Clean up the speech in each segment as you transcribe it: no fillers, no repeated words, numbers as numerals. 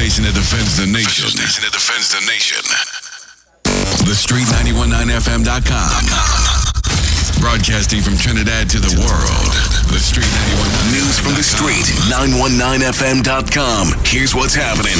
station that defends the nation. The Street 919FM.com. Broadcasting from Trinidad to the world. The Street 919. News from the Street 919FM.com. Here's what's happening.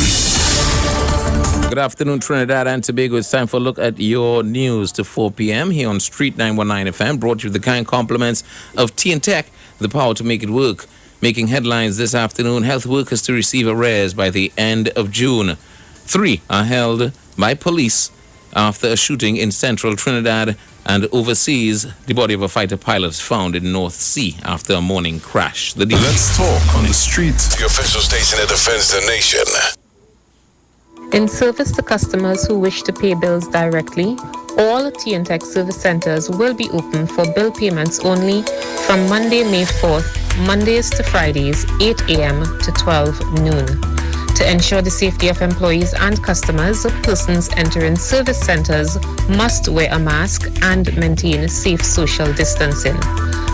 Good afternoon, Trinidad and Tobago. It's time for a look at your news to 4 p.m. here on Street 919 FM, brought to you with the kind compliments of TNTech, the power to make it work. Making headlines this afternoon, health workers to receive arrears by the end of June. 3 are held by police after a shooting in central Trinidad, and overseas, the body of a fighter pilot found in North Sea after a morning crash. Let's talk on the street. The official station that defends the nation. In service to customers who wish to pay bills directly, all TNTech service centers will be open for bill payments only from Monday, May 4th, Mondays to Fridays, 8 a.m. to 12 noon. To ensure the safety of employees and customers, persons entering service centers must wear a mask and maintain safe social distancing.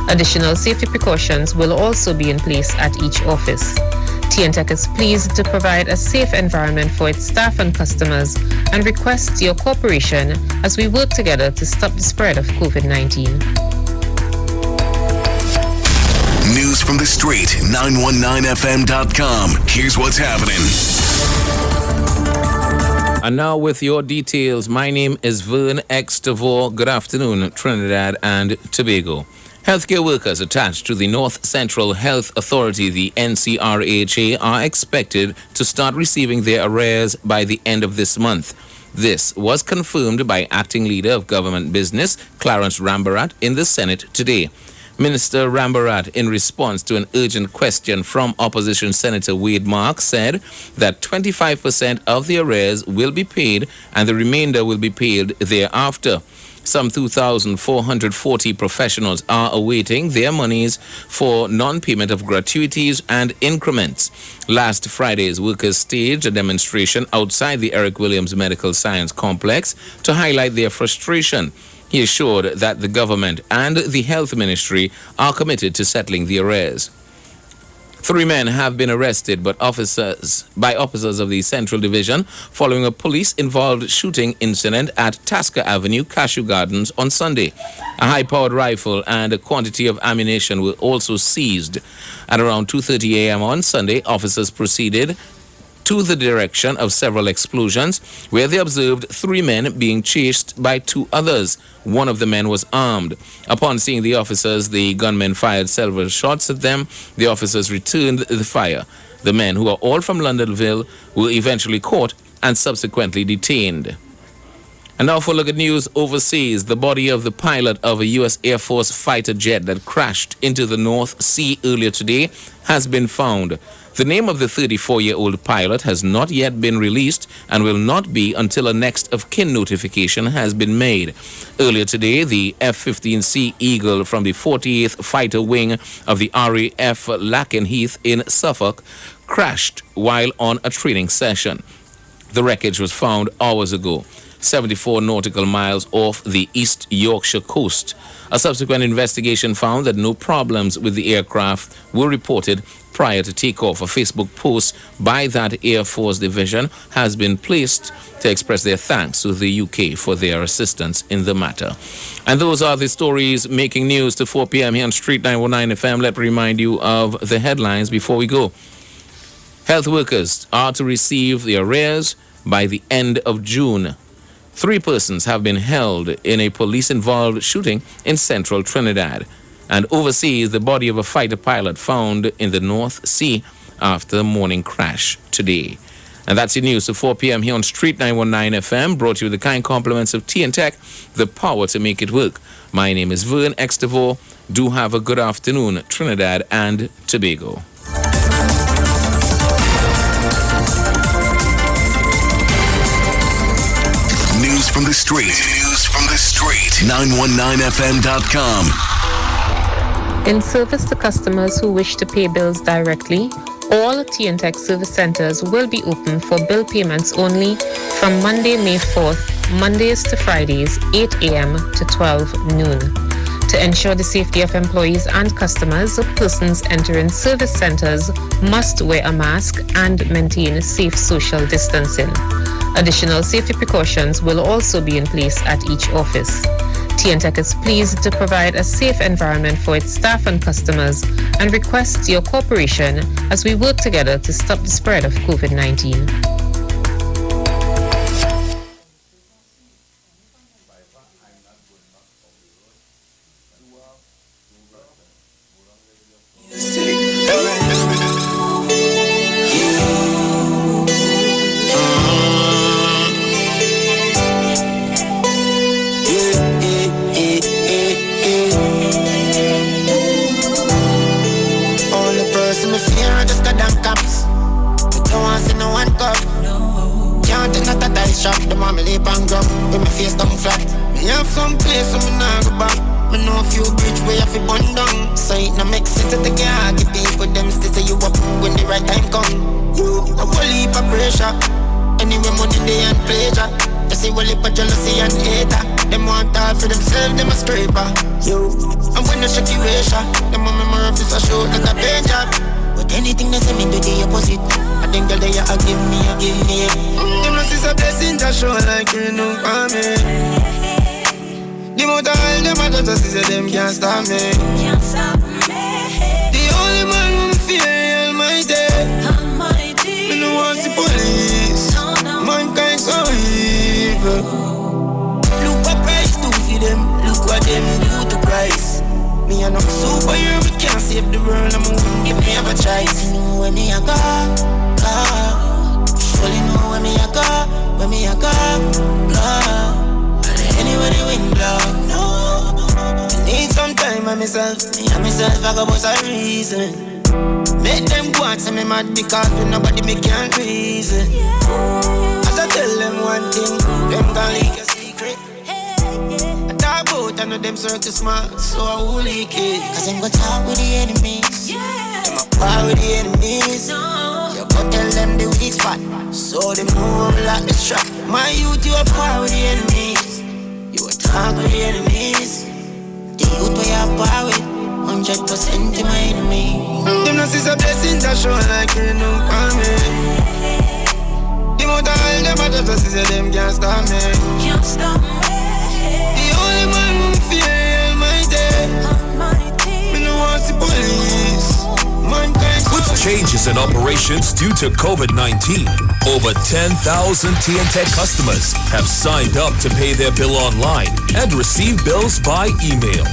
Additional safety precautions will also be in place at each office. TNTech is pleased to provide a safe environment for its staff and customers and requests your cooperation as we work together to stop the spread of COVID-19. News from the Street 919FM.com. Here's what's happening. And now with your details, my name is Vern X. Devore. Good afternoon, Trinidad and Tobago. Healthcare workers attached to the North Central Health Authority, the NCRHA, are expected to start receiving their arrears by the end of this month. This was confirmed by Acting Leader of Government Business, Clarence Rambarat, in the Senate today. Minister Rambarat, in response to an urgent question from opposition Senator Wade Mark, said that 25% of the arrears will be paid and the remainder will be paid thereafter. Some 2,440 professionals are awaiting their monies for non-payment of gratuities and increments. Last Friday's workers staged a demonstration outside the Eric Williams Medical Science Complex to highlight their frustration. He assured that the government and the health ministry are committed to settling the arrears. 3 men have been arrested by officers of the Central Division following a police-involved shooting incident at Tasker Avenue, Cashew Gardens on Sunday. A high-powered rifle and a quantity of ammunition were also seized. At around 2:30 a.m. on Sunday, officers proceeded to the direction of several explosions, where they observed 3 men being chased by 2 others. One of the men was armed. Upon seeing the officers, the gunmen fired several shots at them. The officers returned the fire. The men, who are all from Londonville, were eventually caught and subsequently detained. And now for a look at news overseas. The body of the pilot of a U.S. Air Force fighter jet that crashed into the North Sea earlier today has been found. The name of the 34-year-old pilot has not yet been released and will not be until a next of kin notification has been made. Earlier today, the F-15C Eagle from the 48th Fighter Wing of the RAF Lakenheath in Suffolk crashed while on a training session. The wreckage was found hours ago, 74 nautical miles off the East Yorkshire coast. A subsequent investigation found that no problems with the aircraft were reported prior to takeoff. A Facebook post by that Air Force division has been placed to express their thanks to the UK for their assistance in the matter. And those are the stories making news to 4 p.m. here on Street 919 FM. Let me remind you of the headlines before we go. Health workers are to receive the arrears by the end of June. 3 persons have been held in a police-involved shooting in central Trinidad. And overseas, the body of a fighter pilot found in the North Sea after a morning crash today. And that's your news to 4 p.m. here on Street 919 FM, brought to you with the kind compliments of TNTech, the power to make it work. My name is Vern X. Devore. Do have a good afternoon, Trinidad and Tobago. News from the Street. 919FM.com. In service to customers who wish to pay bills directly, all TNTech service centers will be open for bill payments only from Monday, May 4th, Mondays to Fridays, 8 a.m. to 12 noon. To To ensure the safety of employees and customers, persons entering service centers must wear a mask and maintain safe social distancing. Additional safety precautions will also be in place at each office. TNTech is pleased to provide a safe environment for its staff and customers and requests your cooperation as we work together to stop the spread of COVID-19. Because when nobody me can't reason. As I tell them one thing, them gon' leak a secret. I talk about, I know them circle smart, so I will leak it. Cause them go talk with the enemies, them a par with the enemies. You go tell them the weak spot, so them know I'm like the strap. My youth, you a par with the enemies, you a talk with the enemies. The youth where you a par with 100% in my enemy. Them not see the blessings that show like you know for me. The more all them I just see them can't stop me. Can't stop me. The only man who fear Almighty. Me no want the police. With changes in operations due to COVID-19, over 10,000 TNTech customers have signed up to pay their bill online and receive bills by email.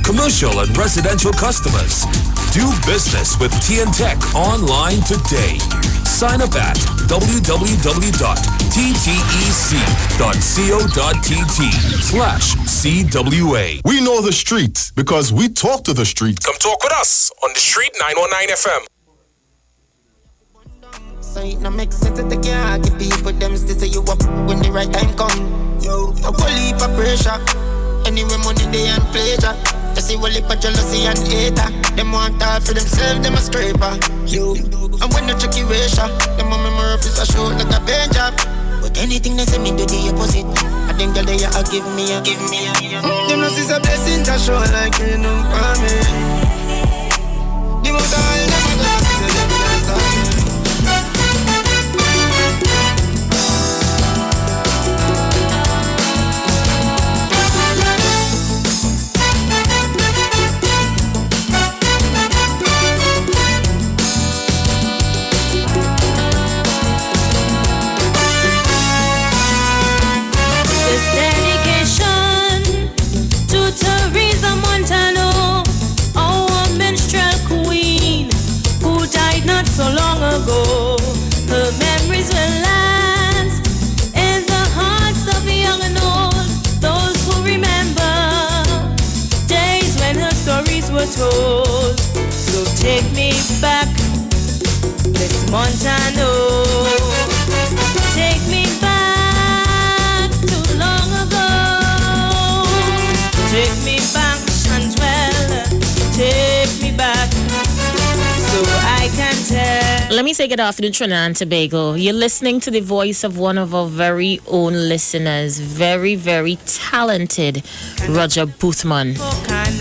Commercial and residential customers, do business with TNTech online today. Sign up at www.ttec.co.tt/CWA. We know the streets because we talk to the streets. Come talk with us on the street 919 FM. So it no make sense to take care. Give people them still say you up when the right time come. Yo, a whole heap of pressure. Anyway, money they and pleasure. They see whole heap of jealousy and hater. Them want all for themselves, them a scraper. Yo, and when the tricky ratio, them on memory of a show like a paint job. But anything they say me do the opposite. I think that they are give me a. Them no see the blessings that show like you know for me. The most all them a go see them can't stop me. Teresa Montano, our minstrel queen, who died not so long ago. Her memories will last in the hearts of the young and old, those who remember days when her stories were told. So take me back, Miss Montano. Take me back to long ago. Take me back, Chantel. Take me back, so I can tell. Let me say good afternoon, Trinidad and Tobago. You're listening to the voice of one of our very own listeners, very, very talented Roger Boothman.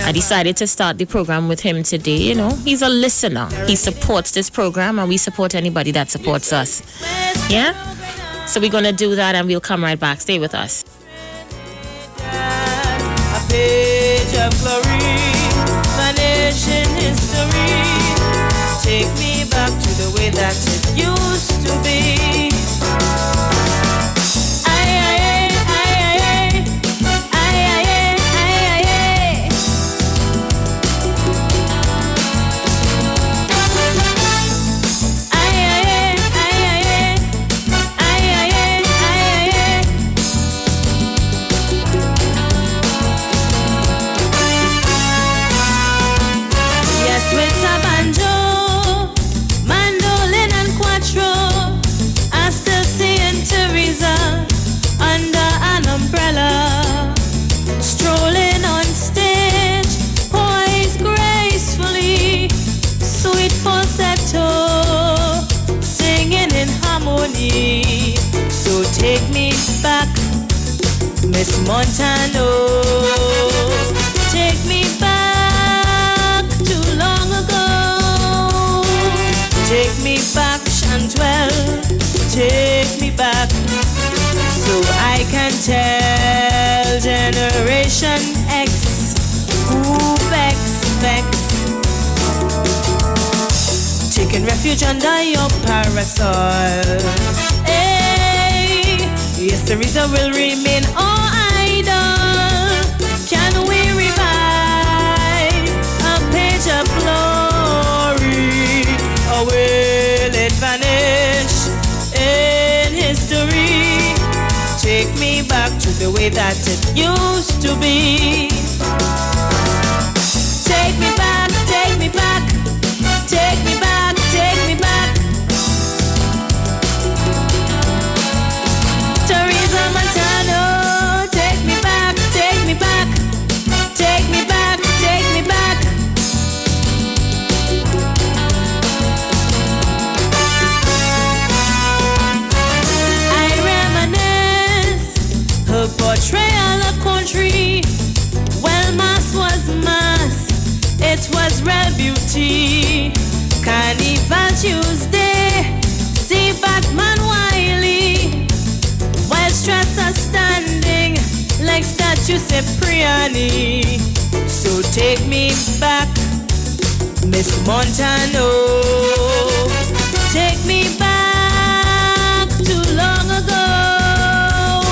I decided to start the program with him today. You know, he's a listener. He supports this program, and we support anybody that supports us. Yeah? So we're going to do that, and we'll come right back. Stay with us. A page of glory, vanishing history. Take me back to the way that it used to be. So take me back, Miss Montano. Take me back too long ago. Take me back, Chantel. Take me back, so I can tell Generation X who vex. Taking refuge under your parasol. Hey, history will remain all idle. Can we revive a page of glory, or will it vanish in history? Take me back to the way that it used to be. Take me back, take me back. Take me back, take me back. Teresa Montano, take me back, take me back. Take me back, take me back. I reminisce her portrayal of country. Well, mass was mass. It was real beauty. Carnival Tuesday, see Batman Wiley, while stress are standing like Statue Cipriani. So take me back, Miss Montano. Take me back too long ago.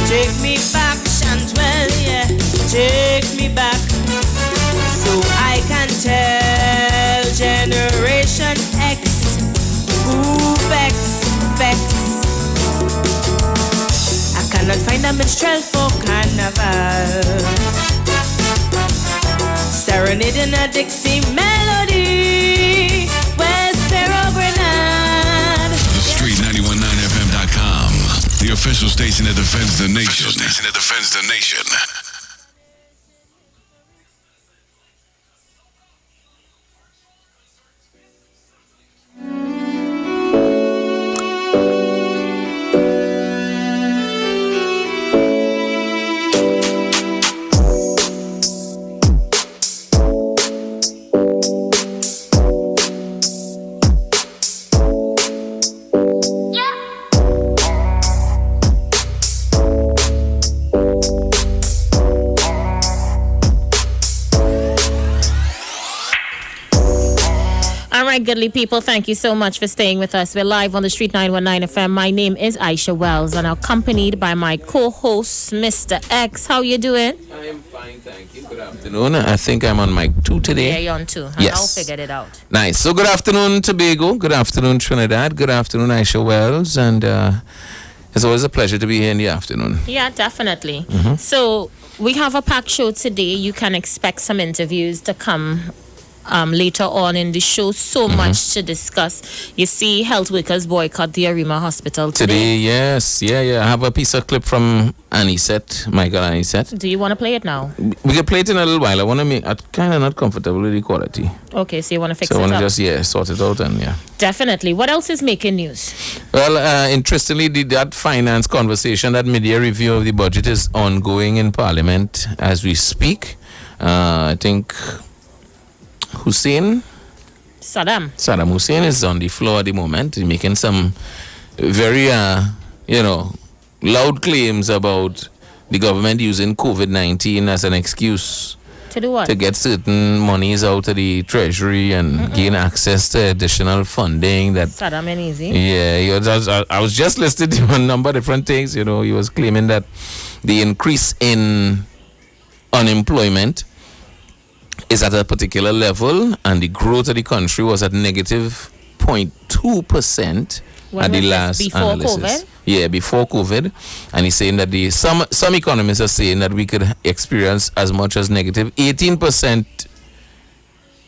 Take me back, Chantwell, yeah. Take me back, so I can tell Generation X who vex. I cannot find a minstrel for carnival, serenading a Dixie melody. Where's Pharaoh Grenade? The Street 919FM.com, the official station that defends the nation. Goodly people, thank you so much for staying with us. We're live on the Street 919 FM. My name is Aisha Wells, and I'm accompanied by my co-host, Mr. X. How you doing? I am fine, thank you. Good afternoon. I think I'm on mic 2 today. Yeah, you're on 2. Yes. I figured it out. Nice. So good afternoon, Tobago. Good afternoon, Trinidad. Good afternoon, Aisha Wells. And it's always a pleasure to be here in the afternoon. Yeah, definitely. So we have a packed show today. You can expect some interviews to come later on in the show. So much to discuss. You see, health workers boycott the Arima Hospital today. Yes. Yeah. I have a piece of clip from Anisette, Michael Anisette. Do you want to play it now? We can play it in a little while. I want to make it kind of not comfortable with the quality. Okay, so you want to fix it up? So I want to just, sort it out and Definitely. What else is making news? Well, interestingly, that finance conversation, that mid-year review of the budget is ongoing in Parliament as we speak. I think Saddam Hussein is on the floor at the moment. He's making some very, loud claims about the government using COVID-19 as an excuse to do what? To get certain monies out of the treasury and gain access to additional funding. That Saddam and easy. Yeah, I was just listed to a number of different things. He was claiming that the increase in unemployment is at a particular level, and the growth of the country was at negative 0.2% at the last before analysis. COVID? Yeah, before COVID. And he's saying that some economists are saying that we could experience as much as negative 18%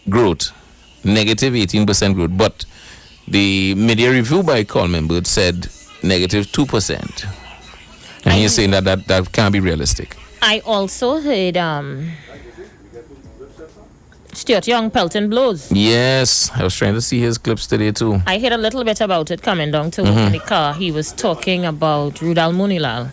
growth. Negative 18% growth. But the media review by Coleman Bird said negative 2%. And he's saying that can't be realistic. I also heard Stuart Young pelting blows. Yes, I was trying to see his clips today too. I heard a little bit about it coming down to work in the car. He was talking about Rudal Munilal.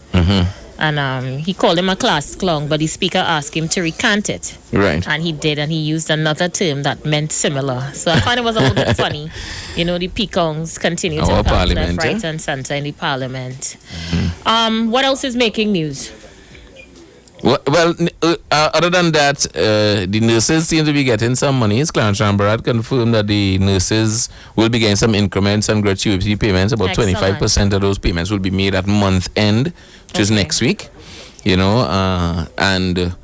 And he called him a class clown, but the speaker asked him to recant it. Right. And he did, and he used another term that meant similar. So I found it was a little bit funny. The peacocks continue to pass left, right, and center in the parliament. What else is making news? Well, other than that, the nurses seem to be getting some money. Clarence Chamberlain confirmed that the nurses will be getting some increments and gratuity payments. About 25% of those payments will be made at month end, which is next week. And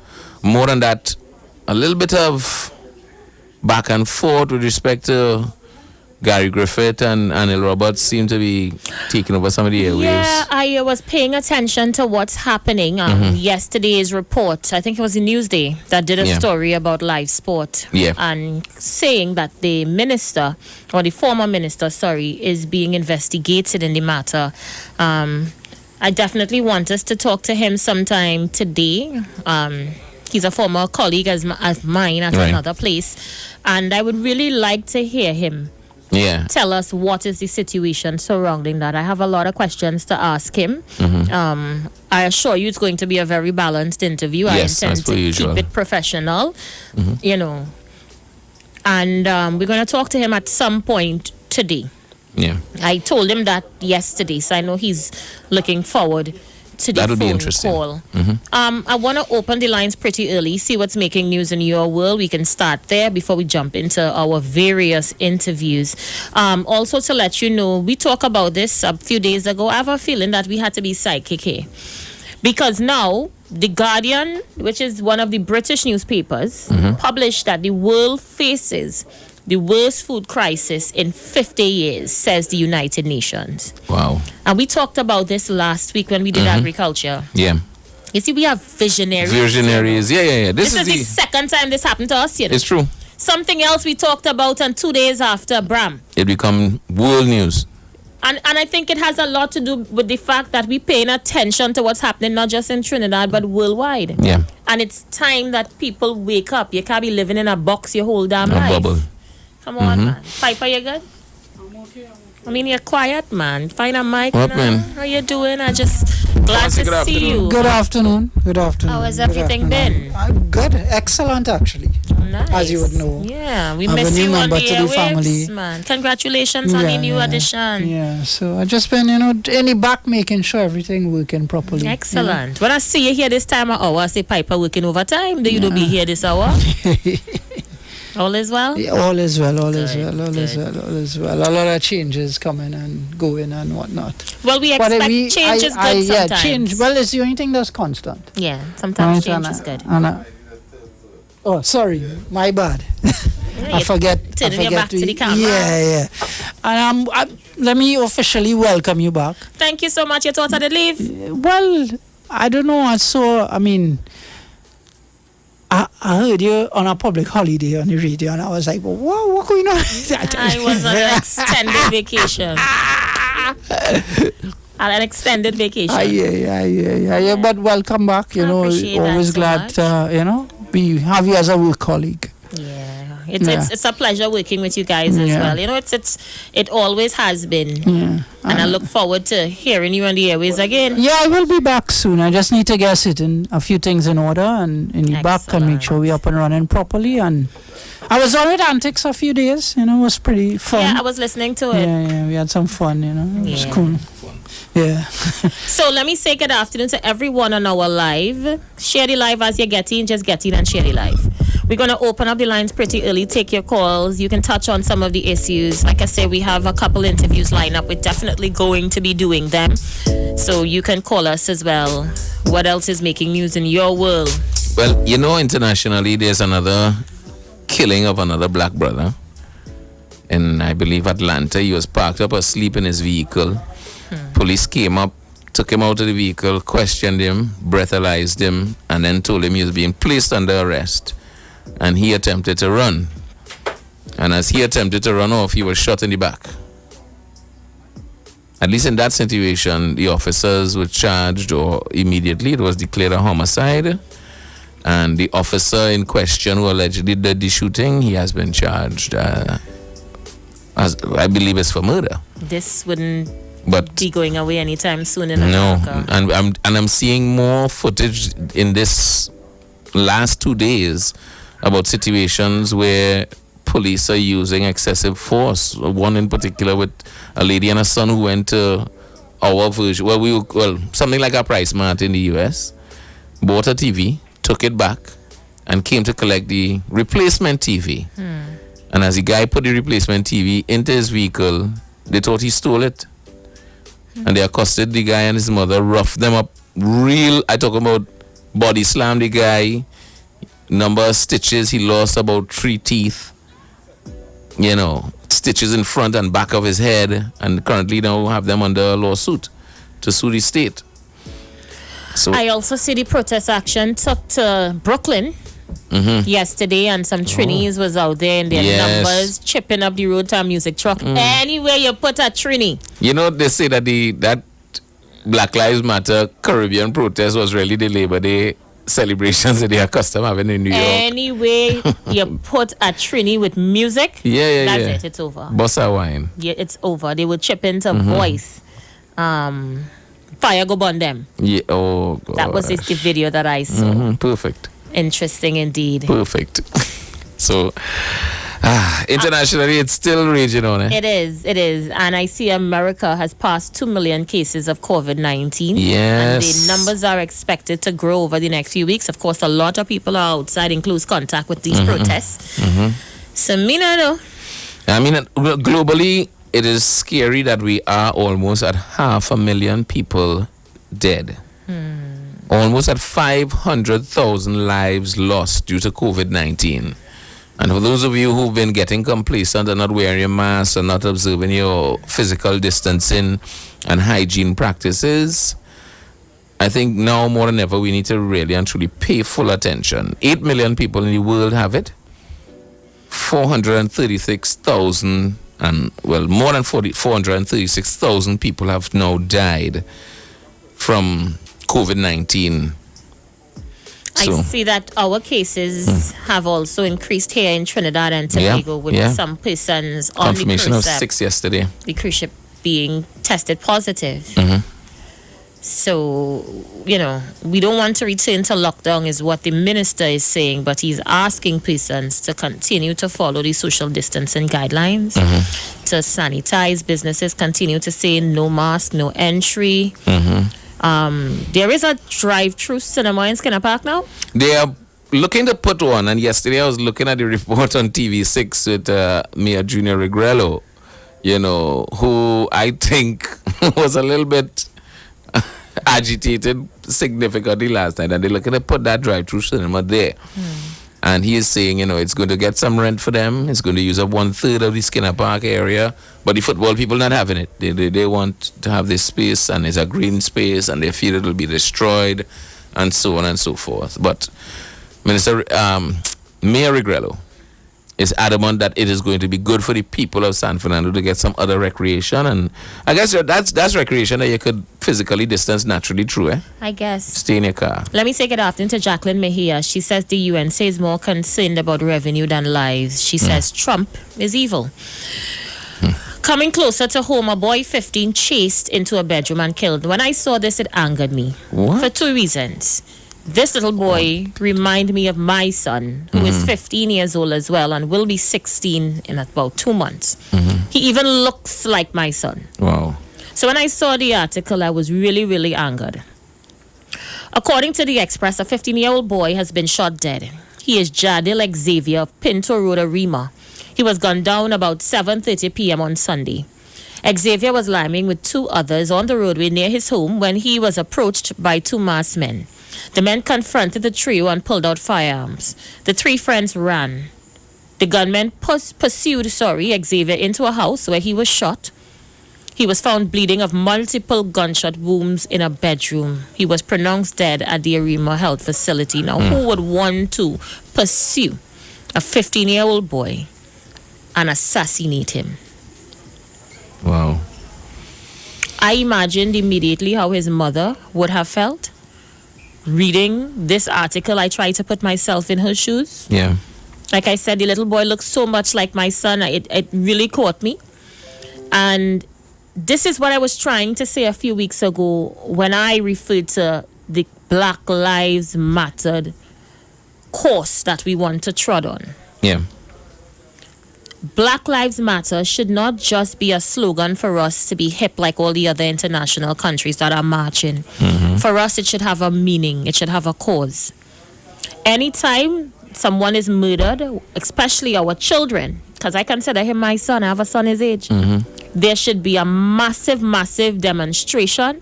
more than that, a little bit of back and forth with respect to Gary Griffith and Anil Roberts seem to be taking over some of the airwaves. Yeah, I was paying attention to what's happening. Yesterday's report, I think it was in Newsday, that did a story about live sport. Yeah. And saying that the minister, or the former minister, is being investigated in the matter. I definitely want us to talk to him sometime today. He's a former colleague as mine at another place. And I would really like to hear him tell us what is the situation surrounding that. I have a lot of questions to ask him. I assure you it's going to be a very balanced interview. Yes, I intend to keep it professional, And we're going to talk to him at some point today. Yeah. I told him that yesterday, so I know he's looking forward to the That'll be phone interesting. call. I want to open the lines pretty early, see what's making news in your world. We can start there before we jump into our various interviews. Also to let you know, we talked about this a few days ago. I have a feeling that we had to be psychic here. Because now, The Guardian, which is one of the British newspapers, published that the world faces the worst food crisis in 50 years, says the United Nations. Wow. And we talked about this last week when we did agriculture. Yeah. You see, we have visionaries. Visionaries. Yeah. This is the second time this happened to us, It's true. Something else we talked about, and 2 days after, Bram. It become world news. And I think it has a lot to do with the fact that we're paying attention to what's happening, not just in Trinidad, but worldwide. Yeah. And it's time that people wake up. You can't be living in a box your whole damn life. Bubble. Come on, man. Piper, you good? I'm okay. I mean, you're quiet, man. Find a mic. What, man? How you doing? I just glad to see you. Good afternoon. How has everything been? Good. Excellent, actually. Nice. As you would know. Yeah, we I'm miss a new you on member the to the airwaves, family. man. Congratulations on the new addition. Yeah, so I just been, in the back making sure everything working properly. Excellent. When I see you here this time of hour, I say Piper working overtime. Do you don't be here this hour? All is well? Yeah, all is well. All is well. A lot of changes coming and going and whatnot. Well, we expect change is good sometimes. Yeah, change. Well, it's the only thing that's constant. Yeah, sometimes change is good. Oh, sorry, my bad. I forget. Turning your back to the camera. Yeah. And let me officially welcome you back. Thank you so much. You thought I did leave? Well, I don't know. I heard you on a public holiday on the radio, and I was like, well, what's going on? I was on an extended vacation. An extended vacation. Yeah. But welcome back. Always glad to, we have you as a work colleague. Yeah. It's a pleasure working with you guys as well. You know, it always has been. Yeah. And I look forward to hearing you on the airways again. Yeah, I will be back soon. I just need to get a few things in order and be back and make sure we're up and running properly. And I was on with Antics a few days. You know, it was pretty fun. Yeah, I was listening to it. Yeah, we had some fun. You know, it was cool. Yeah. So let me say good afternoon to everyone on our live. Share the live as you get in. Just get in and share the live. We're going to open up the lines pretty early. Take your calls. You can touch on some of the issues. Like I say, we have a couple interviews lined up. We're definitely going to be doing them. So you can call us as well. What else is making news in your world? Well, you know, internationally, there's another killing of another black brother. In, I believe, Atlanta. He was parked up asleep in his vehicle. Police came up, took him out of the vehicle, questioned him, breathalyzed him, and then told him he was being placed under arrest. And he attempted to run. And as he attempted to run off, he was shot in the back. At least in that situation, the officers were charged, or immediately it was declared a homicide. And the officer in question who allegedly did the shooting, he has been charged, as I believe it's for murder. This wouldn't but be going away anytime soon in no, America. and I'm seeing more footage in this last 2 days about situations where police are using excessive force. One in particular with a lady and a son who went to our version, something like a Price Mart in the US, bought a TV, took it back, and came to collect the replacement TV. And as the guy put the replacement TV into his vehicle, they thought he stole it. And they accosted the guy and his mother, roughed them up I talk about body slam the guy, number of stitches, he lost about 3 teeth, you know, stitches in front and back of his head, and currently now have them under a lawsuit to sue the state. So I also see the protest action took to Brooklyn yesterday, and some Trinis was out there in their numbers chipping up the road to a music truck. Anywhere you put a Trini. You know, they say that that Black Lives Matter Caribbean protest was really the Labor Day celebrations that they are accustomed having in New York. Anyway, you put a Trini with music, that's it, it's over. Bossa wine. Yeah, it's over. They would chip into voice. Fire go burn them. Yeah, oh God. That was the video that I saw. Perfect. Interesting indeed. Perfect. So, internationally, it's still raging on. It is. And I see America has passed 2 million cases of COVID-19. Yes. And the numbers are expected to grow over the next few weeks. Of course, a lot of people are outside in close contact with these protests. So, me no know. I mean, globally, it is scary that we are almost at 500,000 people dead. Almost at 500,000 lives lost due to COVID-19. And for those of you who've been getting complacent and not wearing your mask and not observing your physical distancing and hygiene practices, I think now more than ever we need to really and truly pay full attention. 8 million people in the world have it. 436,000 and, well, more than 436,000 people have now died from COVID-19. I see that our cases have also increased here in Trinidad and Tobago with some persons on confirmation the of cruise 6 yesterday. The cruise ship being tested positive. So, you know, we don't want to return to lockdown is what the minister is saying, but he's asking persons to continue to follow the social distancing guidelines, to sanitize. Businesses continue to say no mask, no entry. There is a drive-through cinema in Skinner Park now. They are looking to put one, and yesterday I was looking at the report on TV6 with Mayor Junior Regrello, you know, who I think was a little bit agitated significantly last night, and they're looking to put that drive-through cinema there. And he is saying, you know, it's going to get some rent for them. It's going to use up 1/3 of the Skinner Park area. But the football people not having it. They want to have this space, and it's a green space, and they feel it will be destroyed, and so on and so forth. But Mayor Regrello is adamant that it is going to be good for the people of San Fernando to get some other recreation, and I guess that's recreation that you could physically distance naturally through, I guess. Stay in your car. Let me say good afternoon to Jacqueline Mejia. She says the UNC is more concerned about revenue than lives. She says Trump is evil. Coming closer to home, a boy 15 chased into a bedroom and killed. When I saw this, it angered me. What? For two reasons. This little boy reminded me of my son, who is 15 years old as well and will be 16 in about 2 months. He even looks like my son. Wow. So when I saw the article, I was really, really angered. According to the Express, a 15-year-old boy has been shot dead. He is Jadil Xavier of Pinto Road, Arima. He was gunned down about 7:30 p.m. on Sunday. Xavier was lying with 2 others on the roadway near his home when he was approached by 2 masked men. The men confronted the trio and pulled out firearms. The 3 friends ran. The gunmen pursued Xavier into a house where he was shot. He was found bleeding of multiple gunshot wounds in a bedroom. He was pronounced dead at the Arima Health Facility. Now, who would want to pursue a 15-year-old boy and assassinate him? Wow. I imagined immediately how his mother would have felt. Reading this article, I tried to put myself in her shoes. Yeah. Like I said, the little boy looks so much like my son. It really caught me. And this is what I was trying to say a few weeks ago when I referred to the Black Lives Matter course that we want to trod on. Yeah. Black Lives Matter should not just be a slogan for us to be hip like all the other international countries that are marching. For us, it should have a meaning. It should have a cause. Anytime someone is murdered, especially our children, because I consider him my son, I have a son his age, there should be a massive, massive demonstration,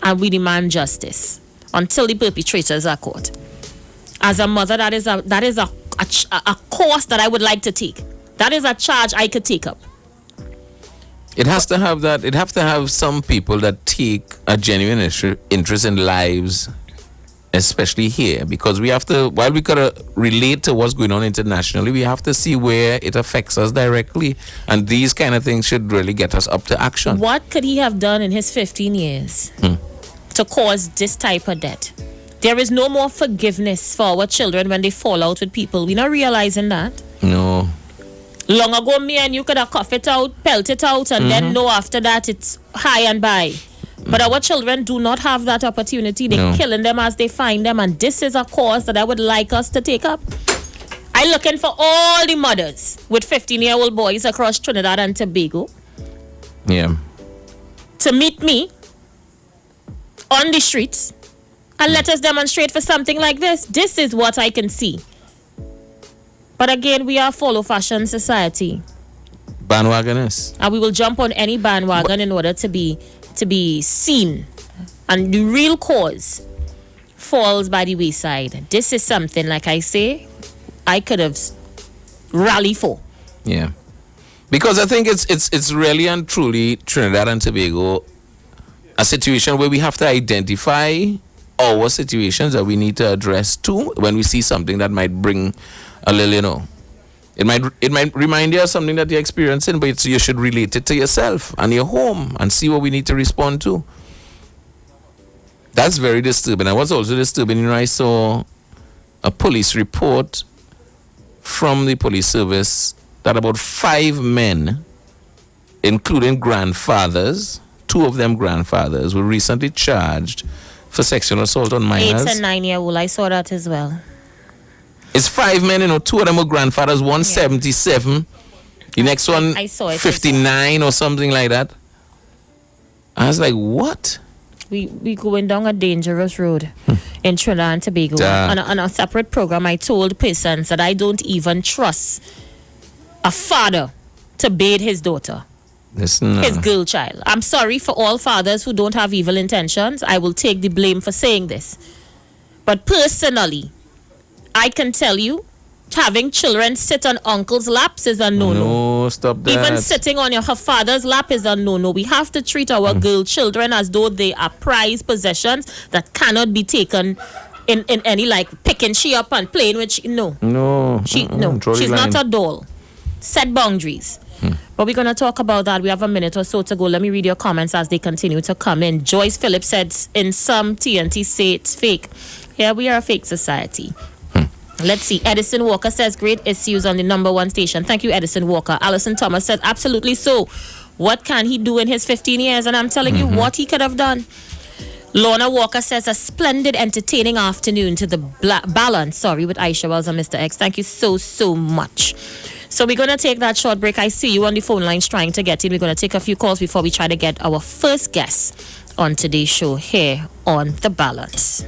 and we demand justice until the perpetrators are caught. As a mother, that is a course that I would like to take. That is a charge I could take up. It has to have that. It have to have some people that take a genuine interest in lives, especially here, because we have to, while we gotta relate to what's going on internationally, we have to see where it affects us directly, and these kind of things should really get us up to action. What could he have done in his 15 years to cause this type of death? There is no more forgiveness for our children when they fall out with people. We're not realizing that. No. Long ago, me and you could have cough it out, pelt it out, and then know after that it's high and by. But our children do not have that opportunity. They're killing them as they find them, and this is a cause that I would like us to take up. I'm looking for all the mothers with 15-year-old boys across Trinidad and Tobago to meet me on the streets and let us demonstrate for something like this. This is what I can see. But again, we are a follow fashion society. Bandwagoners. And we will jump on any bandwagon in order to be seen. And the real cause falls by the wayside. This is something, like I say, I could have rallied for. Yeah. Because I think it's really and truly Trinidad and Tobago a situation where we have to identify our situations that we need to address too when we see something that might bring a little, it might remind you of something that you're experiencing, but you should relate it to yourself and your home and see what we need to respond to. That's very disturbing. And what's also disturbing, I saw a police report from the police service that about 5 men, including grandfathers, 2 of them grandfathers, were recently charged for sexual assault on minors. 8 and 9-year-old, I saw that as well. It's 5 men, 2 of them were grandfathers, one 77, the next one I saw it 59 or something like that. I was like, what? We going down a dangerous road in Trinidad and Tobago. On a separate program, I told persons that I don't even trust a father to bathe his daughter. Listen, his girl child. I'm sorry for all fathers who don't have evil intentions. I will take the blame for saying this. But personally, I can tell you, having children sit on uncle's laps is a no-no. No, stop that. Even sitting on her father's lap is a no-no. We have to treat our girl children as though they are prized possessions that cannot be taken in any like picking she up and playing with she. No. She's not a doll. Set boundaries. But we're going to talk about that. We have a minute or so to go. Let me read your comments as they continue to come in. Joyce Phillips said, in some TNT say it's fake. Here we are a fake society. Let's see. Edison Walker says, great issues on the number one station. Thank you, Edison Walker. Alison Thomas said, absolutely so. What can he do in his 15 years? And I'm telling you what he could have done. Lorna Walker says, a splendid, entertaining afternoon to the balance. With Aisha Wells and Mr. X. Thank you so much. So we're going to take that short break. I see you on the phone lines trying to get in. We're going to take a few calls before we try to get our first guest on today's show here on The Balance.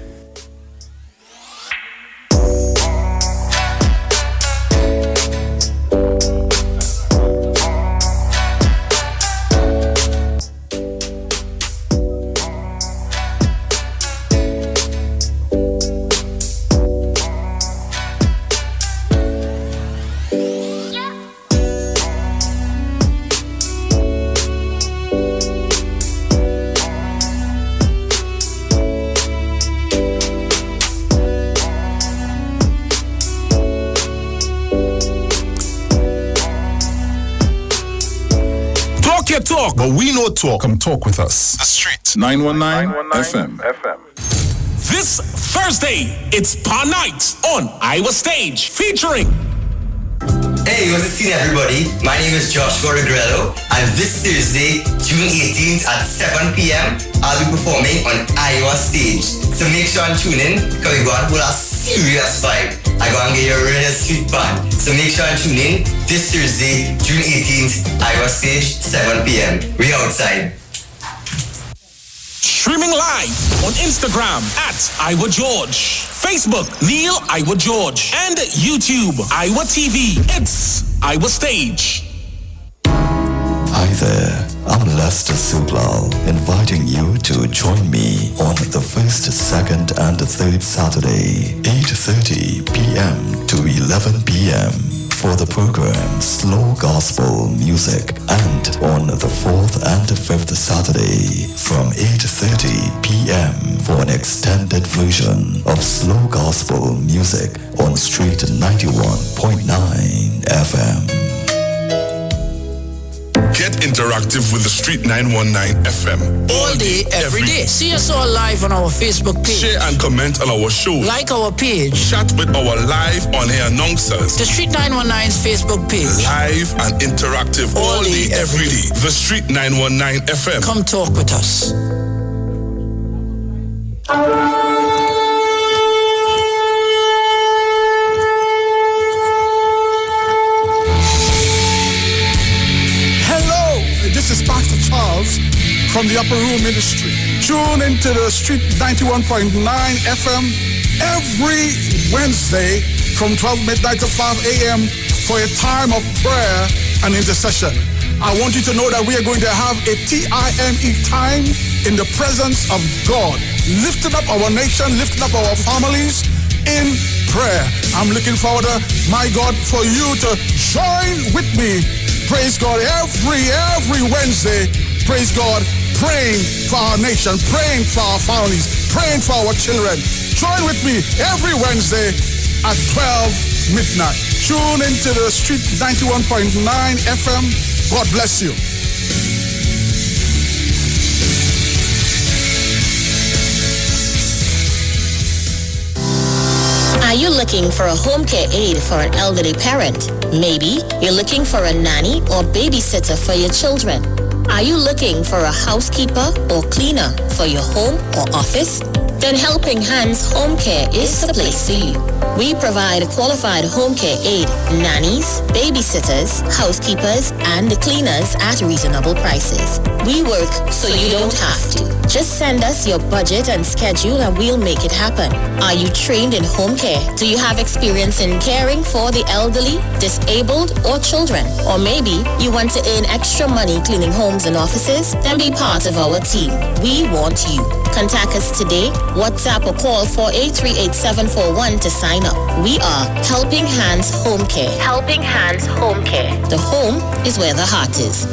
Talk, but we know talk. Come talk with us. The Street 919 FM. This Thursday, it's Par Night on Iowa Stage, featuring. Hey, what's the scene, everybody? My name is Joshua Regrello, and this Thursday, June 18th at 7 p.m., I'll be performing on Iowa Stage. So make sure and tune in, because we're going to put a serious vibe. I'm going to get your real street band. So make sure and tune in this Thursday, June 18th, Iowa Stage, 7 p.m. We outside. Streaming live on Instagram at Iowa George, Facebook Neil Iowa George, and YouTube Iowa TV. It's Iowa Stage. Hi there, I'm Lester Sublal, inviting you to join me on the first, second, and third Saturday, 8:30 p.m. to 11 p.m. for the program Slow Gospel Music, and on the fourth and fifth Saturday from 8:30 p.m. for an extended version of Slow Gospel Music on Street 91.9 FM. Get interactive with the Street 919 FM. All day, every day. See us all live on our Facebook page. Share and comment on our show. Like our page. Chat with our live on-air announcers. The Street 919's Facebook page. Live and interactive all day, every day. The Street 919 FM. Come talk with us. This is Pastor Charles from the Upper Room Ministry. Tune into the Street 91.9 FM every Wednesday from 12 midnight to 5 a.m. for a time of prayer and intercession. I want you to know that we are going to have a TIME time in the presence of God, lifting up our nation, lifting up our families in prayer. I'm looking forward, my God, for you to join with me. Praise God, every Wednesday, praise God, praying for our nation, praying for our families, praying for our children. Join with me every Wednesday at 12 midnight. Tune into the Street 91.9 FM. God bless you. Are you looking for a home care aide for an elderly parent? Maybe you're looking for a nanny or babysitter for your children. Are you looking for a housekeeper or cleaner for your home or office? Then Helping Hands Home Care is the place for you. We provide qualified home care aid, nannies, babysitters, housekeepers, and cleaners at reasonable prices. We work so you don't have to. Just send us your budget and schedule and we'll make it happen. Are you trained in home care? Do you have experience in caring for the elderly, disabled, or children? Or maybe you want to earn extra money cleaning homes and offices? Then be part of our team. We want you. Contact us today, WhatsApp or call 4838741 to sign up. We are Helping Hands Home Care. Helping Hands Home Care. The home is where the heart is.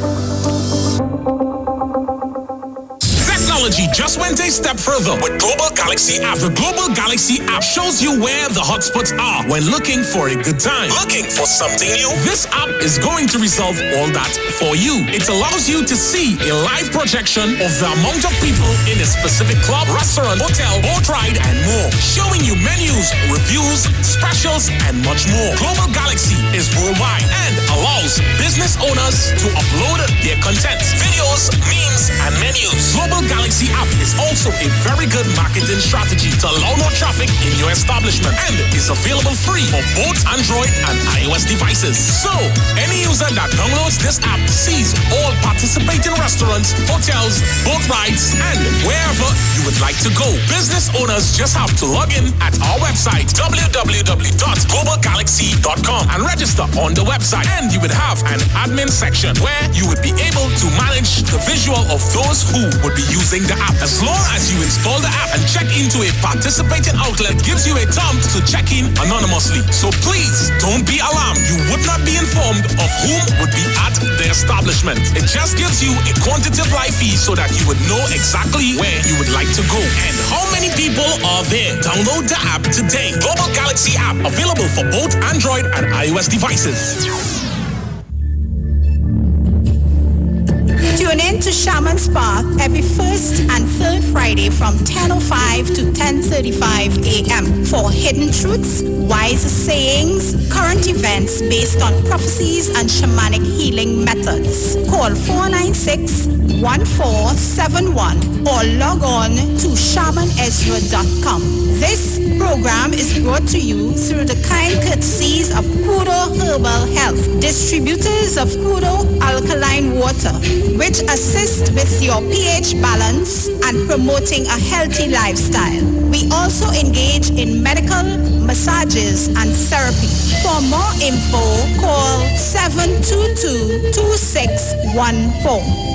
technology just went a step further with Global Galaxy app. The Global Galaxy app shows you where the hotspots are when looking for a good time. Looking for something new? This app is going to resolve all that for you. It allows you to see a live projection of the amount of people in a specific club, restaurant, hotel, boat ride, and more. Showing you menus, reviews, specials, and much more. Global Galaxy is worldwide and allows business owners to upload their content, videos, memes, and menus. Global Galaxy app is also a very good marketing strategy to allow more traffic in your establishment and is available free for both Android and iOS devices. So, any user that downloads this app sees all participating restaurants, hotels, boat rides, and wherever you would like to go. Business owners just have to log in at our website, www.globalgalaxy.com, and register on the website. And you would have an admin section where you would be able to manage the visual of those who would be using the app. As long as you install the app and check into a participating outlet, gives you a prompt to check in anonymously. So please don't be alarmed. You would not be informed of whom would be at the establishment. It just gives you a quantitative live feed so that you would know exactly where you would like to go and how many people are there. Download the app today. Global Galaxy app available for both Android and iOS devices. Tune in to Shaman's Path every first and third Friday from 10:05 to 10:35 a.m. for hidden truths, wise sayings, current events based on prophecies and shamanic healing methods. Call 496-1471 or log on to shamanezra.com. This program is brought to you through the kind courtesies of Kudo Herbal Health, distributors of Kudo Alkaline Water, which assist with your pH balance and promoting a healthy lifestyle. We also engage in medical, massages, and therapy. For more info, call 722-2614.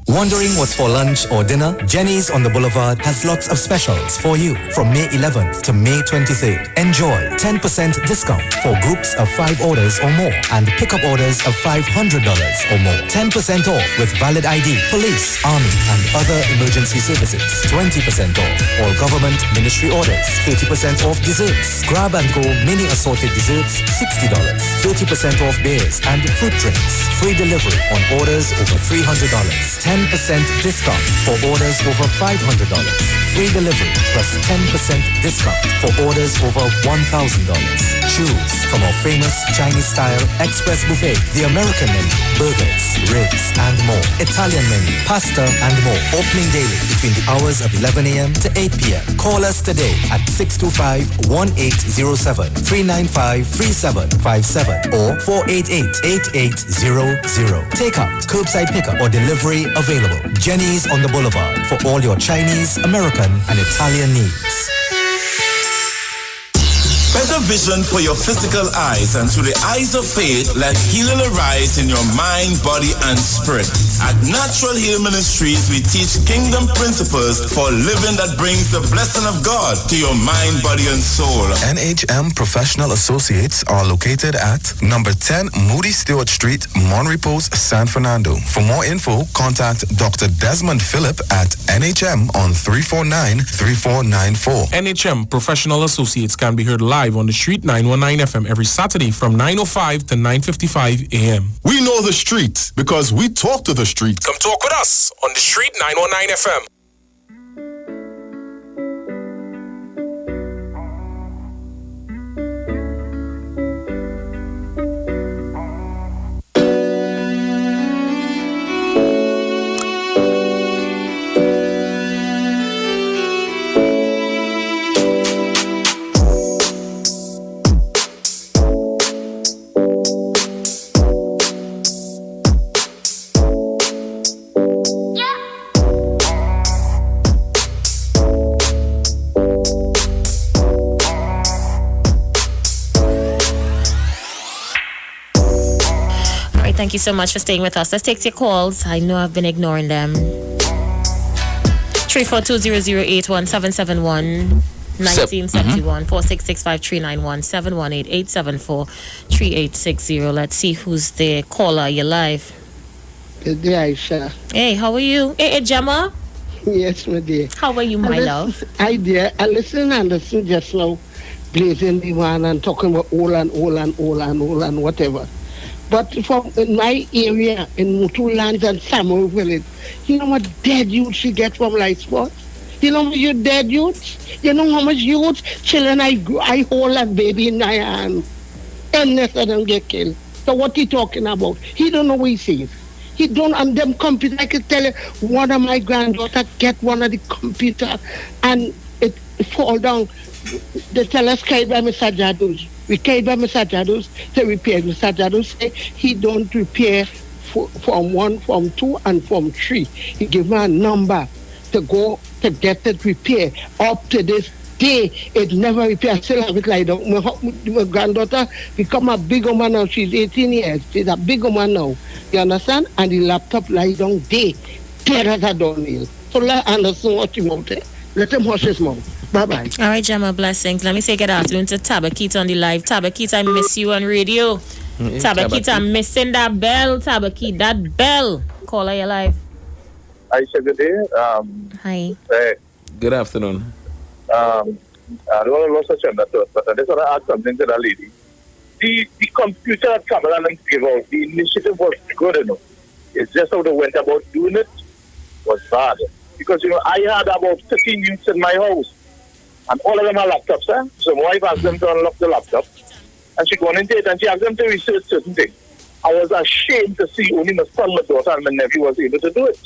Wondering what's for lunch or dinner? Jenny's on the Boulevard has lots of specials for you from May 11th to May 23rd. Enjoy 10% discount for groups of 5 orders or more and pickup orders of $500 or more. 10% off with valid ID, police, army, and other emergency services. 20% off all government ministry orders. 30% off desserts. Grab and go mini assorted desserts, $60. 30% off beers and fruit drinks. Free delivery on orders over $300. 10% discount for orders over $500. Free delivery plus 10% discount for orders over $1,000. Choose from our famous Chinese-style express buffet, the American menu, burgers, ribs, and more. Italian menu, pasta, and more. Opening daily between the hours of 11 a.m. to 8 p.m. Call us today at 625-1807, 395-3757, or 488-8800. Takeout, curbside pickup, or delivery available. Jenny's on the Boulevard for all your Chinese, American, and Italian needs. Better vision for your physical eyes, and through the eyes of faith, let healing arise in your mind, body, and spirit. At Natural Heal Ministries, we teach kingdom principles for living that brings the blessing of God to your mind, body, and soul. NHM Professional Associates are located at number 10 Moody Stewart Street, Monrepos, San Fernando. For more info, contact Dr. Desmond Phillip at NHM on 349-3494. NHM Professional Associates can be heard live on the Street 919 FM every Saturday from 9:05 to 9:55 a.m. We know the street because we talk to the street. Come talk with us on the Street 919 FM. Thank you so much for staying with us. Let's take your calls. I know I've been ignoring them. 342-0081-771 1971 4665 718-874-3860. Let's see who's the caller. You're live. Good day, Aisha. Hey, how are you? Hey, Gemma. Yes, my dear. How are you, my love? I listen Anderson just now, blazing the one and talking about all and whatever. But from in my area, in Mutu Lands and Samuel Village, you know what dead youth she get from life sports? You know you dead youth? You know how much youth children I hold that baby in my hand. Unless I don't get killed. So what he talking about? He don't know what he sees. He don't, and them computer, I can tell you, one of my granddaughter get one of the computer and it fall down. They tell us carried by Mr. Jadus. We carried by Mr. Jadus to repair. Mr. Jadus say he don't repair from 1, from 2, and from 3. He give me a number to go to get it repaired. Up to this day, it never repaired. I still have it like that. My granddaughter become a big woman now. She's 18 years. She's a big woman now. You understand? And the laptop lie down day, dead as a doornail. So let Anderson watch him out there. Let him wash his mouth. Bye-bye. All right, Gemma, blessings. Let me say good afternoon to Tabakita on the live. Tabakita, I miss you on radio. Tabakita, I'm missing that bell. Tabakita, that bell. Call her your live. I said good day. Hi. Good afternoon. I don't want to lost a to it, but I just want to add something to that lady. The computer that Cumberland gave out, the initiative was good enough. It's just how they went about doing it was bad. Because, you know, I had about 15 youths in my house, and all of them are laptops, eh? So my wife asked them to unlock the laptop, and she gone into it, and she asked them to research certain things. I was ashamed to see only my son, my daughter, and my nephew was able to do it.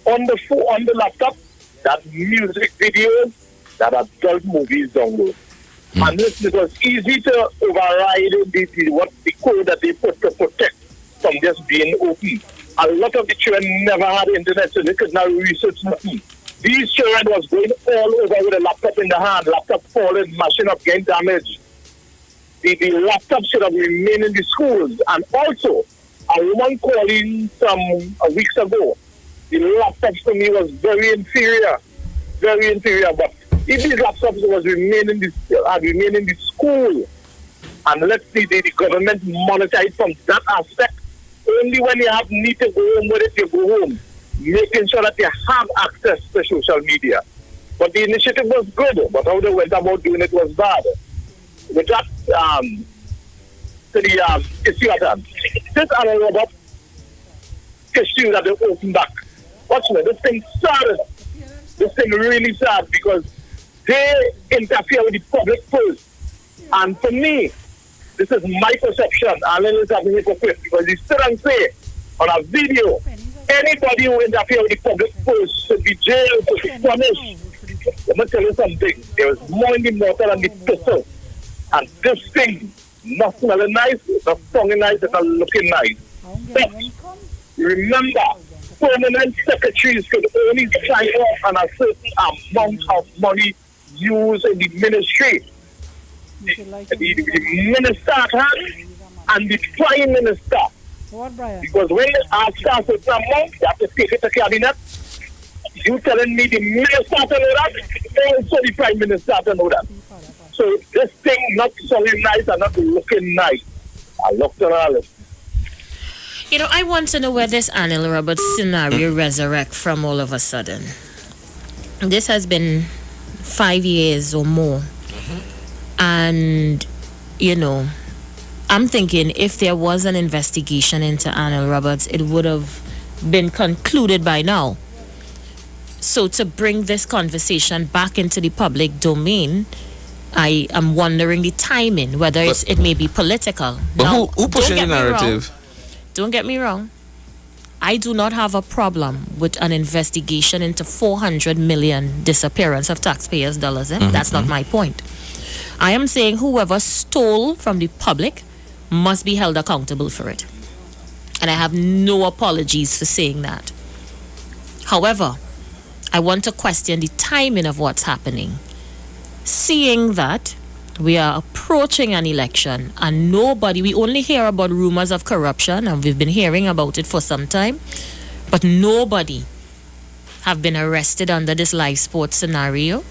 On the laptop, that music videos, that adult movies download. And listen, it was easy to override the code that they put to protect from just being open. A lot of the children never had internet, so they could not research nothing. These children was going all over with a laptop in the hand, laptop falling, mashing up, getting damaged. The laptop should have remained in the schools. And also, a woman calling some weeks ago, the laptops to me was very inferior. But if these laptops was remain in the school, and let's see the government monetize from that aspect, only when you have need to go home with it, you go home, making sure that you have access to social media. But the initiative was good, but how they went about doing it was bad. With that, to the issue at hand, this Anna Robert issue that they opened back. Watch me, this thing sad. This thing really sad because they interfere with the public first. And for me, this is my perception. And let us have a hypocrite because he stood and say on a video, anybody who interfere with the public first should be jailed, should be punished. Let me tell you something. There is more in the mortar than the pistol. And this thing, not smelling nice, not sounding nice, it's not looking nice. But remember, permanent secretaries could only sign off on a certain amount of money used in the ministry. The minister had and the prime minister. Because when you ask for a certain amount, you have to take it to cabinet. You telling me the minister to know that, also the prime minister to know that. So this thing not sounding nice and not looking nice. I looked at all this. You know, I want to know where this Anil Roberts scenario resurrect from all of a sudden. This has been 5 years or more. And, you know, I'm thinking if there was an investigation into Anil Roberts, it would have been concluded by now. So to bring this conversation back into the public domain, I am wondering the timing, whether it may be political. But now, who pushing the narrative? Don't get me wrong. I do not have a problem with an investigation into 400 million disappearance of taxpayers' dollars. That's not my point. I am saying whoever stole from the public must be held accountable for it. And I have no apologies for saying that. However, I want to question the timing of what's happening. Seeing that we are approaching an election and we only hear about rumors of corruption, and we've been hearing about it for some time, but nobody have been arrested under this live sports scenario.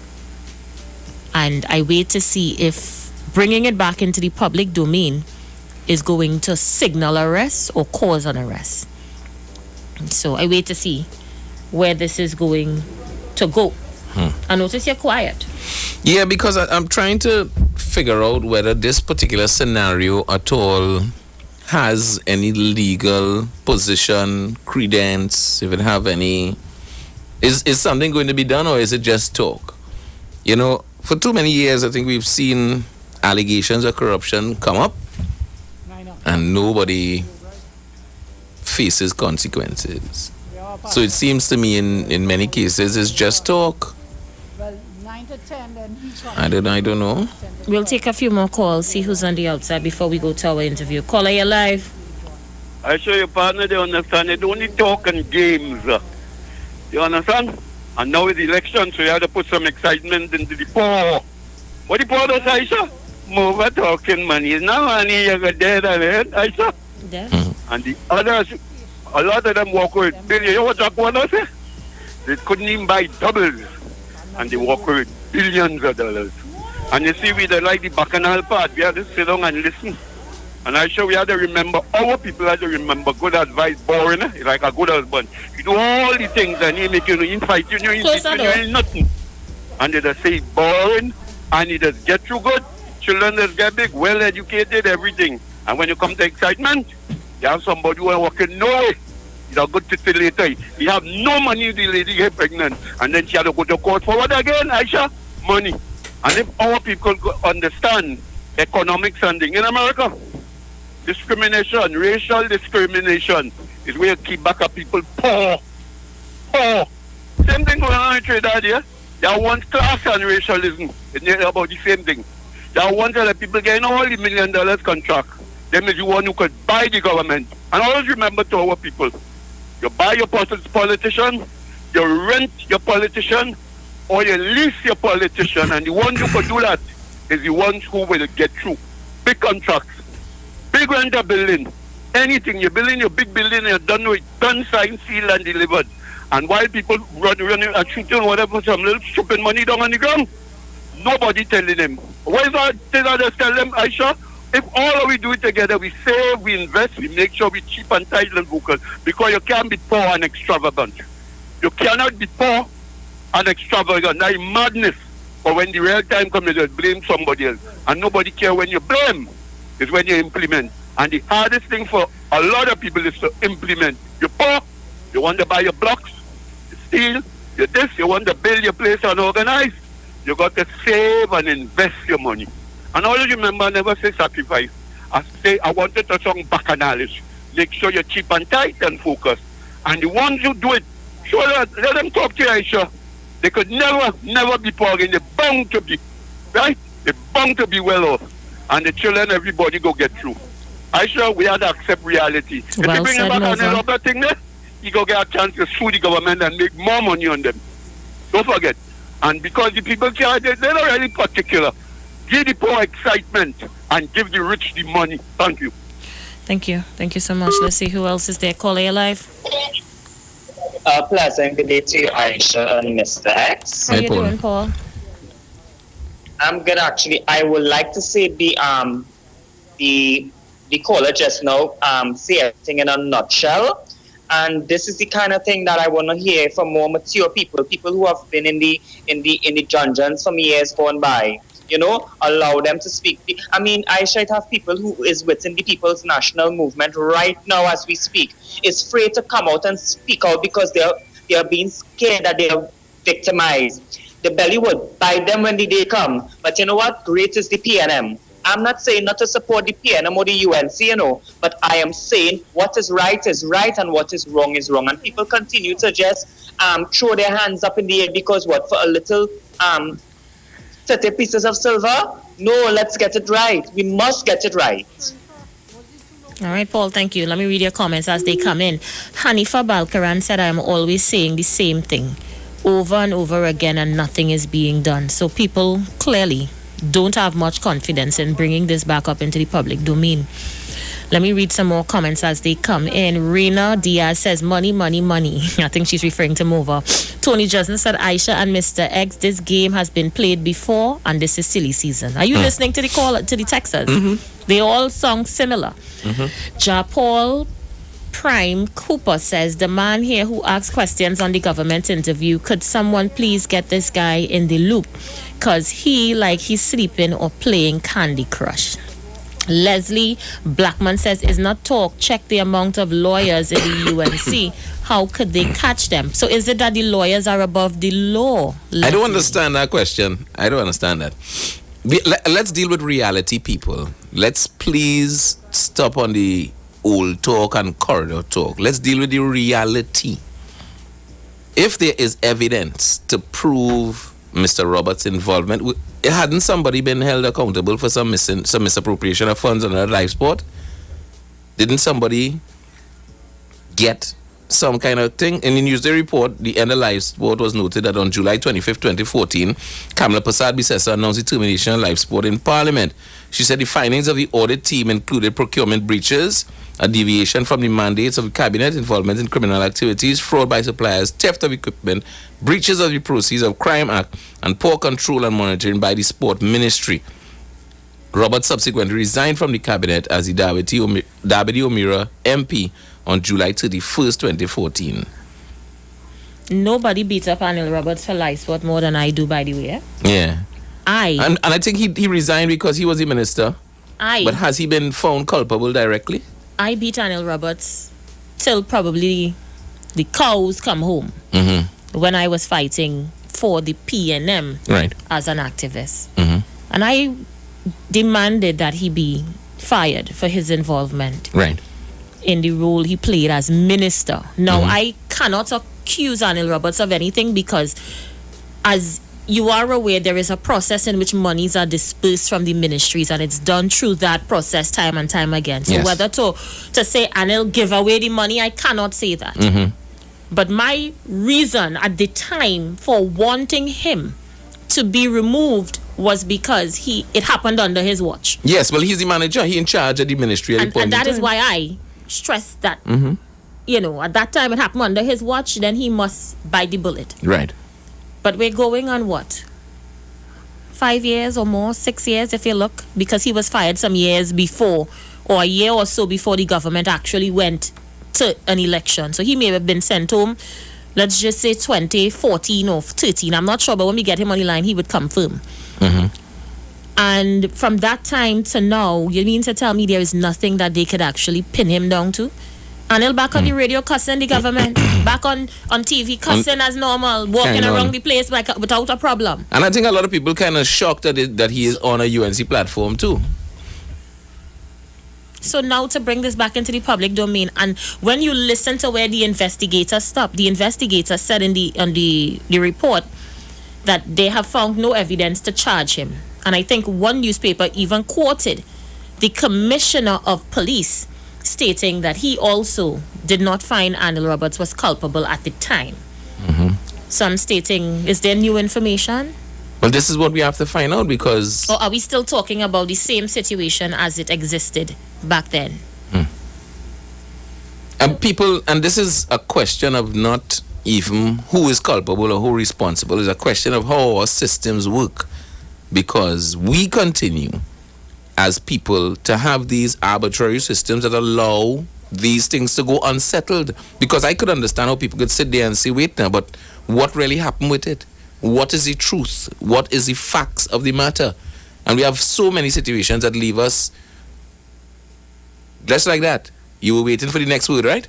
And I wait to see if bringing it back into the public domain is going to signal arrest or cause an arrest. So I wait to see where this is going to go. I notice you're quiet. Yeah, because I'm trying to figure out whether this particular scenario at all has any legal position, credence, if it have any. Is something going to be done, or is it just talk? You know, for too many years, I think we've seen allegations of corruption come up, and nobody faces consequences. So it seems to me in many cases it's just talk. Well, 9 to 10, then I don't know. We'll take a few more calls, see who's on the outside before we go to our interview. Caller, you're live. I show your partner, they understand. They don't need talk and games. You understand? And now it's election, so you have to put some excitement into the poor. What the poor does, Aisha? More talking money. Now money, you got dead on it, Aisha. And the others, a lot of them walk with billions. You know what Jack Warner say? They couldn't even buy doubles. And they walk with billions of dollars. And you see, we don't like the bacchanal part. We have to sit down and listen. And I show we have to remember, our people have to remember good advice, boring, like a good husband. You do all the things and he make you fight, you know, nothing. And they just say boring, and he just get through good. Children just get big, well educated, everything. And when you come to excitement, you have somebody who are working no way. He's a good titillator. He have no money, the lady get pregnant. And then she had to go to court for what again, Aisha? Money. And if our people understand economic standing in America, discrimination, racial discrimination is where you keep back a people poor. Poor. Same thing going on in Trinidad here. There want class and racialism. It's about the same thing. There want that people getting all the $1 million contract. Them is the one who could buy the government. And always remember to our people, you buy your politician, you rent your politician, or you lease your politician, and the ones who could do that is the ones who will get through. Big contracts. Big renter building, anything, you're building your big building, you're done with, done, signed, sealed, and delivered. And while people running and shooting whatever, some little stupid money down on the ground, nobody telling them. Why is that? They just tell them, Aisha, if all we do it together, we save, we invest, we make sure we cheap and tight and vocal, because you can't be poor and extravagant. You cannot be poor and extravagant. That's madness. But when the real time comes, you just blame somebody else. And nobody cares when you blame. Is when you implement. And the hardest thing for a lot of people is to implement. You're poor, you want to buy your blocks, you steal, you this, you want to build your place unorganized. You got to save and invest your money. And always remember, never say sacrifice. I want to touch on bacchanalish. Make sure you're cheap and tight and focused. And the ones who do it, sure, let them talk to you, Aisha. They could never be poor again. They're bound to be, right? They're bound to be well off. And the children, everybody go get through. Aisha, we have to accept reality. If you bring them back on another thing there, you go get a chance to sue the government and make more money on them. Don't forget. And because the people they're not really particular. Give the poor excitement and give the rich the money. Thank you. Thank you. Thank you so much. Let's see who else is there. Caller, you live. Pleasant good day to you, Aisha and Mr. X. How you doing, Paul? I'm good, actually. I would like to say the caller just now say everything in a nutshell, and this is the kind of thing that I want to hear from more mature people who have been in the dungeons from years gone by. You know, allow them to speak. I mean, I should have people who is within the People's National Movement right now as we speak is afraid to come out and speak out because they are being scared that they are victimized. The belly would bite them when the day come. But you know what? Great is the PNM. I'm not saying not to support the PNM or the UNC, you know, but I am saying what is right and what is wrong is wrong. And people continue to just throw their hands up in the air because what? For a little 30 pieces of silver? No, let's get it right. We must get it right. All right, Paul, thank you. Let me read your comments as they come in. Hanifa Balkaran said, I am always saying the same thing over and over again and nothing is being done. So people clearly don't have much confidence in bringing this back up into the public domain. Let me read some more comments as they come in. Rena Diaz says, money, money, money. I think she's referring to Mova. Tony Justin said, Aisha and Mr. X, this game has been played before and this is silly season. Are you listening to the call, to the texters? They all sound similar. Ja Paul Prime Cooper says, the man here who asks questions on the government interview, could someone please get this guy in the loop? Because he's sleeping or playing Candy Crush. Leslie Blackman says, is not talk, check the amount of lawyers in the UNC. How could they catch them? So is it that the lawyers are above the law? Leslie? I don't understand that question. I don't understand that. Let's deal with reality, people. Let's please stop on the old talk and corridor talk. Let's deal with the reality. If there is evidence to prove Mr. Roberts' involvement, hadn't somebody been held accountable for some misappropriation of funds under life sport? Didn't somebody get some kind of thing? In the Newsday report, the end of life sport was noted that on July 25th, 2014, Kamala Persad-Bissessar announced the termination of life sport in Parliament. She said the findings of the audit team included procurement breaches, a deviation from the mandates of the cabinet, involvement in criminal activities, fraud by suppliers, theft of equipment, breaches of the Proceeds of Crime Act, and poor control and monitoring by the Sport Ministry. Roberts subsequently resigned from the cabinet as the Davide O'Meara MP on July 31st, 2014. Nobody beats up Anil Roberts for life sport more than I do, by the way. Yeah. And I think he resigned because he was the minister. But has he been found culpable directly? I beat Anil Roberts till probably the cows come home. Mm-hmm. When I was fighting for the PNM as an activist. Mm-hmm. And I demanded that he be fired for his involvement in the role he played as minister. Now, I cannot accuse Anil Roberts of anything because, as you are aware, there is a process in which monies are dispersed from the ministries, and it's done through that process time and time again. So whether to say Anil give away the money, I cannot say that. Mm-hmm. But my reason at the time for wanting him to be removed was because it happened under his watch. Yes, well, he's the manager. He's in charge of the ministry. And that is why I stress that, at that time it happened under his watch, then he must bite the bullet. Right. But we're going on what? 5 years or more, 6 years if you look, because he was fired some years before, or a year or so before the government actually went to an election. So he may have been sent home, let's just say 2014 or 13. I'm not sure, but when we get him on the line, he would confirm. Mm-hmm. And from that time to now, you mean to tell me there is nothing that they could actually pin him down to? Anil back on the radio cussing the government, back on TV cussing as normal, walking around the place without a problem. And I think a lot of people kind of shocked that he is on a UNC platform too. So now to bring this back into the public domain, and when you listen to where the investigator stopped, the investigator said in the report that they have found no evidence to charge him. And I think one newspaper even quoted the commissioner of police stating that he also did not find Anil Roberts was culpable at the time. Mm-hmm. So I'm stating, is there new information? Well, this is what we have to find out, because... Or are we still talking about the same situation as it existed back then? And this is a question of not even who is culpable or who is responsible. It's a question of how our systems work. Because we continue as people to have these arbitrary systems that allow these things to go unsettled. Because I could understand how people could sit there and say, wait now, but what really happened with it? What is the truth? What is the facts of the matter? And we have so many situations that leave us just like that. You were waiting for the next word, right?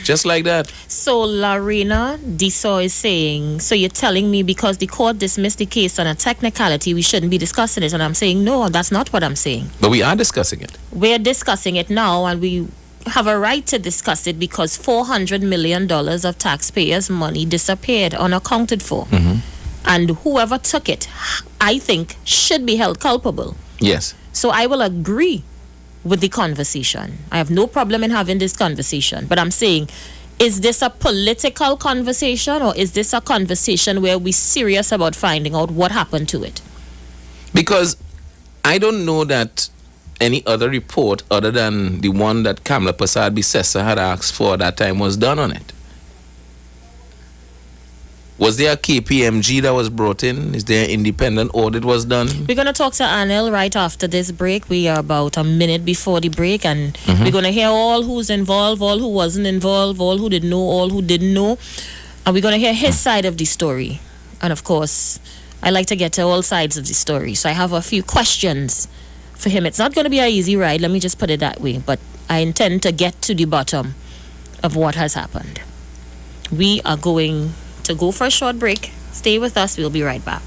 Just like that. So Lorena Diso is saying, so you're telling me because the court dismissed the case on a technicality, we shouldn't be discussing it. And I'm saying, no, that's not what I'm saying. But we are discussing it. We're discussing it now, and we have a right to discuss it because $400 million of taxpayers' money disappeared unaccounted for. Mm-hmm. And whoever took it, I think, should be held culpable. Yes. So I will agree with the conversation. I have no problem in having this conversation. But I'm saying, is this a political conversation, or is this a conversation where we're serious about finding out what happened to it? Because I don't know that any other report other than the one that Kamala Persad-Bissessar had asked for at that time was done on it. Was there a KPMG that was brought in? Is there an independent audit was done? We're going to talk to Anil right after this break. We are about a minute before the break, and we're going to hear all who's involved, all who wasn't involved, all who didn't know, all who didn't know. And we're going to hear his side of the story. And of course, I like to get to all sides of the story. So I have a few questions for him. It's not going to be an easy ride, let me just put it that way. But I intend to get to the bottom of what has happened. We are going to go for a short break. Stay with us. We'll be right back.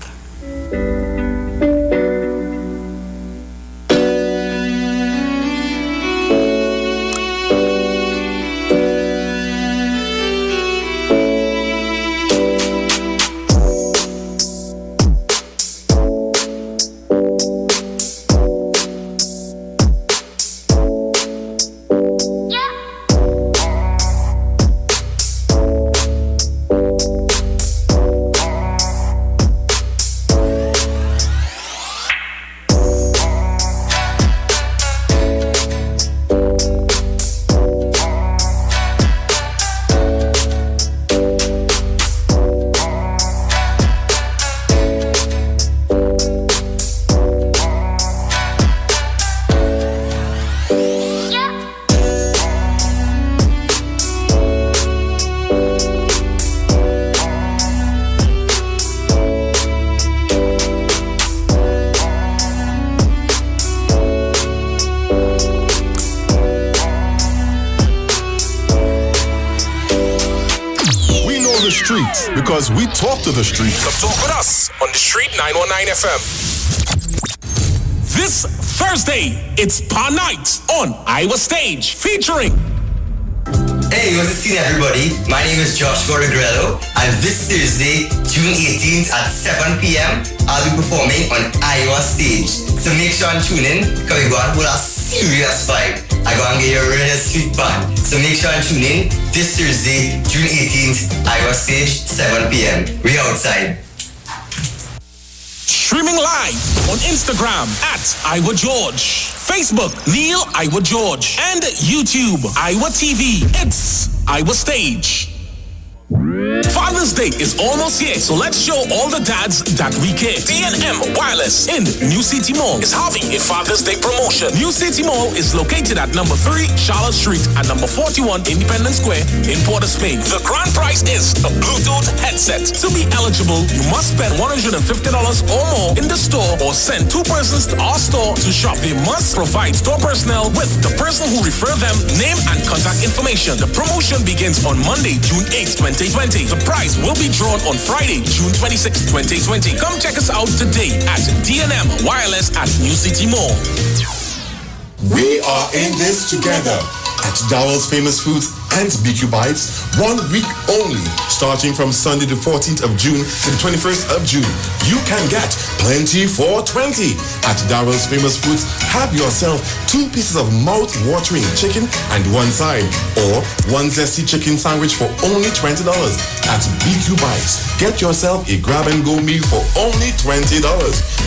Because we talk to the street. Come talk with us on the Street 919 FM. This Thursday, it's Pa Night on Iowa Stage, featuring. Hey, what's the scene, everybody? My name is Joshua Regrello, and this Thursday, June 18th at 7 p.m., I'll be performing on Iowa Stage. So make sure and tune in, because we're going to hold a serious vibe. I'm going to get you a real sweet band. So make sure and tune in this Thursday, June 18th, Iowa Stage, 7 p.m. We outside. Streaming live on Instagram at Iowa George, Facebook Neil Iowa George, and YouTube Iowa TV. It's Iowa Stage. Father's Day is almost here, so let's show all the dads that we care. D&M Wireless in New City Mall is having a Father's Day promotion. New City Mall is located at number 3 Charlotte Street and number 41 Independence Square in Port of Spain. The grand prize is a Bluetooth headset. To be eligible, you must spend $150 or more in the store or send 2 persons to our store to shop. They must provide store personnel with the person who referred them, name and contact information. The promotion begins on Monday, June 8th, 2020. The prize will be drawn on Friday, June 26, 2020. Come check us out today at D&M Wireless at New City Mall. We are in this together at Dowell's Famous Foods and BQ Bites, 1 week only, starting from Sunday the 14th of June to the 21st of June. You can get plenty for 20 at Dowell's Famous Foods. Have yourself 2 pieces of mouth-watering chicken and 1 side, or 1 zesty chicken sandwich for only $20 at BQ Bites. Get yourself a grab-and-go meal for only $20.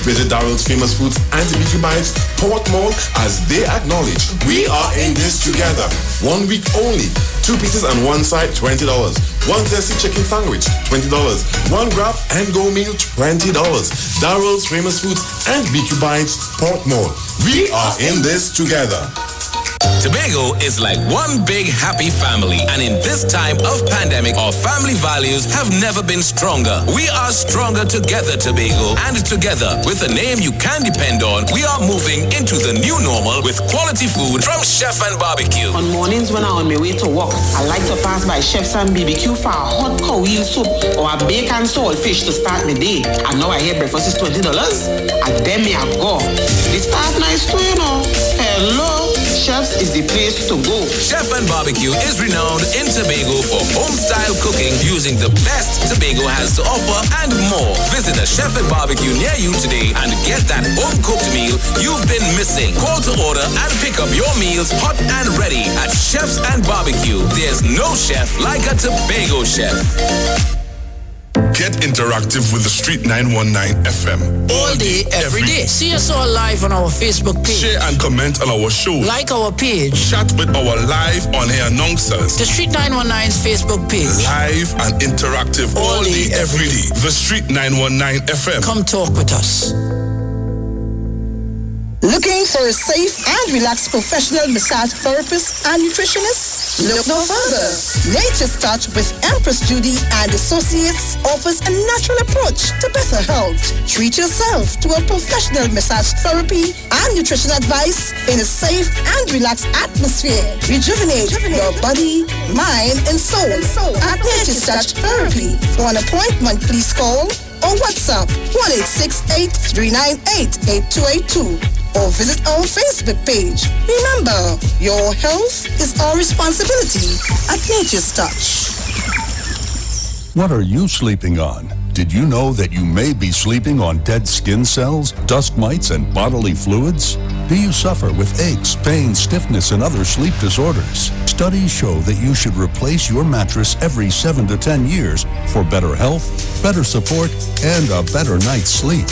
Visit Dowell's Famous Foods and BQ Bites, Port Mall, as they acknowledge we are in this together. 1 week only. 2 pieces and 1 side, $20. 1 zesty chicken sandwich, $20. 1 grab and go meal, $20. Darrell's Famous Foods and BQ Bites, Port Mall. We are in this together. Tobago is like one big happy family, and in this time of pandemic, our family values have never been stronger. We are stronger together, Tobago, and together, with a name you can depend on, we are moving into the new normal with quality food from Chef and Barbecue. On mornings when I'm on my way to work, I like to pass by Chef's and BBQ for a hot cow wheel soup or a bacon saltfish to start my day. And now I hear breakfast is $20, and then me I go. The staff nice too, you know. Hello, Chef's is the place to go. Chef and Barbecue is renowned in Tobago for home-style cooking using the best Tobago has to offer and more. Visit a Chef and Barbecue near you today and get that home-cooked meal you've been missing. Call to order and pick up your meals hot and ready at Chef's and Barbecue. There's no chef like a Tobago chef. Get interactive with the Street 919 FM. All day, every day. See us all live on our Facebook page. Share and comment on our show. Like our page. Chat with our live on-air announcers. The Street 919's Facebook page. Live and interactive all day, every day. The Street 919 FM. Come talk with us. Looking for a safe and relaxed professional massage therapist and nutritionist? Look no further. Nature's Touch with Empress Judy and Associates offers a natural approach to better health. Treat yourself to a professional massage therapy and nutrition advice in a safe and relaxed atmosphere. Rejuvenate your body, mind, and soul at Nature's Touch Therapy. For an appointment, please call or WhatsApp 1-868-398-8282 or visit our Facebook page. Remember, your health is our responsibility at Nature's Touch. What are you sleeping on? Did you know that you may be sleeping on dead skin cells, dust mites, and bodily fluids? Do you suffer with aches, pain, stiffness, and other sleep disorders? Studies show that you should replace your mattress every 7 to 10 years for better health, better support, and a better night's sleep.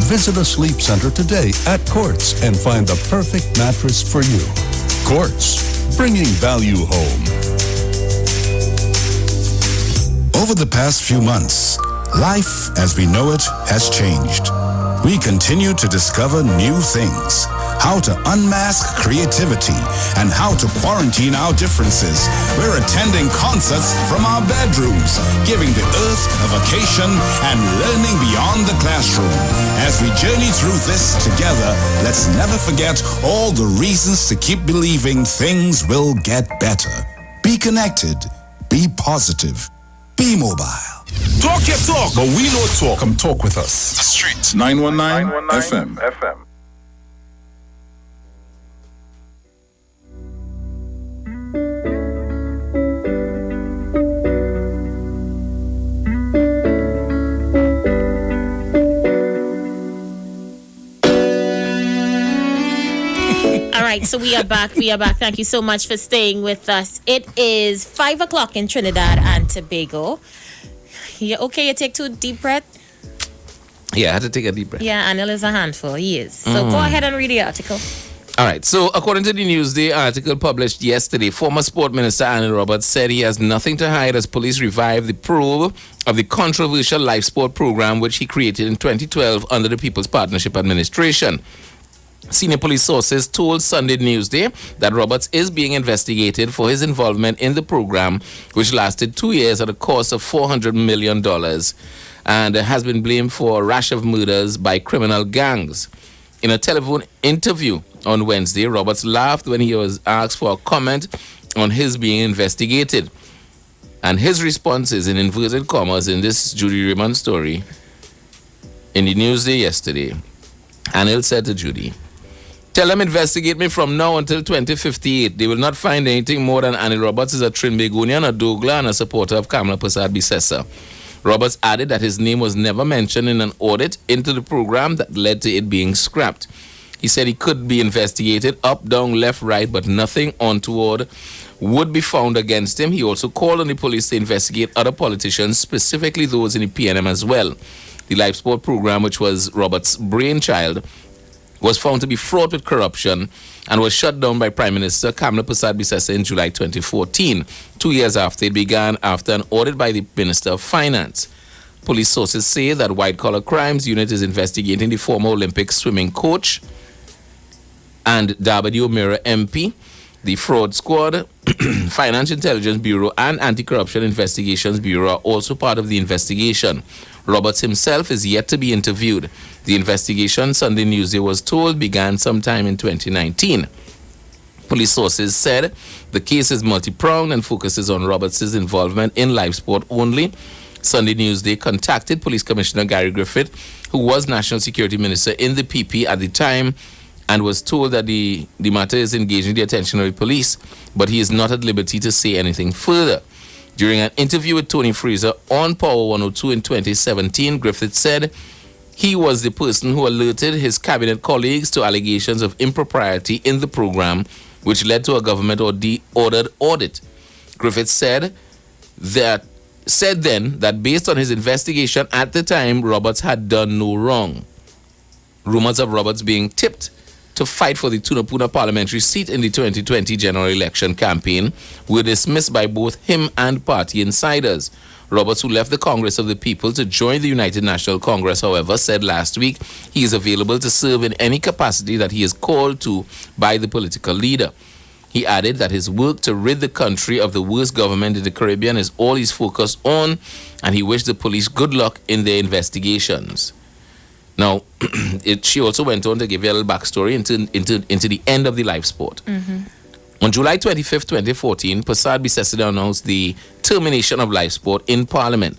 Visit a sleep center today at Quartz and find the perfect mattress for you. Quartz, bringing value home. Over the past few months, life as we know it has changed. We continue to discover new things, how to unmask creativity, and how to quarantine our differences. We're attending concerts from our bedrooms, giving the earth a vacation and learning beyond the classroom. As we journey through this together, let's never forget all the reasons to keep believing things will get better. Be connected, be positive, be mobile. Talk your talk, but we know talk. Come talk with us. The Street 919 FM. All right, so we are back. Thank you so much for staying with us. It is 5 o'clock in Trinidad and Tobago. You okay? You take 2 deep breaths? Yeah, I had to take a deep breath. Yeah, Anil is a handful. He is. So go ahead and read the article. All right. So according to the Newsday article published yesterday, former Sport Minister Anil Roberts said he has nothing to hide as police revive the probe of the controversial life sport program which he created in 2012 under the People's Partnership Administration. Senior police sources told Sunday Newsday that Roberts is being investigated for his involvement in the program, which lasted 2 years at a cost of $400 million and has been blamed for a rash of murders by criminal gangs. In a telephone interview on Wednesday, Roberts laughed when he was asked for a comment on his being investigated. And his response is in inverted commas in this Judy Raymond story. In the Newsday yesterday, Anil said to Judy, "Tell them investigate me from now until 2058. They will not find anything more than Anil Roberts is a Trinbagonian, a Douglas, and a supporter of Kamala Persad Bissessa." Roberts added that his name was never mentioned in an audit into the program that led to it being scrapped. He said he could be investigated up, down, left, right, but nothing untoward would be found against him. He also called on the police to investigate other politicians, specifically those in the PNM as well. The life sport program, which was Roberts' brainchild, was found to be fraught with corruption and was shut down by Prime Minister Kamala Persad Bissessa in July 2014, 2 years after it began after an audit by the Minister of Finance. Police sources say that White Collar Crimes Unit is investigating the former Olympic swimming coach and Dabadi O'Meara MP. The Fraud Squad, Finance Intelligence Bureau, and Anti-Corruption Investigations Bureau are also part of the investigation. Roberts himself is yet to be interviewed. The investigation, Sunday Newsday was told, began sometime in 2019. Police sources said the case is multi-pronged and focuses on Roberts' involvement in live sport only. Sunday Newsday contacted Police Commissioner Gary Griffith, who was National Security Minister in the PP at the time, and was told that the matter is engaging the attention of the police, but he is not at liberty to say anything further. During an interview with Tony Fraser on Power 102 in 2017, Griffith said he was the person who alerted his cabinet colleagues to allegations of impropriety in the program, which led to a government-ordered audit. Griffith said that said then that based on his investigation at the time, Roberts had done no wrong. Rumors of Roberts being tipped to fight for the Tunapuna parliamentary seat in the 2020 general election campaign were dismissed by both him and party insiders. Roberts, who left the Congress of the People to join the United National Congress, however, said last week he is available to serve in any capacity that he is called to by the political leader. He added that his work to rid the country of the worst government in the Caribbean is all he's focused on, and he wished the police good luck in their investigations. Now, she also went on to give you a little backstory into the end of the live sport. On July 25th, 2014, Prasad Bisesada announced the termination of live sport in Parliament.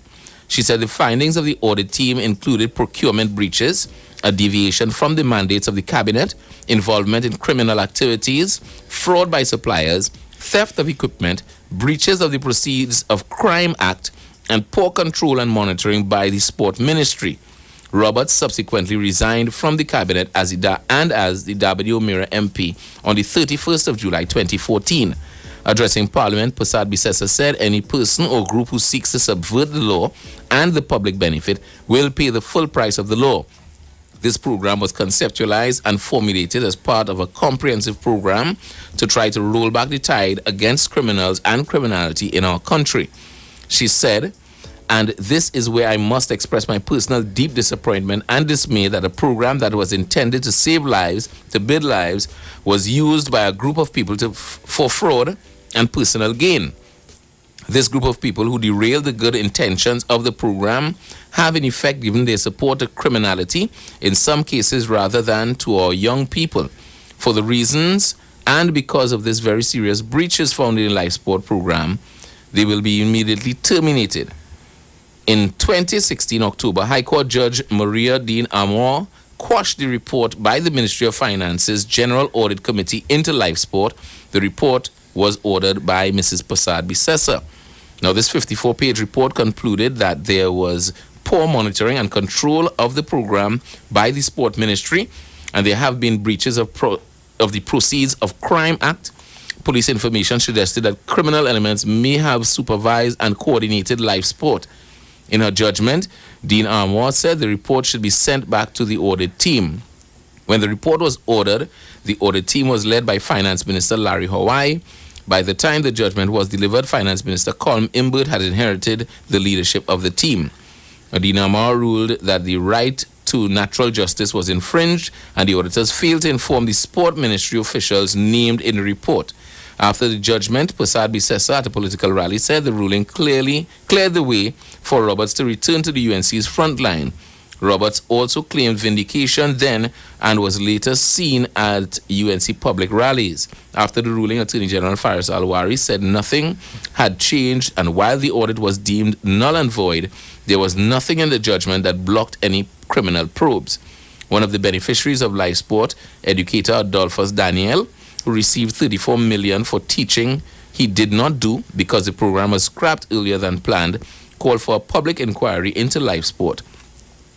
She said the findings of the audit team included procurement breaches, a deviation from the mandates of the cabinet, involvement in criminal activities, fraud by suppliers, theft of equipment, breaches of the Proceeds of Crime Act, and poor control and monitoring by the Sport Ministry. Roberts subsequently resigned from the cabinet as the W. Mira MP on the 31st of July 2014. Addressing Parliament, Prasad Bisesada said any person or group who seeks to subvert the law and the public benefit will pay the full price of the law. This program was conceptualized and formulated as part of a comprehensive program to try to roll back the tide against criminals and criminality in our country. She said, and this is where I must express my personal deep disappointment and dismay that a program that was intended to save lives, to build lives, was used by a group of people for fraud and personal gain. This group of people who derailed the good intentions of the program have in effect given their support to criminality, in some cases rather than to our young people. For the reasons and because of this very serious breaches found in the life sport program, they will be immediately terminated. In 2016 October, High Court Judge Maria Dean Amor quashed the report by the Ministry of Finance's General Audit Committee into life sport. The report was ordered by Mrs. Prasad Bisesada. Now, this 54-page report concluded that there was poor monitoring and control of the program by the Sport Ministry, and there have been breaches of the Proceeds of Crime Act. Police information suggested that criminal elements may have supervised and coordinated live sport. In her judgment, Dean Armour said the report should be sent back to the audit team. When the report was ordered, the audit team was led by Finance Minister Larry Hawaii. By the time the judgment was delivered, Finance Minister Colm Imbert had inherited the leadership of the team. Dean Armour ruled that the right to natural justice was infringed, and the auditors failed to inform the Sport Ministry officials named in the report. After the judgment, Prasad Bisesada at a political rally said the ruling clearly cleared the way for Roberts to return to the UNC's front line. Roberts also claimed vindication then and was later seen at UNC public rallies. After the ruling, Attorney General Faris Alwari said nothing had changed, and while the audit was deemed null and void, there was nothing in the judgment that blocked any criminal probes. One of the beneficiaries of live sport, educator Adolphus Daniel, who received $34 million for teaching he did not do because the program was scrapped earlier than planned, called for a public inquiry into live sport.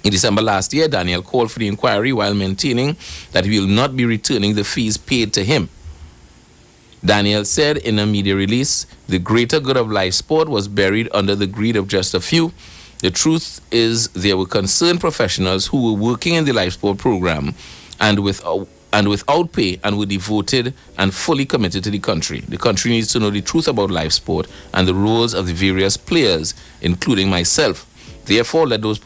In December last year, Daniel called for the inquiry while maintaining that he will not be returning the fees paid to him. Daniel said in a media release, the greater good of live sport was buried under the greed of just a few. The truth is there were concerned professionals who were working in the live sport program and without pay and were devoted and fully committed to the country. The country needs to know the truth about live sport and the roles of the various players, including myself. Therefore, let those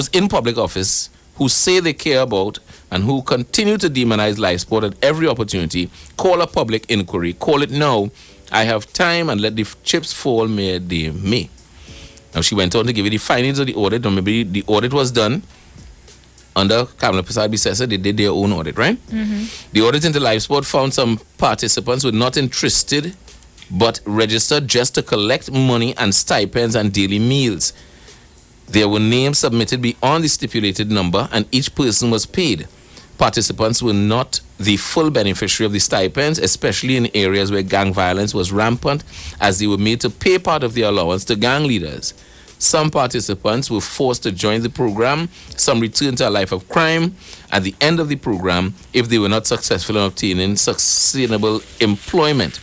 in public office who say they care about and who continue to demonize live sport at every opportunity, call a public inquiry. Call it now. I have time, and let the chips fall where they may. Now, she went on to give you the findings of the audit, or maybe the audit was done under Kamala Prasad Bisesada. They did their own audit, right? Mm-hmm. The audit into live sport found some participants were not interested but registered just to collect money and stipends and daily meals. There were names submitted beyond the stipulated number, and each person was paid. Participants were not the full beneficiary of the stipends, especially in areas where gang violence was rampant, as they were made to pay part of their allowance to gang leaders. Some participants were forced to join the program. Some returned to a life of crime at the end of the program if they were not successful in obtaining sustainable employment.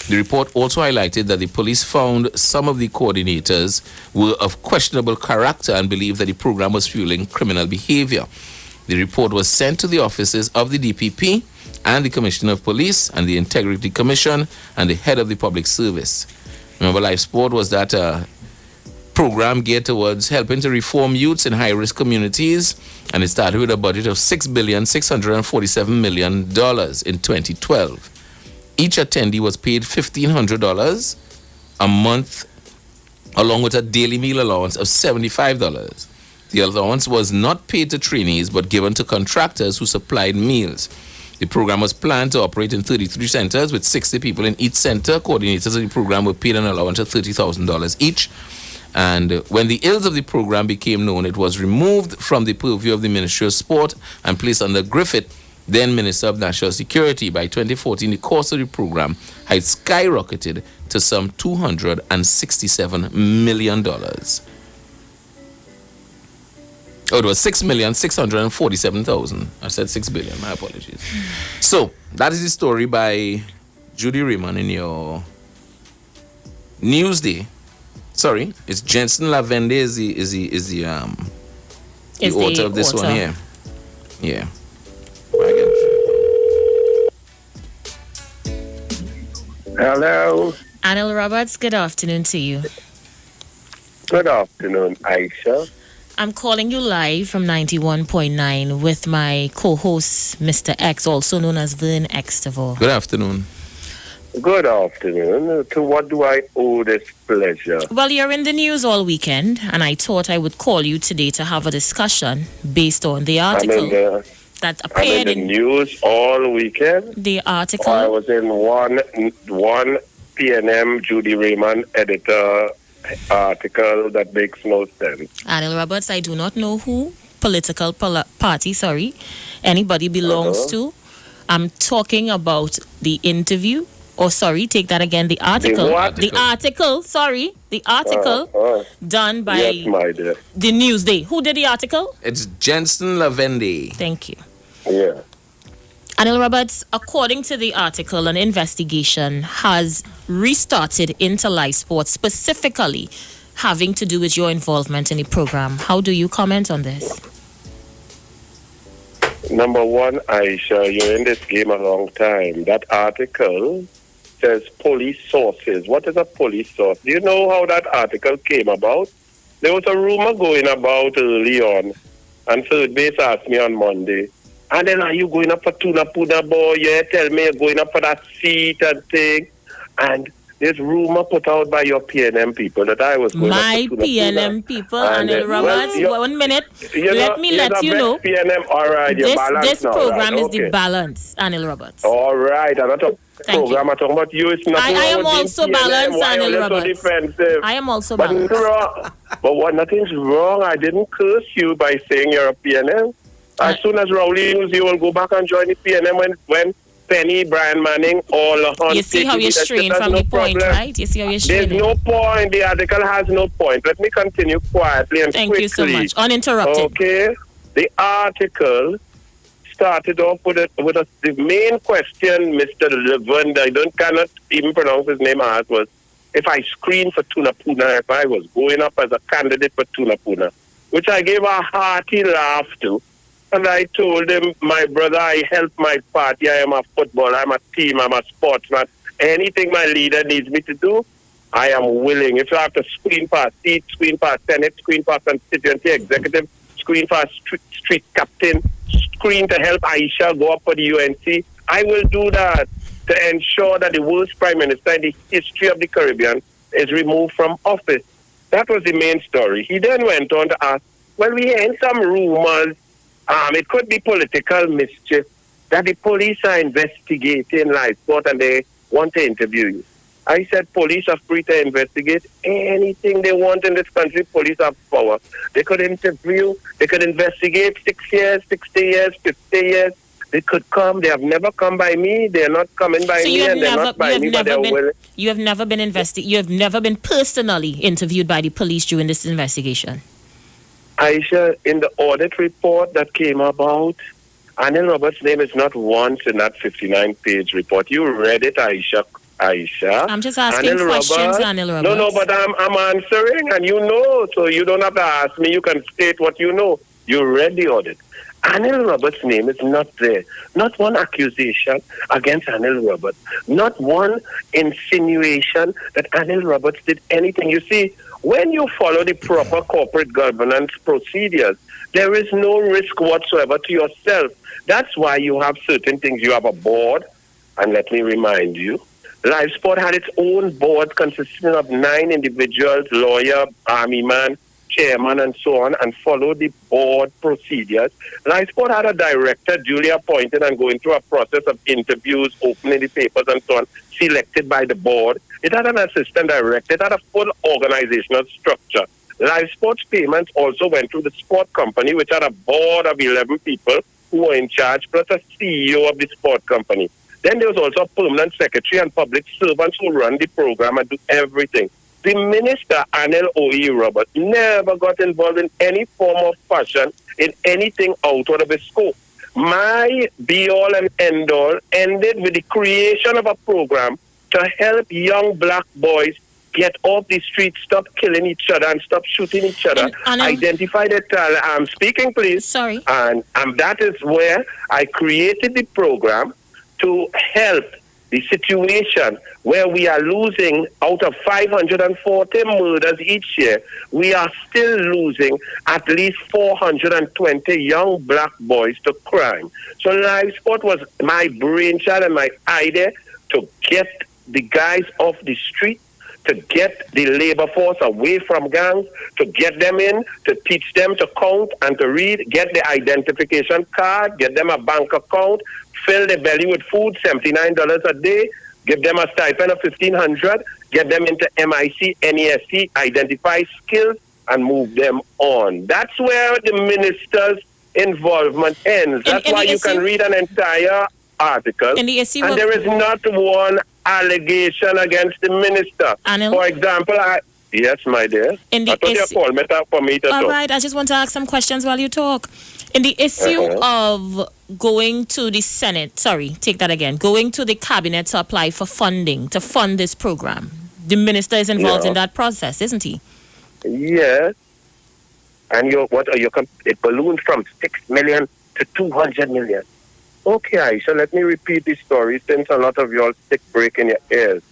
The report also highlighted that the police found some of the coordinators were of questionable character and believed that the program was fueling criminal behavior. The report was sent to the offices of the DPP and the Commissioner of Police and the Integrity Commission and the head of the public service. Remember, Life Sport was that program geared towards helping to reform youths in high-risk communities, and it started with a budget of $6,647,000,000 in 2012. Each attendee was paid $1,500 a month, along with a daily meal allowance of $75. The allowance was not paid to trainees, but given to contractors who supplied meals. The program was planned to operate in 33 centers with 60 people in each center. Coordinators of the program were paid an allowance of $30,000 each. And when the ills of the program became known, it was removed from the purview of the Ministry of Sport and placed under Griffith, then Minister of National Security. By 2014, the cost of the program had skyrocketed to some $267 million. Oh, it was $6,647,000. I said $6 billion. My apologies. So that is the story by Judy Raymond in your Newsday. Sorry, it's Jensen Lavende is the author of this one here. Yeah. Hello. Anil Roberts, good afternoon to you. Good afternoon, Aisha. I'm calling you live from 91.9 with my co-host, Mr. X, also known as Vern X Devore. Good afternoon. Good afternoon. To what do I owe this pleasure? Well, you're in the news all weekend, and I thought I would call you today to have a discussion based on the article that appeared in the news all weekend. The article. I was in one PNM Judy Raymond editor article that makes no sense. Anil Roberts, I do not know who political party, anybody belongs to. I'm talking about the interview. Oh, sorry, take that again. The article. The article done by the Newsday. Who did the article? It's Jensen Lavende. Thank you. Yeah. Anil Roberts, according to the article, an investigation has restarted into Life Sport, specifically having to do with your involvement in the program. How do you comment on this? Number one, Aisha, you're in this game a long time. That article says police sources. What is a police source? Do you know how that article came about? There was a rumor going about early on, and Third Base asked me on Monday, and then are you going up for Tunapuna, boy? Yeah, tell me you're going up for that seat and thing. And there's rumor put out by your PNM people that I was going my up for Tunapuna. PNM people, Anil Roberts, 1 minute. Let me let you know. PNM, all right, this program right, is the balance, Anil Roberts. All right, I'm not talking program. I'm talking about you. It's not I am also PNM. balanced, Anil Roberts. So defensive? I am also balanced. But nothing's wrong. I didn't curse you by saying you're a PNM. As soon as Rowley news, you will go back and join the PNM when Penny, Brian Manning, all on. You see how you strain from the point, right? You see how you strain. There's no point. The article has no point. Let me continue quietly and quickly. Thank you so much. Uninterrupted. Okay. The article started off with the main question Mr. Levend, cannot even pronounce his name, asked was, if I screened for Tunapuna, if I was going up as a candidate for Tunapuna, which I gave a hearty laugh to. And I told him, my brother, I help my party. I am a football. I'm a team. I'm a sportsman. Anything my leader needs me to do, I am willing. If I have to screen for a seat, screen for a Senate, screen for a constituency executive, screen for a street captain, screen to help Aisha go up for the UNC, I will do that to ensure that the worst prime minister in the history of the Caribbean is removed from office. That was the main story. He then went on to ask, well, we hear some rumors. It could be political mischief that the police are investigating Life Sport and they want to interview you. I said police are free to investigate anything they want in this country. Police have power. They could interview, they could investigate 6 years, 60 years, 50 years. They could come. They have never come by me. They're not coming by me, and they're not by me, but they're willing. You have never been You have never been personally interviewed by the police during this investigation. Aisha, in the audit report that came about, Anil Roberts' name is not once in that 59-page report. You read it, Aisha, Aisha. I'm just asking questions, Anil Robert. No, but I'm answering, and you know, so you don't have to ask me. You can state what you know. You read the audit. Anil Roberts' name is not there. Not one accusation against Anil Roberts. Not one insinuation that Anil Roberts did anything. You see, when you follow the proper corporate governance procedures, there is no risk whatsoever to yourself. That's why you have certain things. You have a board, and let me remind you, Live Sport had its own board consisting of 9 individuals, lawyer, army man, chairman, and so on, and followed the board procedures. Live Sport had a director duly appointed and going through a process of interviews, opening the papers, and so on, selected by the board. It had an assistant director. It had a full organizational structure. Live Sports payments also went through the sport company, which had a board of 11 people who were in charge, plus a CEO of the sport company. Then there was also a permanent secretary and public servants who run the program and do everything. The minister, Anil O.E. Roberts, never got involved in any form of fashion in anything out of his scope. My be-all and end-all ended with the creation of a program to help young black boys get off the street, stop killing each other, and stop shooting each other. Identify the talent. I'm speaking, please. Sorry. And that is where I created the program to help the situation where we are losing out of 540 murders each year. We are still losing at least 420 young black boys to crime. So Live Sport was my brainchild and my idea to get the guys off the street, to get the labor force away from gangs, to get them in, to teach them to count and to read, get the identification card, get them a bank account, fill their belly with food, $79 a day, give them a stipend of $1,500, get them into MIC, NESC, identify skills, and move them on. That's where the minister's involvement ends. That's why you can read an entire article, and there is not one allegation against the minister. For example, yes, my dear. I thought you called me for me to talk. All right, I just want to ask some questions while you talk. In the issue of going to the Senate, going to the cabinet to apply for funding, to fund this program, the minister is involved in that process, isn't he? Yes. And it ballooned from 6 million to 200 million. Okay, Aisha, let me repeat the story since a lot of y'all stick break in your ears.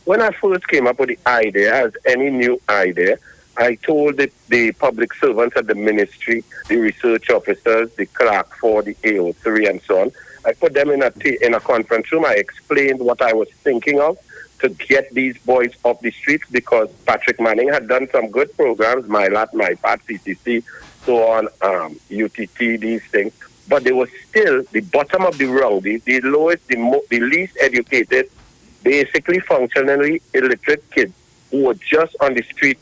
When I first came up with the idea, as any new idea, I told the public servants at the ministry, the research officers, the clerk for the AO3 and so on. I put them in a conference room. I explained what I was thinking of to get these boys off the streets, because Patrick Manning had done some good programs, MyLat, MyPat, CCC, so on, UTT, these things. But they were still the bottom of the rung, the lowest, the least educated, basically functionally illiterate kids who were just on the street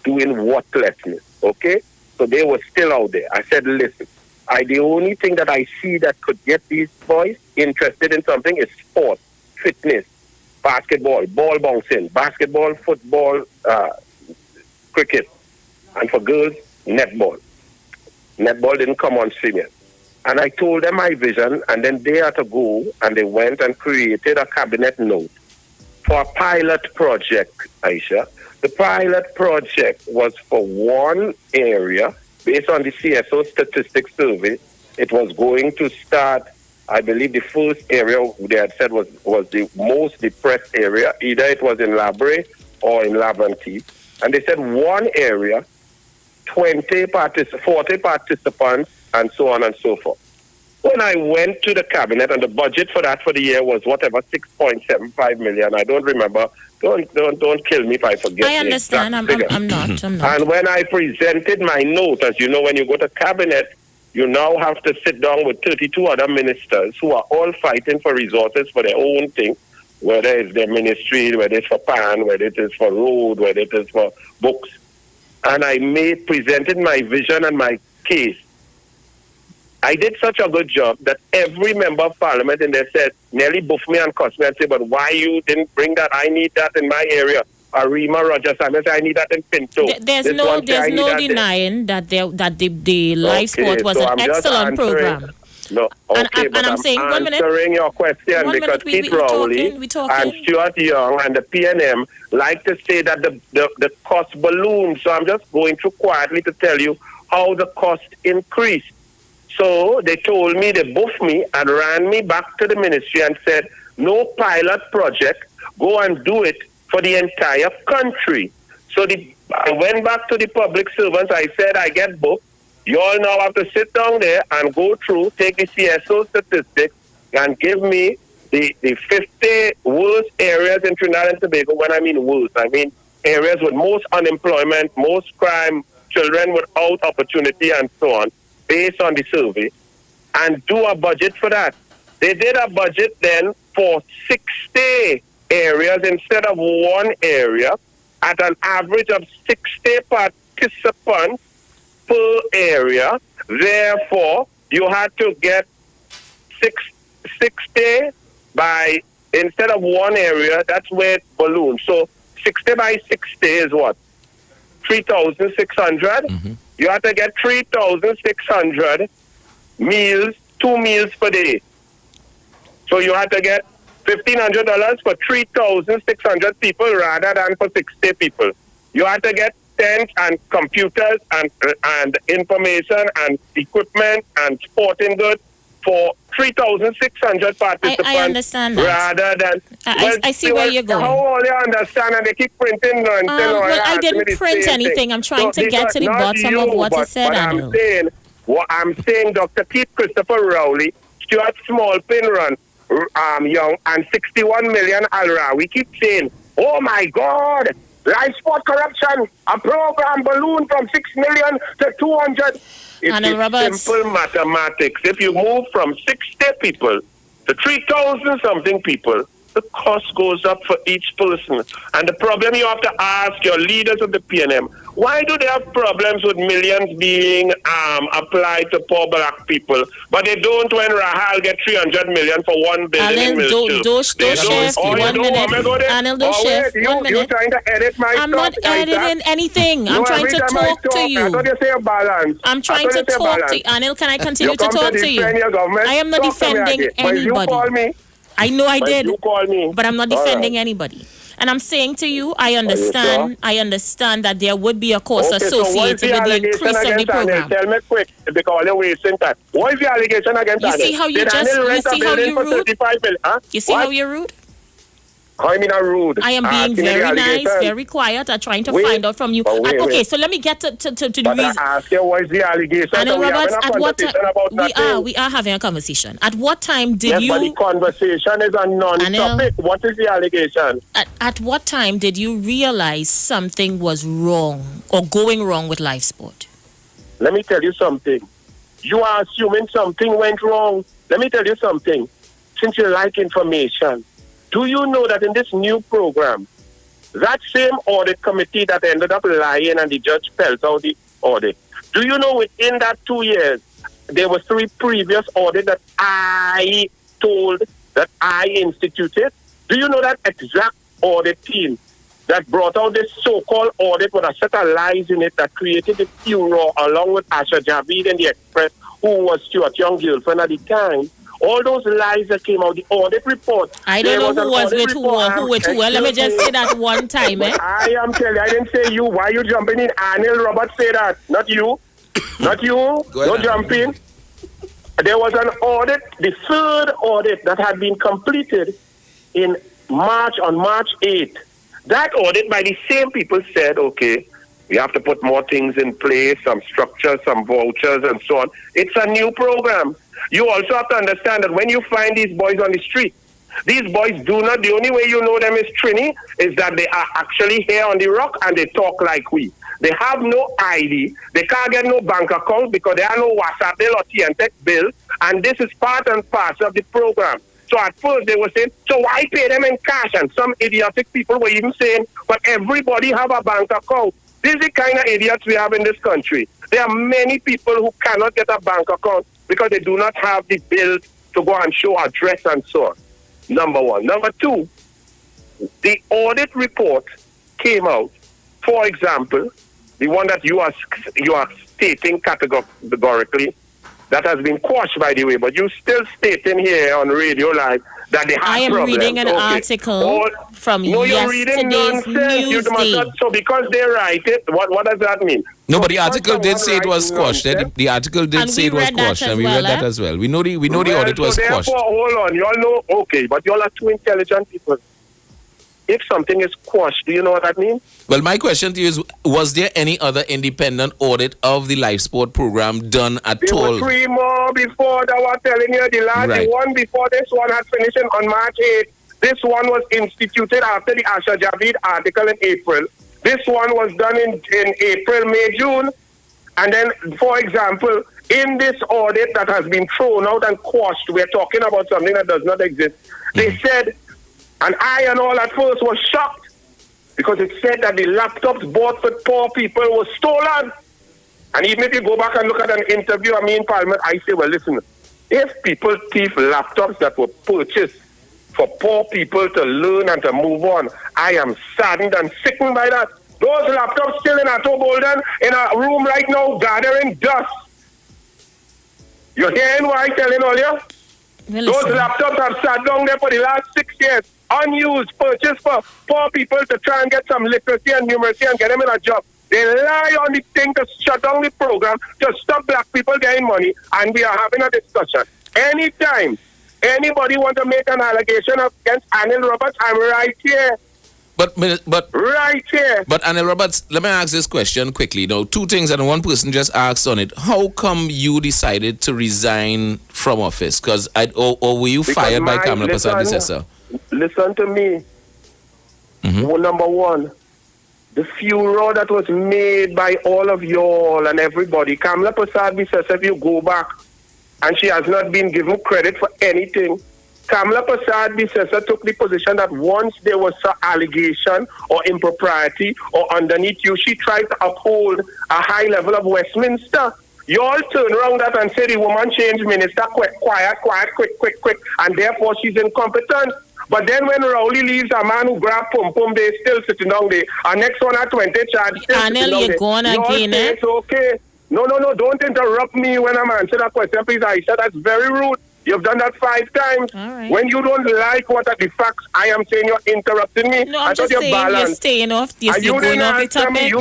doing worthlessness, okay? So they were still out there. I said, listen, the only thing that I see that could get these boys interested in something is sport, fitness, basketball, ball bouncing, basketball, football, cricket, and for girls, netball. Netball didn't come on stream yet. And I told them my vision, and then they had to go, and they went and created a cabinet note for a pilot project, Aisha. The pilot project was for one area, based on the CSO statistics survey. It was going to start, I believe the first area they had said was the most depressed area. Either it was in Labre or in Laventille. And they said one area, 40 participants, and so on and so forth. When I went to the cabinet, and the budget for that for the year was whatever, 6.75 million. I don't remember. Don't kill me if I forget. I understand. I'm not. And when I presented my note, as you know, when you go to cabinet, you now have to sit down with 32 other ministers who are all fighting for resources for their own thing, whether it's their ministry, whether it's for PAN, whether it is for road, whether it is for books. And I presented my vision and my case. I did such a good job that every member of parliament in there said, nearly buff me and cuss me and say, but why you didn't bring that? I need that in my area. Arima Rogers, I said, I need that in Pinto. There's no denying that the Live Sport was an excellent program. No, okay, but I'm saying, answering your question because Keith Rowley and Stuart Young and the PNM like to say that the cost ballooned. So I'm just going through quietly to tell you how the cost increased. So they told me, they buffed me and ran me back to the ministry and said, no pilot project, go and do it for the entire country. So I went back to the public servants. I said, I get booked. You all now have to sit down there and go through, take the CSO statistics and give me the 50 worst areas in Trinidad and Tobago. When I mean worst, I mean areas with most unemployment, most crime, children without opportunity and so on, based on the survey, and do a budget for that. They did a budget then for 60 areas instead of one area at an average of 60 participants per area. Therefore, you had to get 60 by, instead of one area, that's where it balloons. So 60 by 60 is what? 3,600. You have to get 3,600 meals, 2 meals per day. So you have to get $1,500 for 3,600 people rather than for 60 people. You have to get tents and computers and information and equipment and sporting goods for 3,600 participants. I understand that. Rather than... I see where you're going. How all you understand and they keep printing nonsense. Well, I didn't print anything. I'm trying to get to the bottom of what you said, Anil. I'm saying Dr. Keith Christopher Rowley, Stuart Smallpin run, Young, and 61 million Alra. We keep saying, oh my God, life sport corruption, a program balloon from 6 million to 200. It's simple mathematics. If you move from 60 people to 3,000 something people, the cost goes up for each person. And the problem you have to ask your leaders of the PNM, why do they have problems with millions being applied to poor black people, but they don't when Rahal get 300 million for one building in Milton? You're trying to edit my I'm not editing anything. I'm trying to talk to you. I thought you say a balance. I'm trying to talk to you. Anil, can I continue to talk to you? I am not defending anybody. I know I did, but I'm not defending anybody. And I'm saying to you, I understand that there would be a cost associated with the increase of the program. Tell me quick, because you're wasting time. What is the allegation against Anil? You see how you're rude? You see how you're rude? I mean, I'm rude. I am being very nice, very quiet. I'm trying to find out from you. Okay, so let me get to the reason. I ask you, what is the allegation? Anil Roberts, at what time? We are having a conversation. At what time did you... Yes, but the conversation is a non-topic. What is the allegation? At what time did you realize something was wrong or going wrong with live sport? Let me tell you something. You are assuming something went wrong. Let me tell you something. Since you like information, do you know that in this new program, that same audit committee that ended up lying and the judge felt out the audit, do you know within that 2 years, there were 3 previous audits that I told, that I instituted? Do you know that exact audit team that brought out this so-called audit with a set of lies in it that created the furor along with Asha Javid in the Express, who was Stuart Young's girlfriend at the time? All those lies that came out, the audit report. I don't know who was with who. Let me just say that one time. I am telling you, I didn't say you. Why are you jumping in? Anil Roberts say that. Not you. Not you. Don't jump in. There was an audit, the 3rd audit that had been completed in March, on March 8th. That audit by the same people said, okay, we have to put more things in place, some structures, some vouchers and so on. It's a new program. You also have to understand that when you find these boys on the street, these boys do not, the only way you know them is Trini, is that they are actually here on the rock and they talk like we. They have no ID, they can't get no bank account because there are no WhatsApp bill or TNTech bill, and this is part and parcel of the program. So at first they were saying, so why pay them in cash? And some idiotic people were even saying, but everybody have a bank account. This is the kind of idiots we have in this country. There are many people who cannot get a bank account because they do not have the bill to go and show address and so on. Number one. Number two, the audit report came out. For example, the one that you are stating categorically, that has been quashed, by the way, but you still stating here on Radio Live that they have I am problems. reading an article from you're reading yesterday's nonsense. You must not, so because they write it, what does that mean? No, but the article did say it was quashed. The article did And say we it was read that quashed, as and we well, read that as well. We know the audit was so quashed. therefore, hold on. Y'all know, okay, but y'all are too intelligent people. If something is quashed, do you know what that means? Well, my question to you is, was there any other independent audit of the life sport program done at There all? were 3 more before that were telling you. The last Right. one before this one had finished on March 8th. This one was instituted after the Asha Javid article in April. This one was done in April, May, June. And then, for example, in this audit that has been thrown out and quashed, we're talking about something that does not exist. They said, and I and all at first was shocked, because it said that the laptops bought for poor people were stolen. And even if you go back and look at an interview of me in Parliament, I say, well, listen, if people thief laptops that were purchased for poor people to learn and to move on, I am saddened and sickened by that. Those laptops still in Atto Golden in a room right now gathering dust. You hearing what I'm telling all you? Those laptops have sat down there for the last 6 years, unused, purchased for poor people to try and get some literacy and numeracy and get them in a job. They lie on the thing to shut down the program, to stop black people getting money, and we are having a discussion. Anytime anybody want to make an allegation against Anil Roberts, I'm right here. But right here. But Anil Roberts, let me ask this question quickly. Now, 2 things, and one person just asked on it. How come you decided to resign from office? Or were you fired by Kamla Prasad Bissessa? Listen to me. Well, number one, the furor that was made by all of y'all and everybody. Kamla Prasad Bissessa, if you go back, and she has not been given credit for anything. Kamla Prasad Bissessa took the position that once there was an allegation or impropriety or underneath you, she tried to uphold a high level of Westminster. You all turn around that and say the woman changed minister quick, quick, and therefore she's incompetent. But then when Rowley leaves, a man who grabbed pum, they're still sitting down there. And next one at 20 charge, still sitting down there. Going again, It's okay. No, don't interrupt me when I'm answering that question, please, Aisha. That's very rude. You've done that 5 times. Right. When you don't like what are the facts, I am saying you're interrupting me. No, I'm just saying you're staying off. You're going off the topic.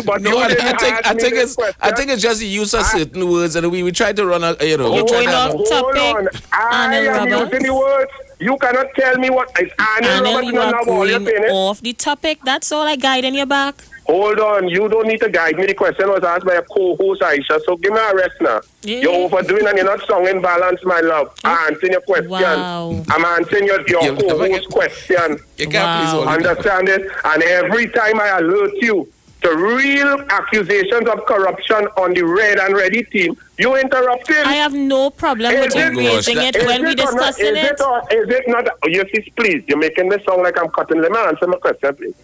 I think it's just the use of certain words, and we try to run a, You're going off topic. I am using the words. You cannot tell me what is Anil, you are going off the topic. That's all I guide in your back. Hold on, you don't need to guide me. The question was asked by a co-host, Aisha, so give me a rest now. Yeah. You're overdoing and you're not songing balance, my love. I'm answering your question. Wow. I'm answering your co-host question. You can't please understand it? And every time I alert you to real accusations of corruption on the Red and Ready team, you interrupted. I have no problem with you raising it when we discussing it. Is it not? You see, please, you're making me sound like I'm cutting. Let me answer my question, please.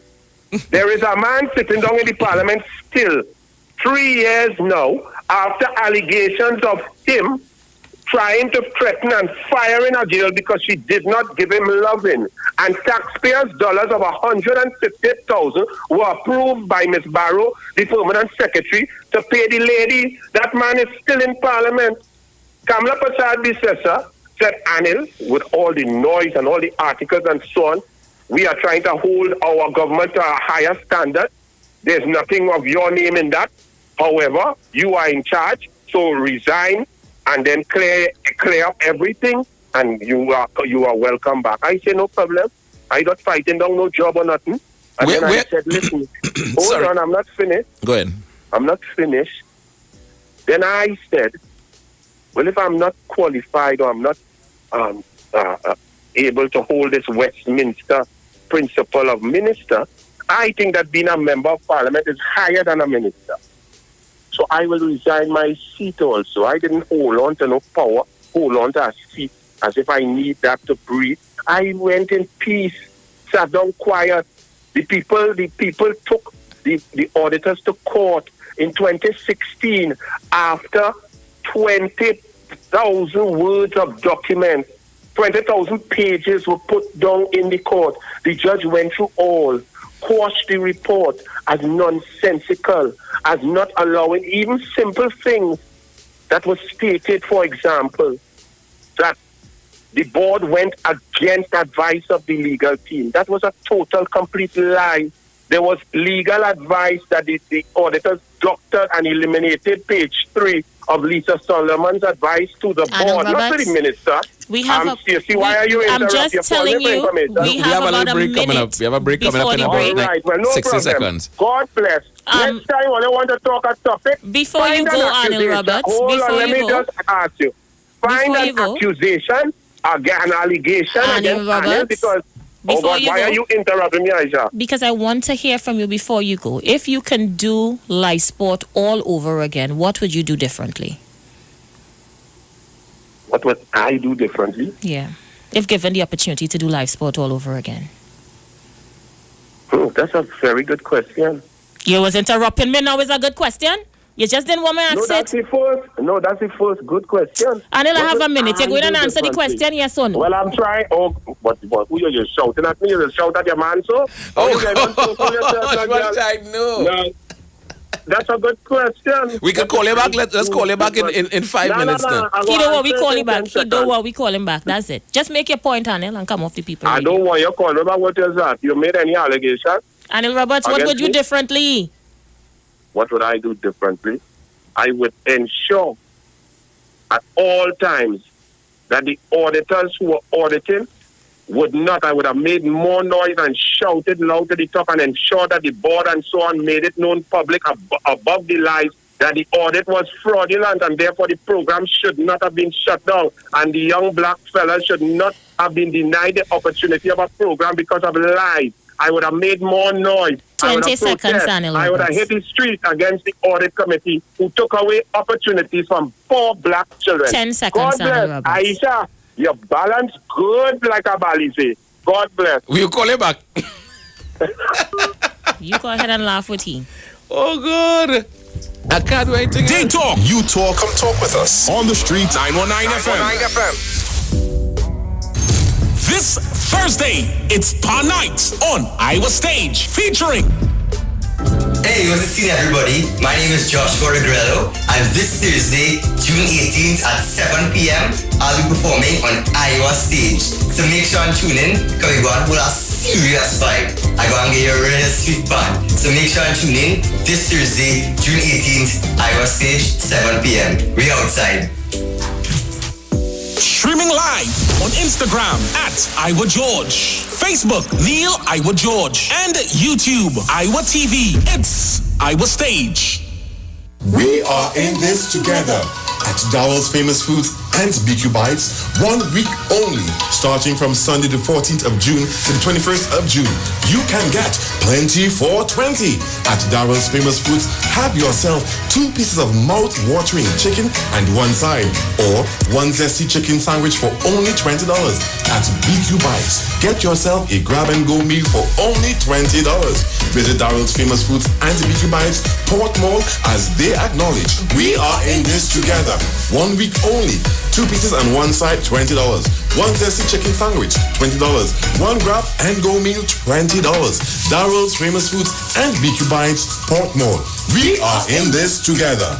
There is a man sitting down in the parliament still, 3 years now, after allegations of him trying to threaten and fire in a jail because she did not give him loving. And taxpayers' dollars of $150,000 were approved by Ms. Barrow, the permanent secretary, to pay the lady. That man is still in parliament. Kamla Prasad Bissessa said, Anil, with all the noise and all the articles and so on, we are trying to hold our government to a higher standard. There's nothing of your name in that. However, you are in charge, so resign and then clear up everything, and you are welcome back. I say no problem. I not fighting down no job or nothing. And then I said, listen, hold on, I'm not finished. Go ahead. I'm not finished. Then I said, well, if I'm not qualified or I'm not able to hold this Westminster principle of minister, I think that being a member of parliament is higher than a minister. So I will resign my seat also. I didn't hold on to no power, hold on to a seat as if I need that to breathe. I went in peace, sat down quiet. The people took the auditors to court in 2016 after 20,000 words of documents. 20,000 pages were put down in the court. The judge went through all, quashed the report as nonsensical, as not allowing even simple things that was stated, for example, that the board went against advice of the legal team. That was a total, complete lie. There was legal advice that the auditors doctored and eliminated page 3 of Lisa Solomon's advice to the board, not to the minister. We have why are you I'm just telling you, we have about a break coming up. We have a break coming up in about 60 seconds. God bless. Next time when I want to talk a topic, before you go, Anil Roberts, let me just ask you. Find an accusation, an allegation against Anil, because why are you interrupting me, Aisha? Because I want to hear from you before you go. If you can do live sport all over again, what would you do differently? What would I do differently? Yeah. If given the opportunity to do live sport all over again. That's a very good question. You was interrupting me now is a good question? You just didn't want me to answer that's the first good question. Anil, I have a minute. You're going to answer the question, yes or no? Well, I'm trying. Oh, what who are you shouting at me? You shout at your man, so? No. That's a good question. We can call him back. Let's call him back in 5 minutes then. He don't want we call him back. He don't want we call him back. That's it. Just make your point, Anil, and come off the people. I don't want you call him back. What is that? You made any allegation? Anil Roberts, what would you do differently? What would I do differently? I would ensure at all times that the auditors who were auditing I would have made more noise and shouted loud to the top and ensured that the board and so on made it known public above the lies that the audit was fraudulent and therefore the program should not have been shut down and the young black fellas should not have been denied the opportunity of a program because of lies. I would have made more noise. 20 seconds, Anil. I would have hit the street against the audit committee who took away opportunities from 4 black children. 10 seconds, God bless. Aisha, you balance good like a balize. God bless. Will you call him back? You go ahead and laugh with him. Oh, God. I can't wait to They talk. You talk. Come talk with us. On the street. 919 FM. This Thursday, it's Par Night on Iowa Stage, featuring... Hey, what's the scene, everybody? My name is Joshua Regrello, and this Thursday, June 18th at 7 p.m., I'll be performing on Iowa Stage. So make sure and tune in, because we're going to put a serious vibe. I'm going to get you a real sweet band. So make sure and tune in this Thursday, June 18th, Iowa Stage, 7 p.m. We outside. Streaming live on Instagram at Iowa George, Facebook Neil Iowa George, and YouTube Iowa TV. It's Iowa Stage. We are in this together at Dowell's Famous Foods and BQ Bites, 1 week only, starting from Sunday the 14th of June to the 21st of June. You can get plenty for 20 at Dowell's Famous Foods. Have yourself 2 pieces of mouth-watering chicken and 1 side, or 1 zesty chicken sandwich for only $20 at BQ Bites. Get yourself a grab-and-go meal for only $20. Visit Dowell's Famous Foods and BQ Bites, Port Mall, as they acknowledge we are in this together. 1 week only. 2 pieces and 1 side, $20. 1 zesty chicken sandwich, $20. 1 grab and go meal, $20. Darrell's Famous Foods and BQ Bites, Port Mall. We are in this together.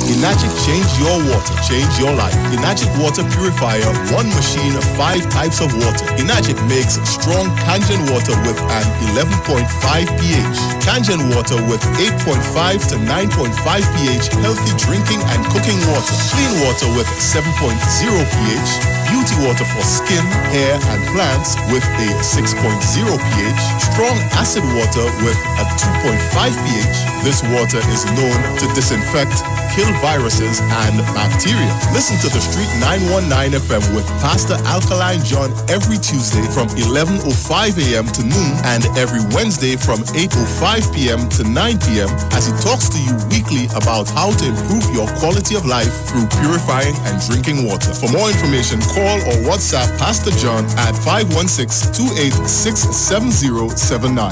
Enagic change your water, change your life. Enagic water purifier, 1 machine, 5 types of water. Enagic makes strong Kangen water with an 11.5 pH. Kangen water with 8.5 to 9.5 pH, healthy drinking and cooking water. Clean water with 7.0 pH. Beauty water for skin, hair, and plants with a 6.0 pH. Strong acid water with a 2.5 pH. This water is known to disinfect, kill viruses and bacteria. Listen to The Street 919 FM with Pastor Alkaline John every Tuesday from 11:05 a.m. to noon and every Wednesday from 8:05 p.m. to 9 p.m. as he talks to you weekly about how to improve your quality of life through purifying and drinking water. For more information, call or WhatsApp Pastor John at 516-286-7079.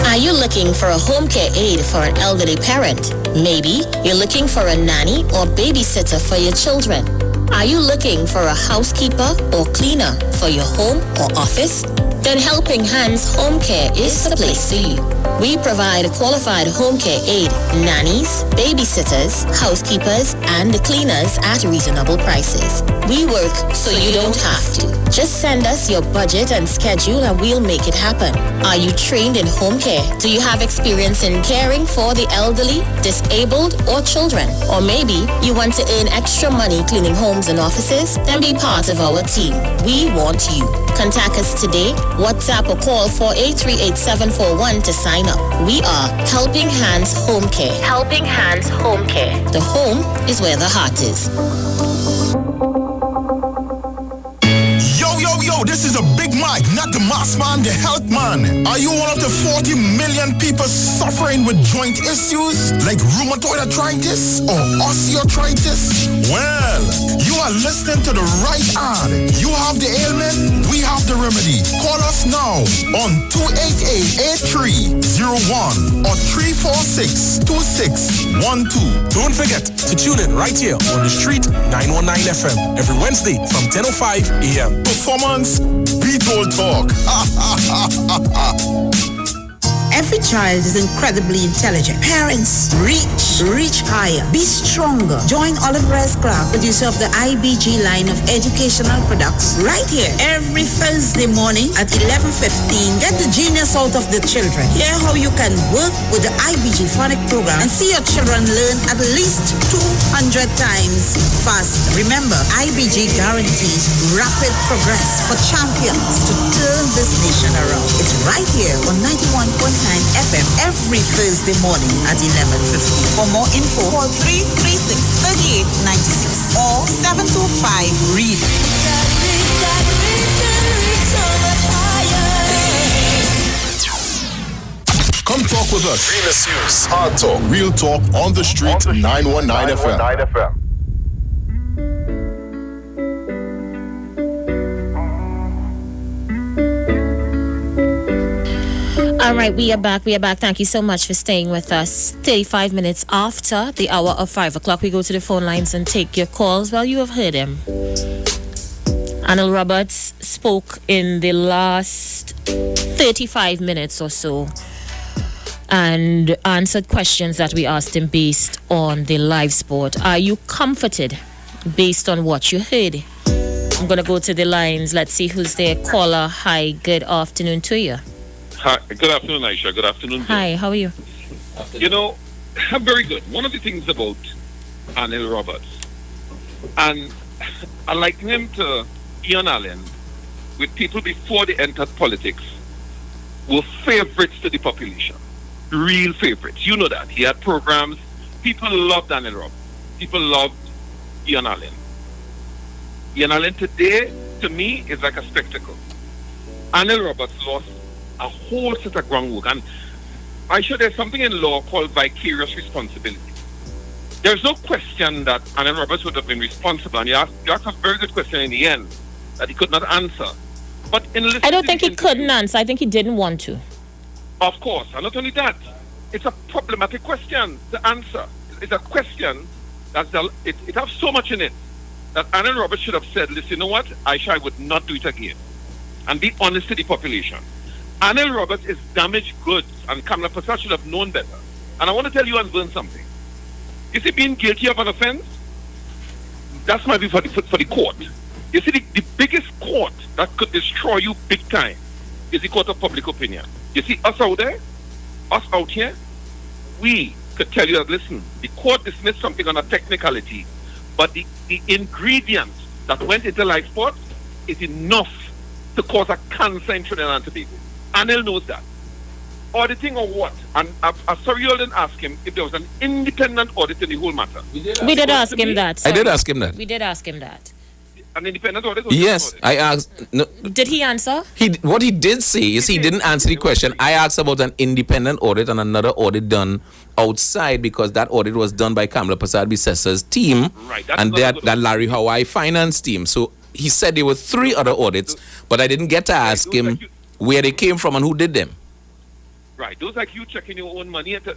Are you looking for a home care aide for an elderly parent? Maybe you're looking for a nanny or babysitter for your children. Are you looking for a housekeeper or cleaner for your home or office? Then Helping Hands Home Care is the place for you. We provide qualified home care aid, nannies, babysitters, housekeepers, and cleaners at reasonable prices. We work so you don't have to. Just send us your budget and schedule and we'll make it happen. Are you trained in home care? Do you have experience in caring for the elderly, disabled, or children? Or maybe you want to earn extra money cleaning homes and offices? Then be part of our team. We want you. Contact us today, WhatsApp or call 4838-741 to sign up. We are Helping Hands Home Care. Helping Hands Home Care. The home is where the heart is. Yo, this is a Big Mike, not the mass man, the health man. Are you one of the 40 million people suffering with joint issues like rheumatoid arthritis or osteoarthritis? Well, you are listening to the right ad. You have the ailment, we have the remedy. Call us now on 288-8301 or 346-2612. Don't forget to tune in right here on the street 919 FM every Wednesday from 10:05 a.m. Performance Beatles Talk. Every child is incredibly intelligent. Parents, reach higher. Be stronger. Join Olive Rice Clark, producer of the IBG line of educational products, right here every Thursday morning at 11:15. Get the genius out of the children. Hear how you can work with the IBG phonic program and see your children learn at least 200 times faster. Remember, IBG guarantees rapid progress for champions to turn this nation around. It's right here on 91.9 FM every Thursday morning at 11:50. For more info, call 336-3896 or 725-READ. Come talk with us. Venus News. Hard Talk. Real talk on the street. 919 FM. All right, we are back. Thank you so much for staying with us. 35 minutes after the hour of 5 o'clock, we go to the phone lines and take your calls. Well, you have heard him. Anil Roberts spoke in the last 35 minutes or so and answered questions that we asked him based on the live sport. Are you comforted based on what you heard? I'm going to go to the lines. Let's see who's there. Caller, hi, good afternoon to you. Hi, good afternoon, Aisha. Good afternoon. Hi, how are you? You know, I'm very good. One of the things about Anil Roberts, and I liken him to Ian Allen, with people before they entered politics, were favorites to the population. Real favorites. You know that. He had programs. People loved Anil Roberts. People loved Ian Allen. Ian Allen today, to me, is like a spectacle. Anil Roberts lost a whole set of groundwork, and I sure there's something in law called vicarious responsibility. There's no question that Anil Roberts would have been responsible, and you asked a very good question in the end that he could not answer. But in I don't think he couldn't answer. I think he didn't want to. Of course, and not only that, it's a problematic question to answer. It's a question that it has so much in it that Anil Roberts should have said, listen, you know what, Aisha, I would not do it again, and be honest to the population. Anil Roberts is damaged goods, and Kamala Prasad should have known better. And I want to tell you and Vern something. You see, being guilty of an offense, that's might be for the court. You see, the biggest court that could destroy you big time is the court of public opinion. You see, us out there, us out here, we could tell you that, listen, the court dismissed something on a technicality, but the ingredients that went into life sport is enough to cause a cancer in Trinidad and Tobago. Anil knows that. Auditing or what? And I'm sorry you all didn't ask him if there was an independent audit in the whole matter. We did ask him that. I did ask him that. We did ask him that. An independent audit? Yes, I asked. No, did he answer? What he did say is he didn't answer the question. I asked about an independent audit and another audit done outside, because that audit was done by Kamala Prasad Bissessa's team, right, and that Larry Hawaii finance team. So he said there were 3 other audits, but I didn't get to ask him where they came from and who did them. Right, those like you checking your own money to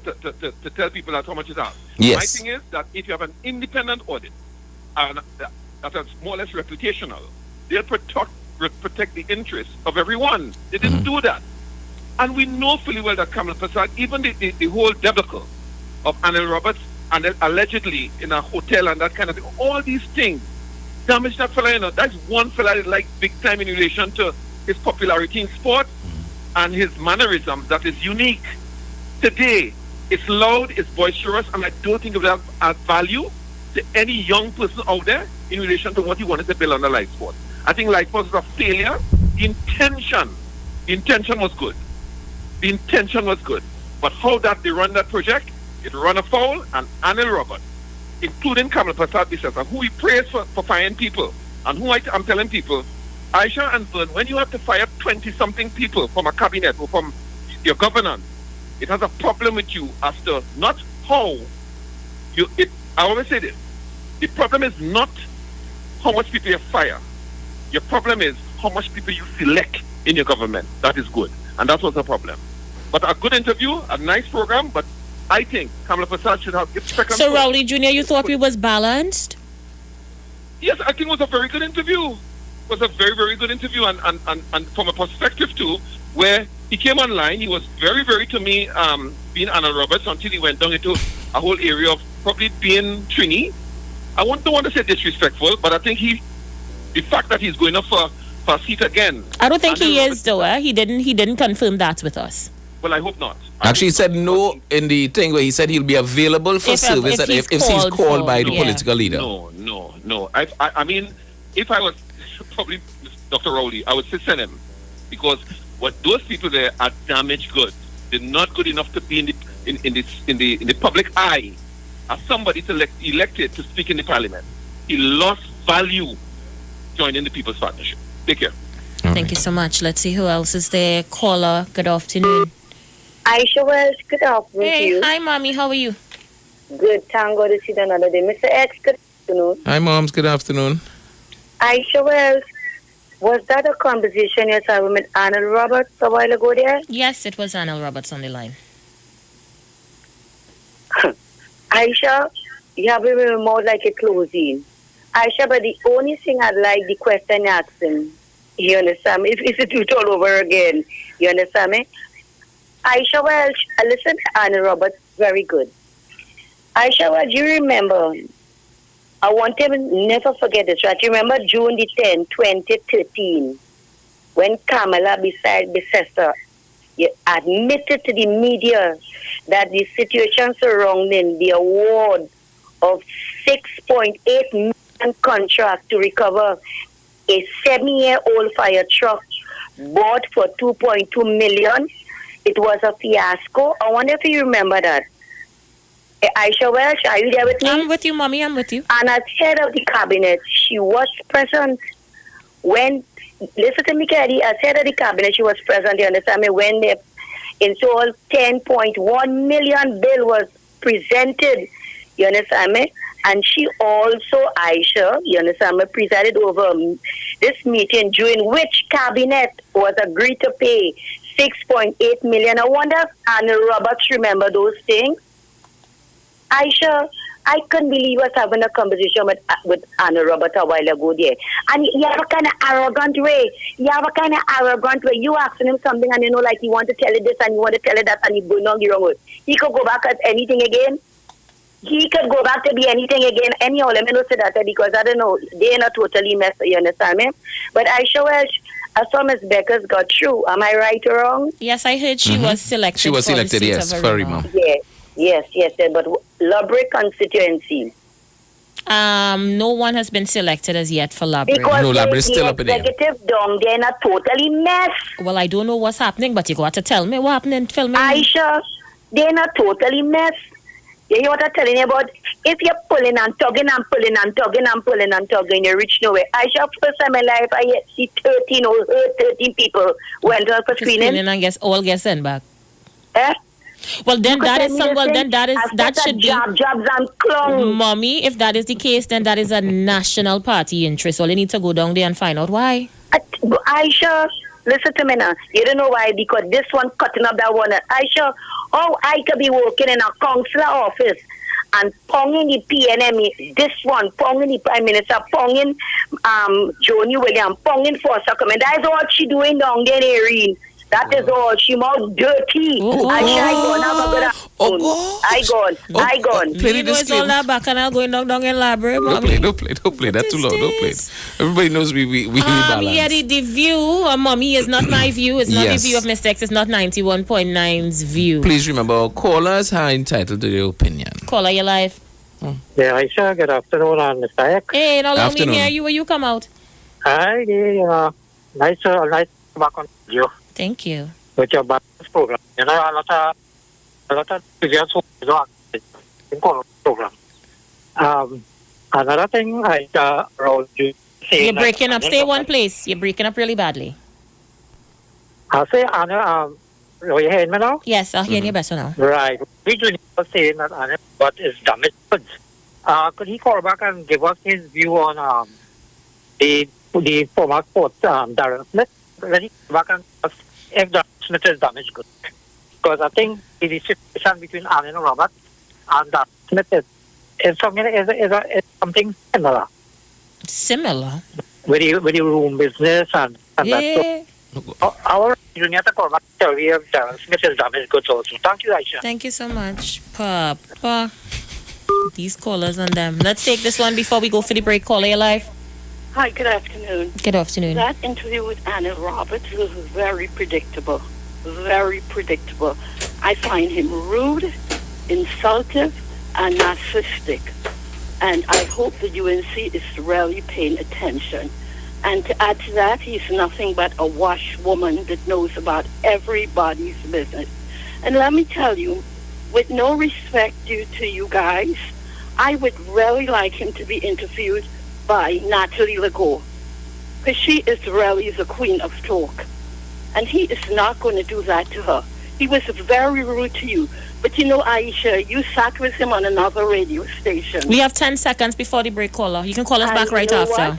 tell people that how much is out. Yes. My thing is that if you have an independent audit and that is more or less reputational, they'll protect protect the interests of everyone. They didn't do that. And we know fully well that Kamala Prasad, even the whole debacle of Anil Roberts and allegedly in a hotel and that kind of thing, all these things damage that fella. You know, that's one fella that is like big time in relation to his popularity in sport and his mannerisms that is unique. Today, it's loud, it's boisterous, and I don't think it would add value to any young person out there in relation to what he wanted to build on the life sport. I think life sport was a failure. The intention was good. The intention was good. But how that they run that project, it run afoul, and Anil Roberts, including Kamala Prasad Bissessa, who he praised for firing people, and who I'm telling people, Aisha and Vern, when you have to fire 20-something people from a cabinet or from your governance, it has a problem with you as to not how you. I always say this: the problem is not how much people you fire. Your problem is how much people you select in your government. That is good, and that's what's the problem. But a good interview, a nice program, but I think Kamala Prasad should have given second. So Rowley Jr., you thought it was balanced? Yes, I think it was a very good interview. It was a very, very good interview, and from a perspective too, where he came online, he was very, very, to me, being Anil Roberts until he went down into a whole area of probably being Trini. I don't want to say disrespectful, but I think the fact that he's going up for a seat again. I don't think he is, though. He didn't confirm that with us. Well, I hope not. Actually, he said no in the thing where he said he'll be available for service if he's called by the political leader. No. I mean, if I was probably Dr. Rowley, I would say send him, because what those people there are damaged goods. They're not good enough to be in the public eye as somebody elected to speak in the parliament. He lost value joining the People's Partnership. Take care. Thank you so much. Let's see who else is there. Caller, good afternoon. Aisha Wells, good afternoon to you. Hi, Mommy. How are you? Good. Thank God to see you another day. Mr. X, good afternoon. Hi, Moms. Good afternoon. Aisha Wells, was that a conversation you're having with Anil Roberts a while ago there? Yes, it was Anil Roberts on the line. Aisha, you have a more like a closing. Aisha, but the only thing I'd like the question you're asking, you understand me? If it's it all over again, you understand me? Aisha Welch, listen to Anil Roberts, very good. Aisha Welch, you remember, I want to never forget this, right? You remember June the 10th, 2013, when Kamala Bissessa admitted to the media that the situation surrounding the award of 6.8 million contract to recover a 7-year-old fire truck bought for 2.2 million. It was a fiasco. I wonder if you remember that. Aisha Welch, are you there with me? I'm with you, Mommy. I'm with you. And as head of the cabinet, she was present when, listen to me, Kelly, as head of the cabinet, she was present, you understand me, when the installed 10.1 million bill was presented, you understand me? And she also, Aisha, you understand me, presided over this meeting during which cabinet was agreed to pay 6.8 million. I wonder if Anil Roberts remember those things. Aisha, I couldn't believe us having a conversation with Anil Roberts a while ago there. And you have a kind of arrogant way. You asking him something and you know, like you want to tell it this and you want to tell it that and he's going on the wrong way. He could go back at anything again. He could go back to be anything again. Anyhow, let me not say that because I don't know. They're not totally messed, you understand me? But Aisha Welch, as far as Becca's got through, am I right or wrong? Yes, I heard she was selected. She was selected, yes, for Mom. Yes, but Lubric constituency. No one has been selected as yet for Lubric. Because no, Lubric is still up in there. Executive down there not totally mess. Well, I don't know what's happening, but you got to tell me what happened. Tell me. Aisha, they're not totally mess. You hear what I'm telling you about? If you're pulling and tugging and pulling and tugging and pulling and tugging, you reach nowhere. Aisha, first time in my life, I see 13 people went out for screening. And all get sent back. Eh? Well, then that is some. Well, then that should be jobs and clowns. Mommy, if that is the case, then that is a national party interest. All you need to go down there and find out why. Aisha, listen to me now. You don't know why, because this one cutting up that one. Aisha, I could be working in a councillor office and ponging the PNM, this one, ponging the Prime Minister, ponging Joni Williams, ponging Foster Cummings. That is all she doing down there, Irene. That is all. She more dirty. I gone. Have a good afternoon. I gone. Play the It's all that back and I'm going down in library. Don't play. That's too loud. Don't play. Everybody knows we balance. Yeah, the view, mommy, is not my view. It's not the view of Mr. X. It's not 91.9's view. Please remember, callers are entitled to their opinion. Caller, your life. Yeah, Aisha, good afternoon, Mr. X. Hey, no long we hear you when you come out. Hi, nice to back on you. Thank you. With your balance program. You know, a lot of videos in program. Another thing I wrote you. You're breaking up. Stay one place. You're breaking up really badly. I'll say, Anna, are you hearing me now? Yes, I'll hear you better now. Right. We was saying that Anna, what is damaged goods. Could he call back and give us his view on the former court, Darren Smith? Let me come back and ask if Darren Smith is damaged goods. Because I think the situation between Anna and Robert and Darren Smith is something similar. Similar? With the room business and that. So, our junior call back tell me if Darren Smith is damaged goods also. Thank you, Aisha. Thank you so much, Papa. These callers on them. Let's take this one before we go for the break. Caller, your life. Hi, good afternoon. Good afternoon. That interview with Anna Roberts was very predictable. Very predictable. I find him rude, insultive, and narcissistic. And I hope the UNC is really paying attention. And to add to that, he's nothing but a washwoman that knows about everybody's business. And let me tell you, with no respect due to you guys, I would really like him to be interviewed by Natalie Legault, because she is really the queen of talk. And he is not going to do that to her. He was very rude to you. But you know, Aisha, you sat with him on another radio station. We have 10 seconds before the break, caller. You can call us back right after.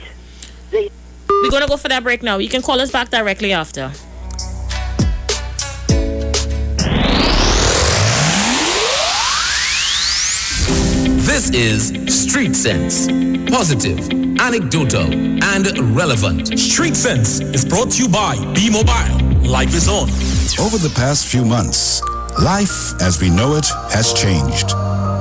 We're going to go for that break now. You can call us back directly after. This is Street Sense. Positive, anecdotal, and relevant. Street Sense is brought to you by B-Mobile. Life is on. Over the past few months, life as we know it has changed.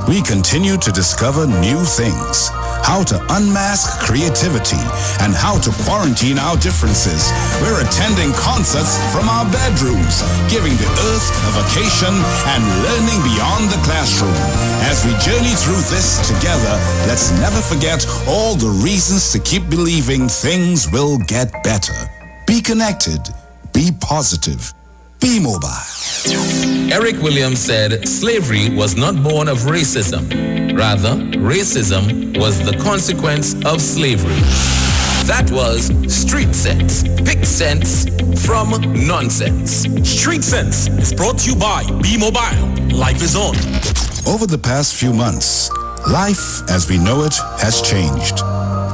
We continue to discover new things, how to unmask creativity, and how to quarantine our differences. We're attending concerts from our bedrooms, giving the earth a vacation and learning beyond the classroom. As we journey through this together, let's never forget all the reasons to keep believing things will get better. Be connected. Be positive. Be mobile. Eric Williams said slavery was not born of racism. Rather, racism was the consequence of slavery. That was Street Sense. Pick sense from nonsense. Street Sense is brought to you by B-Mobile. Life is on. Over the past few months, life as we know it has changed.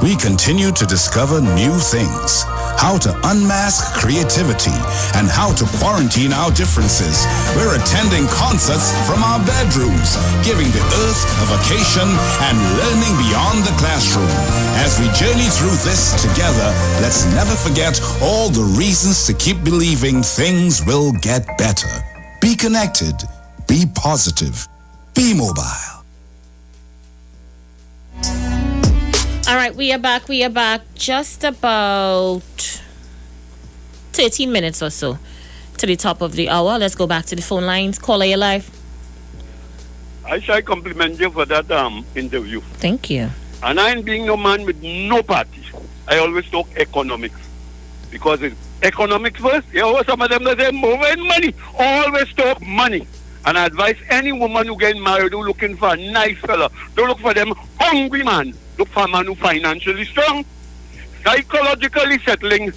We continue to discover new things, how to unmask creativity, and how to quarantine our differences. We're attending concerts from our bedrooms, giving the earth a vacation and learning beyond the classroom. As we journey through this together, let's never forget all the reasons to keep believing things will get better. Be connected. Be positive. Be mobile. All right, we are back. We are back. Just about 13 minutes or so to the top of the hour. Let's go back to the phone lines. Caller, your life. I shall compliment you for that interview. Thank you. And I ain't being no man with no party. I always talk economics. Because it's economics first. You know, some of them that say moving money. Always talk money. And I advise any woman who getting married who looking for a nice fella, don't look for them hungry man. Look for a man who financially strong, psychologically settling,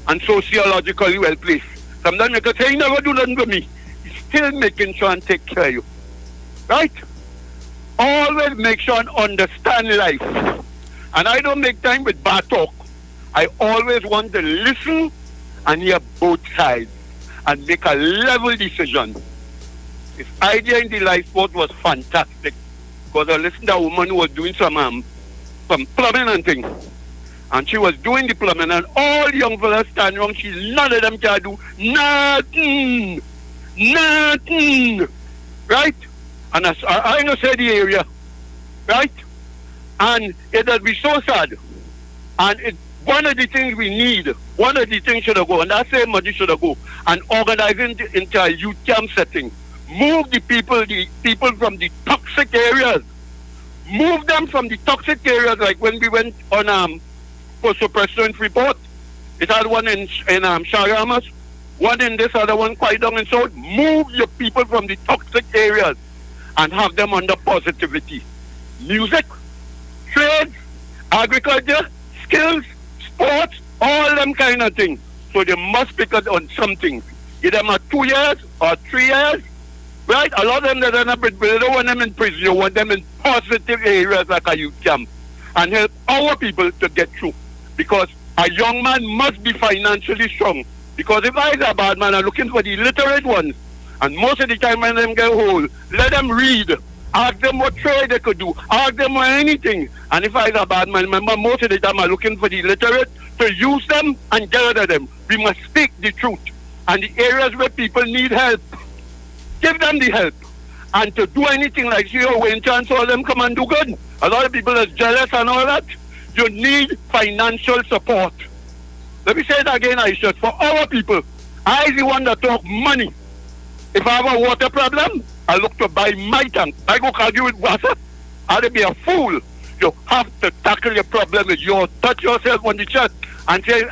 and sociologically well placed. Sometimes you can say, he never do nothing for me. He's still making sure and take care of you. Right? Always make sure and understand life. And I don't make time with bad talk. I always want to listen and hear both sides and make a level decision. His idea in the life sport was fantastic. because I listened to a woman who was doing some plumbing and thing. And she was doing the plumbing, and all the young fellas stand around. None of them can do nothing. Nothing. Right? And I ain't gonna say the area. Right? And it would be so sad. And one of the things we need, one of the things should have go, and that same money should have go, and organizing the entire youth camp setting. Move the people from the toxic areas. Move them from the toxic areas, like when we went on Postal President report. It had one in Sharamas, one in this other one quite down in South. Move your people from the toxic areas and have them under positivity. Music, trades, agriculture, skills, sports, all them kind of things. So they must pick up on something. Give them a 2 years or 3 years, right? A lot of them that are not, but they don't want them in prison. You want them in positive areas like a youth camp and help our people to get through. Because a young man must be financially strong. Because if I is a bad man, I'm looking for the illiterate ones. And most of the time when them get old, let them read. Ask them what trade they could do. Ask them for anything. And if I is a bad man, remember, most of the time I'm looking for the illiterate to use them and get rid of them. We must speak the truth. And the areas where people need help, give them the help. And to do anything like Wayne Chance, all them come and do good. A lot of people are jealous and all that. You need financial support. Let me say it again, Aisha. For our people, I the one that talk money. If I have a water problem, I look to buy my tank. I go argue with water. I'd be a fool. You have to tackle your problem with your touch yourself on the chest and say,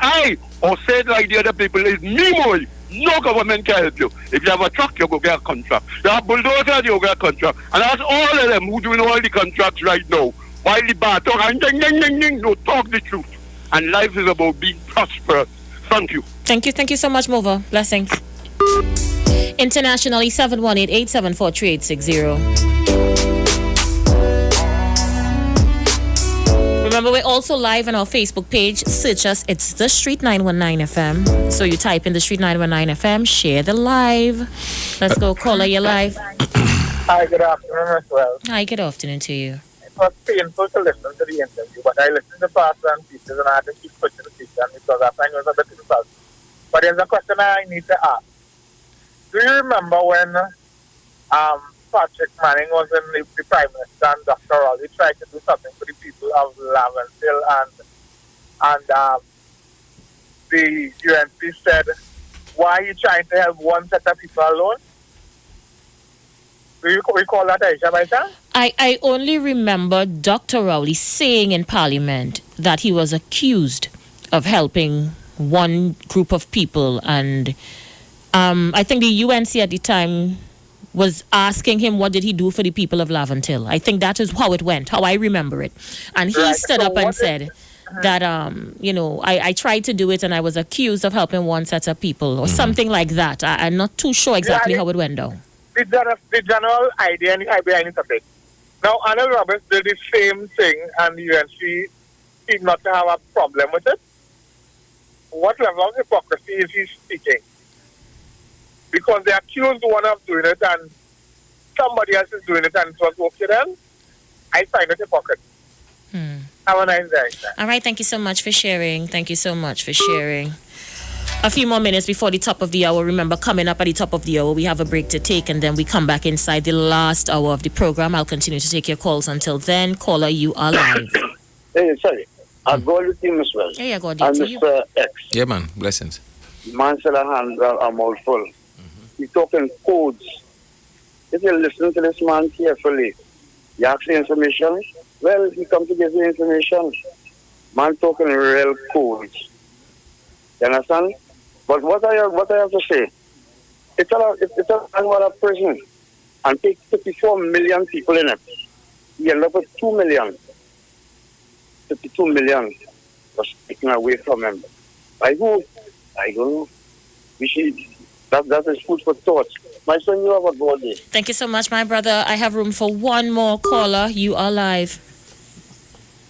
or say it like the other people, it's me more. No government can help you. If you have a truck, you go get a contract. You have bulldozers, you go get a contract. And that's all of them who doing all the contracts right now. While the bar talk and no, talk the truth. And life is about being prosperous. Thank you. Thank you so much, Mova. Blessings. Internationally, 718-874-3860. Remember, we're also live on our Facebook page. Search us. It's The Street 919 FM. So you type in The Street 919 FM, share the live. Let's go. Caller, you're live. Hi, good afternoon as well. Hi, good afternoon to you. It was painful to listen to the interview, but I listened to parts and pieces and I had to keep pushing the question because I find it was a bit insulting. But there's a question I need to ask. Do you remember when Patrick Manning was in the Prime Minister and Dr. Raleigh tried to do something for the people of Laventille and the UNC said, why are you trying to help one set of people alone? Do you recall that, Aisha, by chance? I only remember Dr. Rowley saying in Parliament that he was accused of helping one group of people, and I think the UNC at the time was asking him what did he do for the people of Laventille. I think that is how it went, how I remember it. And he stood up and said that, I tried to do it and I was accused of helping one set of people or something like that. I'm not too sure exactly how it went down. The general idea behind it a bit. Now, Arnold Roberts did the same thing and the UNC seemed not to have a problem with it. What level of hypocrisy is he speaking? Because they accused one of doing it and somebody else is doing it and it was okay then. I find it hypocrisy. Have a nice day. All right, thank you so much for sharing. A few more minutes before the top of the hour. Remember, coming up at the top of the hour, we have a break to take and then we come back inside the last hour of the program. I'll continue to take your calls until then. Caller, you are live. Hey, sorry. I'll go with you as well. Yeah, go and Mr. X. Yeah, man. Blessings. Man said a hand are more full. He's talking codes. If you listen to this man carefully, you ask the information, well, he comes to give you information. Man talking real codes. You understand? But what I have to say, it's a prison and take 54 million people in it. You end up with 2 million. 52 million was taken away from him. By who? I don't know. We should. That is food for thought. My son, you have a good day. Thank you so much, my brother. I have room for one more caller. You are live.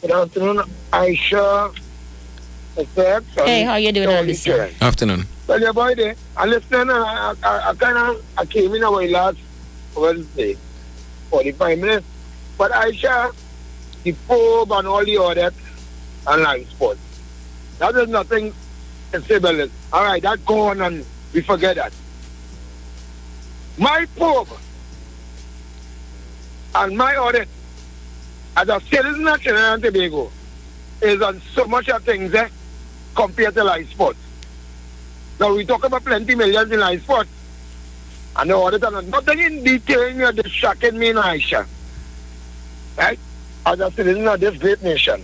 Good afternoon, Aisha. Hey, how you doing, Anderson? Afternoon. Well, your boy there. I listened and I came in our last Wednesday, 45 minutes. But Aisha, the probe and all the audit and line sports. That is nothing civil. All right, that go on and we forget that. My probe and my audit as a citizen of Trinidad and Tobago is on so much of things compared to live sports. Now we talk about plenty millions in live sports and the audit and nothing in detail you're distracting me in Aisha. Right? As a citizen of this great nation.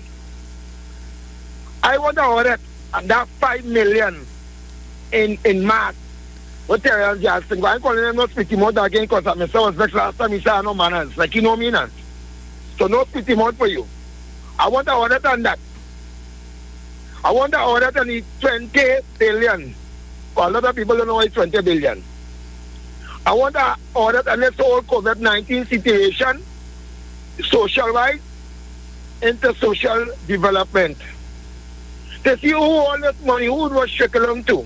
I want to audit and that 5 million in March. What Terrence Jackson, I'm calling him no spitty mouth again because I was vexed last time he said no manners. Like you know me now. So no spitty mouth for you. I want to audit on that. I want to audit on the 20 billion. For a lot of people don't know it's 20 billion. I want to audit on this whole COVID-19 situation, social-wise, into social development. To see who all this money, who it was trickling to.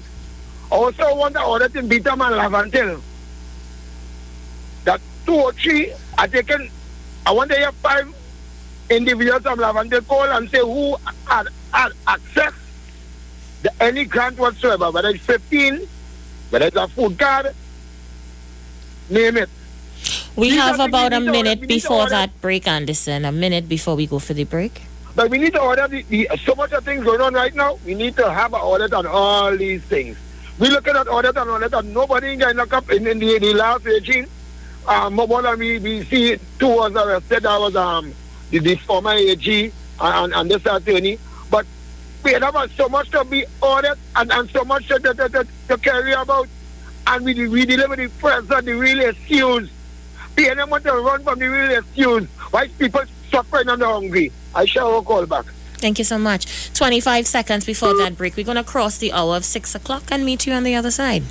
Also, I want to audit in Beetham and Lavantil. That 2 or 3 are taken. I want to hear 5 individuals from Lavantil call and say who had access to any grant whatsoever, whether it's 15, whether it's a food card, name it. We have about a minute before that break, Anderson. A minute before we go for the break. But we need to order so much of things going on right now. We need to have an audit on all these things. We looking at audit and nobody can look up in the last regime. We see 2 was arrested. That was the former AG and this attorney. But we have so much to be audited and so much to carry about. And we deliver the press and the real excuse. PNM want to run from the real excuse. Why people suffering and hungry? I shall call back. Thank you so much. 25 seconds before that break. We're going to cross the hour of 6 o'clock and meet you on the other side.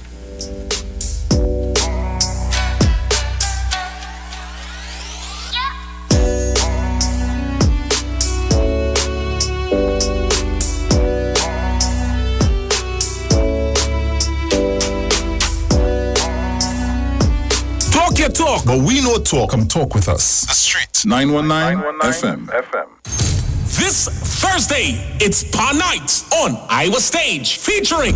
Talk your talk, but we know talk. Come talk with us. The Street 919 FM. This Thursday, it's Pa Night on Iowa Stage, featuring...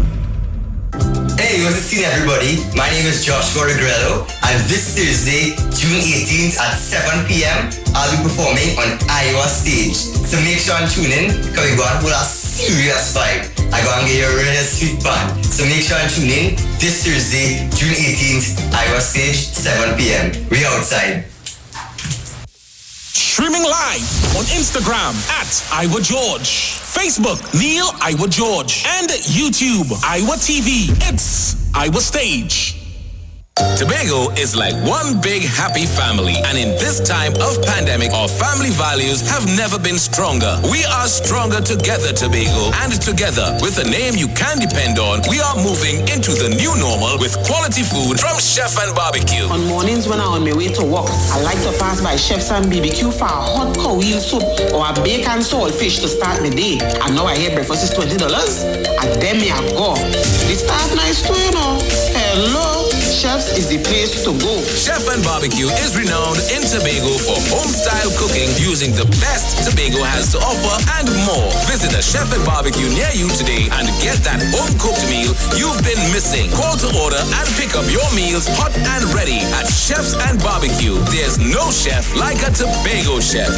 Hey, what's the scene, everybody? My name is Joshua Regrello, and this Thursday, June 18th at 7 p.m., I'll be performing on Iowa Stage. So make sure and tune in, because we're going to hold a serious vibe. I'm going to get you a really sweet band. So make sure and tune in this Thursday, June 18th, Iowa Stage, 7 p.m. We outside. Streaming live on Instagram at Iowa George, Facebook Neil Iowa George, and YouTube Iowa TV. It's Iowa Stage. Tobago is like one big happy family, and in this time of pandemic, our family values have never been stronger. We are stronger together, Tobago, and together, with a name you can depend on, we are moving into the new normal with quality food from Chef and Barbecue. On mornings when I'm on my way to work, I like to pass by Chef's and BBQ for a hot cow wheel soup or a bacon saltfish to start my day. And now I hear breakfast is $20, and then me I go. The staff nice too, you know. Hello. Chef's is the place to go. Chef and Barbecue is renowned in Tobago for home-style cooking using the best Tobago has to offer and more. Visit a Chef and Barbecue near you today and get that home-cooked meal you've been missing. Call to order and pick up your meals hot and ready at Chef's and Barbecue. There's no chef like a Tobago chef.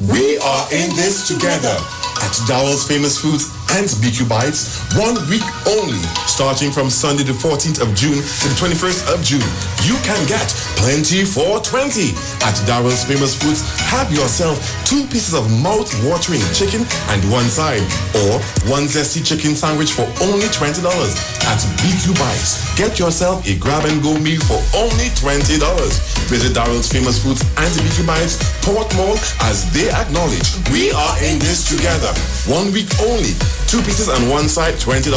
We are in this together at Dowell's Famous Foods and BQ Bites, 1 week only, starting from Sunday the 14th of June to the 21st of June. You can get plenty for 20 at Dowell's Famous Foods. Have yourself 2 pieces of mouth-watering chicken and 1 side, or 1 zesty chicken sandwich for only $20 at BQ Bites. Get yourself a grab-and-go meal for only $20. Visit Dowell's Famous Foods and BQ Bites, Port Mall, as they acknowledge we are in this together. 1 week only. 2 pieces and 1 side, $20.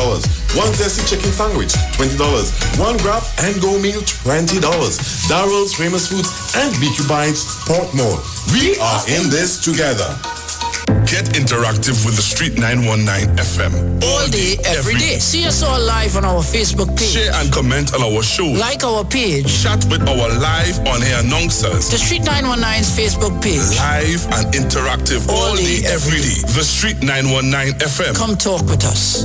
1 zesty chicken sandwich, $20. 1 grab and go meal, $20. Darrell's Famous Foods and BQ Bites, Port Mall. We are in this together. Get interactive with the Street 919 FM. All day, every day. See us all live on our Facebook page. Share and comment on our show. Like our page. Chat with our live on-air announcers. The Street 919's Facebook page. Live and interactive all day, every day. The Street 919 FM. Come talk with us.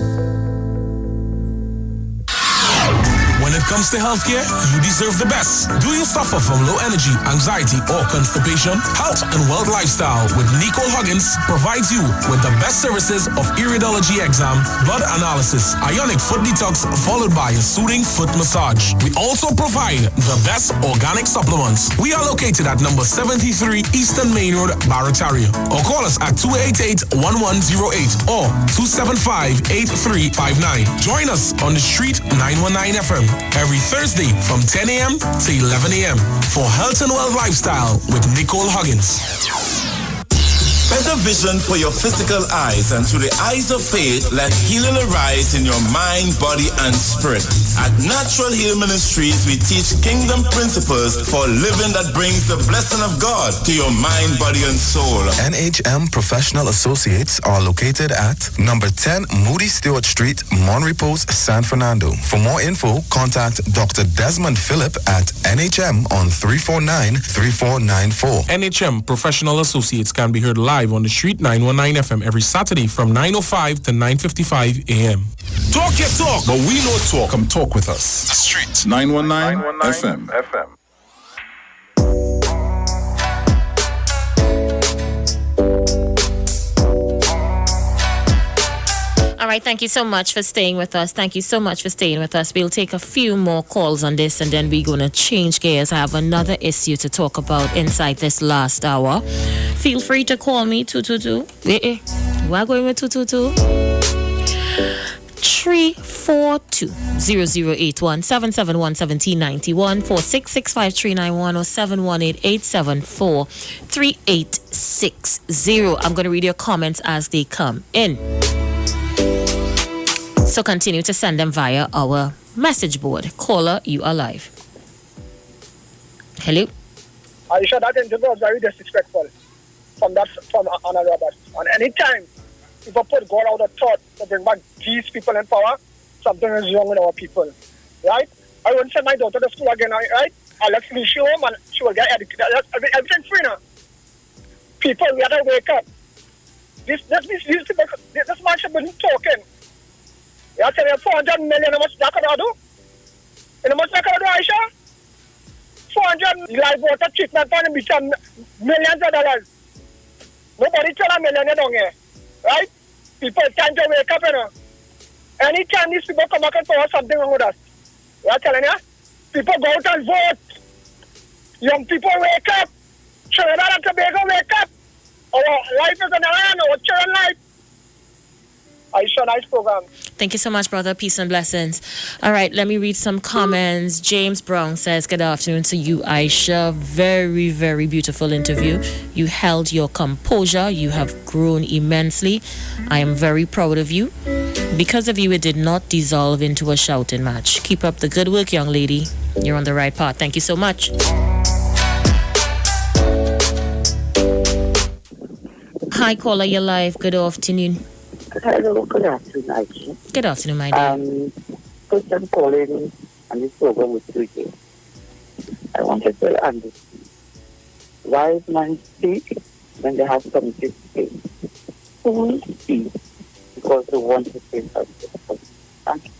When it comes to healthcare, you deserve the best. Do you suffer from low energy, anxiety, or constipation? Health and Wealth Lifestyle with Nicole Huggins provides you with the best services of iridology exam, blood analysis, ionic foot detox, followed by a soothing foot massage. We also provide the best organic supplements. We are located at number 73 Eastern Main Road, Barataria. Or call us at 288-1108 or 275-8359. Join us on the Street 919 FM. Every Thursday from 10 a.m. to 11 a.m. for Health and Wealth Lifestyle with Nicole Huggins. Better vision for your physical eyes, and through the eyes of faith, let healing arise in your mind, body, and spirit. At Natural Heal Ministries, we teach kingdom principles for living that brings the blessing of God to your mind, body, and soul. NHM Professional Associates are located at number 10 Moody Stewart Street, Monrepos, San Fernando. For more info, contact Dr. Desmond Phillip at NHM on 349-3494. NHM Professional Associates can be heard live on the Street 919 FM every Saturday from 9:05 to 9:55 a.m. Talk your talk, but we know talk. Come talk with us. The Street 919 FM. All right, thank you so much for staying with us. We'll take a few more calls on this and then we're going to change gears. I have another issue to talk about inside this last hour. Feel free to call me, 222. We're going with 222. 342-0081 771-1791 4665391 or 718-874-3860. I'm going to read your comments as they come in. So continue to send them via our message board. Caller, you are live. Hello? Aisha, that interview was very disrespectful from Anna Roberts. And anytime people put God out of thought to bring back these people in power, something is wrong with our people. Right? I wouldn't send my daughter to school again, right? I'll let me show home and she will get educated. Everything free now. People, we have to wake up. This man should be talking. I tell you, 400 million, how much that could I do? And how much that could I do, Aisha? 400 live water treatment for the beach, millions of dollars. Nobody tell a millionaire down here, right? People time to wake up, you know. Anytime these people come back and power, something wrong with us. I'm telling you, people go out and vote. Young people wake up. Trinidad and Tobago wake up. Our life is on the line, our children's life. Aisha, nice program. Thank you so much, brother. Peace and blessings. All right, let me read some comments. James Brown says, good afternoon to you, Aisha. Very, very beautiful interview. You held your composure. You have grown immensely. I am very proud of you. Because of you, it did not dissolve into a shouting match. Keep up the good work, young lady. You're on the right path. Thank you so much. Hi, caller, you're live. Good afternoon. Hello, good afternoon, Aisha. Good afternoon, my dear. First I'm calling on this program with 3K. I wanted to understand why man speak when they have something to say. Who speak because they want to say something. Thank you.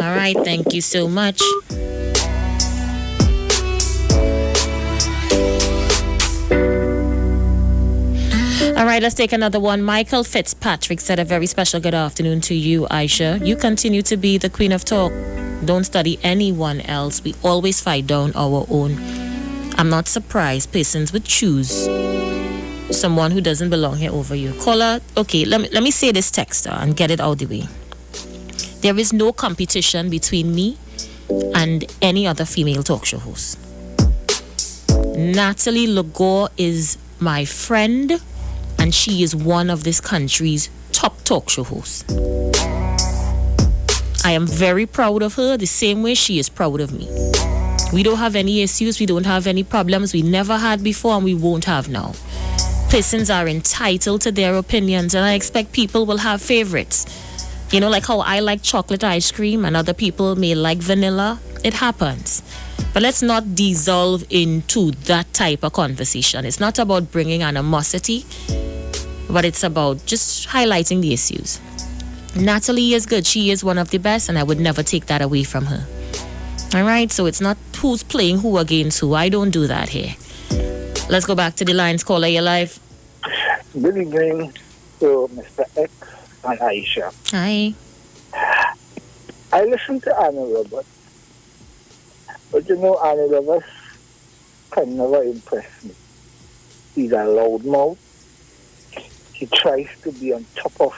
All right, thank you so much. All right, let's take another one. Michael Fitzpatrick said a very special good afternoon to you, Aisha. You continue to be the queen of talk. Don't study anyone else. We always fight down our own. I'm not surprised persons would choose someone who doesn't belong here over you. Caller, okay, let me say this text and get it out the way. There is no competition between me and any other female talk show host. Natalie Lagore is my friend, and she is one of this country's top talk show hosts. I am very proud of her the same way she is proud of me. We don't have any issues, we don't have any problems, we never had before and we won't have now. persons are entitled to their opinions, and I expect people will have favorites. You know, like how I like chocolate ice cream and other people may like vanilla. It happens. But let's not dissolve into that type of conversation. It's not about bringing animosity, but it's about just highlighting the issues. Natalie is good. She is one of the best, and I would never take that away from her. All right? So it's not who's playing who against who. I don't do that here. Let's go back to the lines. Caller, you're live. Good evening to Mr. X and Aisha. Hi. I listened to Annie Roberts. But you know, Annie Roberts can never impress me. He's a loudmouth. He tries to be on top of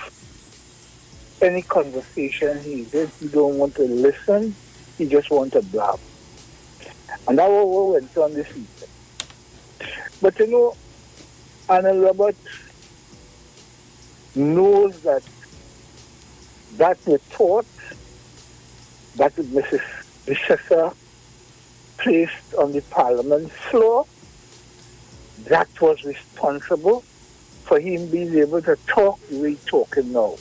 any conversation he don't want to listen. He just wants to blab. And that was what went on this evening. But you know, Annie Roberts knows that report that Mrs. Bishop placed on the Parliament floor, that was responsible for him being able to talk the way he's talking now.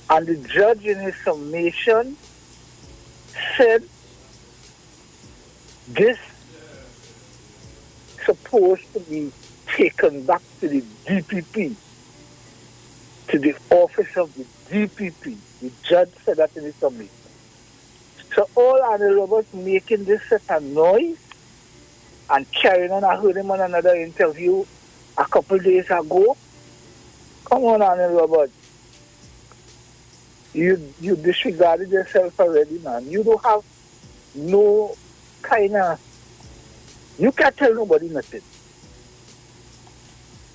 And the judge in his summation said this supposed to be taken back to the DPP, to the office of the DPP. The judge said that in his summation. So all Annie Roberts making this set of noise and carrying on. I heard him on another interview a couple days ago. Come on, Annie Roberts. You disregarded yourself already, man. You don't have no kind of... You can't tell nobody nothing.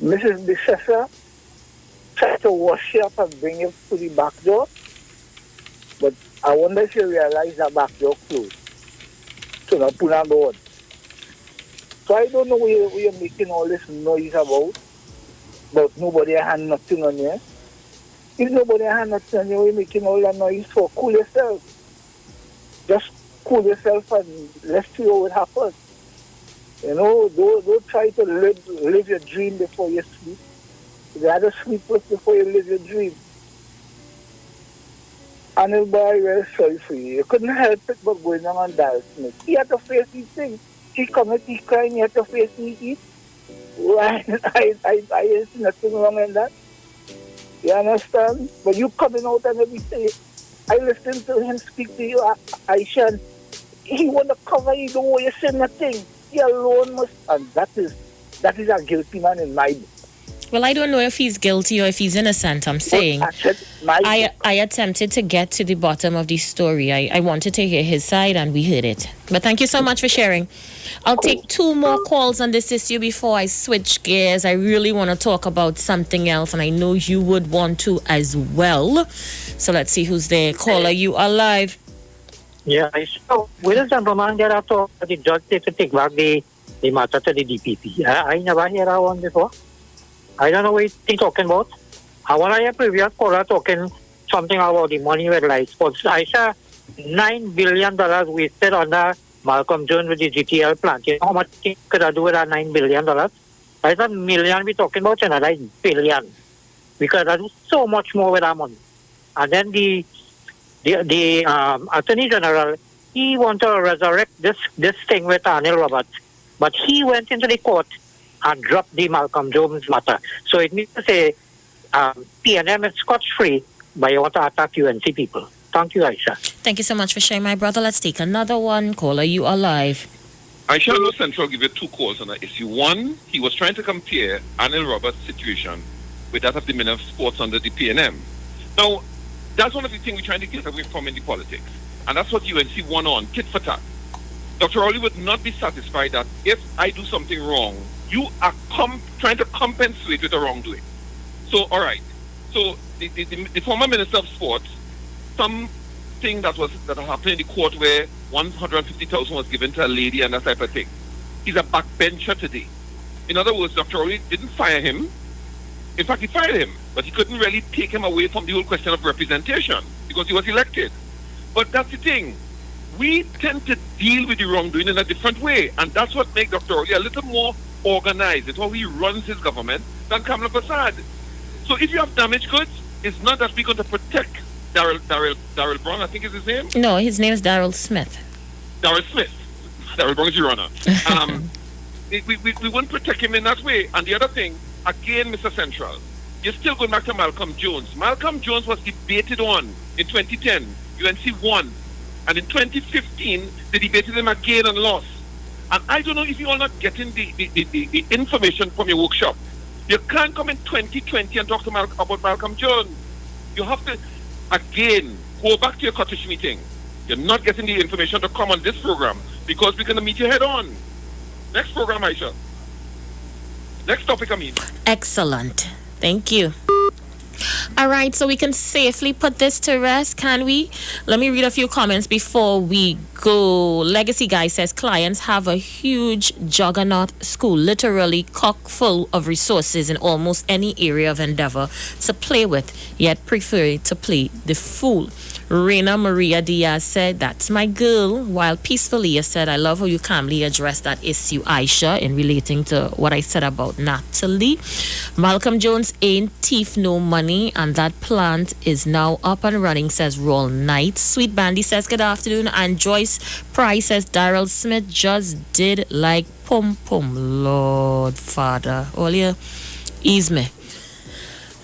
Mrs. Bishop tried to wash you up and bring you to the back door. But I wonder if you realize that back door closed. So now put on board. So I don't know what you're making all this noise about. But nobody had nothing on you. If nobody had nothing on you, you're making all that noise for. Cool yourself. Just cool yourself and let's see what happens. You know, don't try to live your dream before you sleep. You had to sleep first before you live your dream. And I'm very sorry for you. You couldn't help it but going on Dallas Smith. He had to face these things. He committed, he crying, he had to face these. I see nothing wrong in that. You understand? But you coming out and everything. I listened to him speak to you, Aisha. He want to cover you, don't want you say nothing. He alone must, and that is a guilty man in my book. Well, I don't know if he's guilty or if he's innocent, I'm saying. I attempted to get to the bottom of the story. I wanted to hear his side, and we heard it. But thank you so much for sharing. I'll take 2 more calls on this issue before I switch gears. I really want to talk about something else, and I know you would want to as well. So let's see who's there. Caller, you are live. Yeah, so with the gentleman there, I thought the judge to take back the matter to the DPP. I never heard that one before. I don't know what he's talking about. I want to hear previous caller talking something about the money with life sports. I saw $9 billion wasted on the Malcolm Jones with the GTL plant. You know how much could I do with that $9 billion? I said million we're talking about another billion. Because I do so much more with that money. And then the Attorney General, he wanted to resurrect this thing with Annie Roberts. But he went into the court and dropped the Malcolm Jones matter. So it means to say PNM is scotch-free, but you want to attack UNC people. Thank you, Aisha. Thank you so much for sharing, my brother. Let's take another one. Caller, you are live. Aisha, no Central give you 2 calls on that issue. One, he was trying to compare Annie Roberts' situation with that of the Minister of Sports under the PNM. Now, that's one of the things we're trying to get away from in the politics. And that's what UNC won on, tit for tat. Dr. Rowley would not be satisfied that if I do something wrong, you are trying to compensate with the wrongdoing. So, all right. So, the former Minister of Sports, something that happened in the court where $150,000 was given to a lady and that type of thing. He's a backbencher today. In other words, Dr. Rowley didn't fire him. In fact, he fired him, but he couldn't really take him away from the whole question of representation because he was elected. But that's the thing. We tend to deal with the wrongdoing in a different way, and that's what makes Dr. Rowley a little more organized, it's how he runs his government than Kamala Prasad. So if you have damaged goods, it's not that we're going to protect Daryl Brown, I think is his name. No, his name is Daryl Smith. Daryl Smith. Daryl Brown is your runner. We won't protect him in that way. And the other thing, again, Mr. Central, you're still going back to Malcolm Jones. Malcolm Jones was debated on in 2010. UNC won. And in 2015, they debated him again and lost. And I don't know if you are not getting the information from your workshop. You can't come in 2020 and talk to about Malcolm Jones. You have to, again, go back to your cottage meeting. You're not getting the information to come on this program because we're going to meet you head on. Next program, Aisha. Next topic, I mean. Excellent. Thank you. All right, so we can safely put this to rest, can we? Let me read a few comments before we go. Legacy Guy says clients have a huge juggernaut school, literally chock full of resources in almost any area of endeavor to play with, yet prefer to play the fool. Reina Maria Diaz said, that's my girl. While Peacefully said, I love how you calmly address that issue, Aisha, in relating to what I said about Natalie. Malcolm Jones ain't thief no money, and that plant is now up and running, says Roll Knight. Sweet Bandy says, good afternoon. And Joyce Price says, Daryl Smith just did like pum pum, Lord Father. Olia, ease me.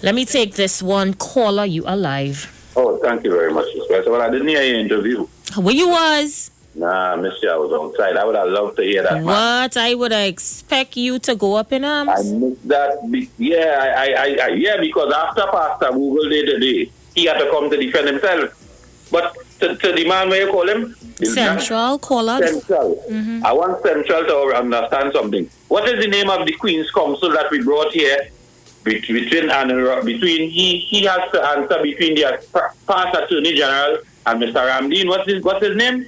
Let me take this one. Caller, you alive. Oh, thank you very much, Miss Well, I didn't hear your interview. Where you was? Nah, Mister, I was outside. I would have loved to hear that. What? Man. I would expect you to go up in arms. I missed that. Yeah, because after Pastor Google Day today, he had to come to defend himself. But to the man, where you call him? Central caller. Central. Mm-hmm. I want Central to understand something. What is the name of the Queen's Council that we brought here? Between he has to answer between the past Attorney General and Mr. Ramdeen. What's his name?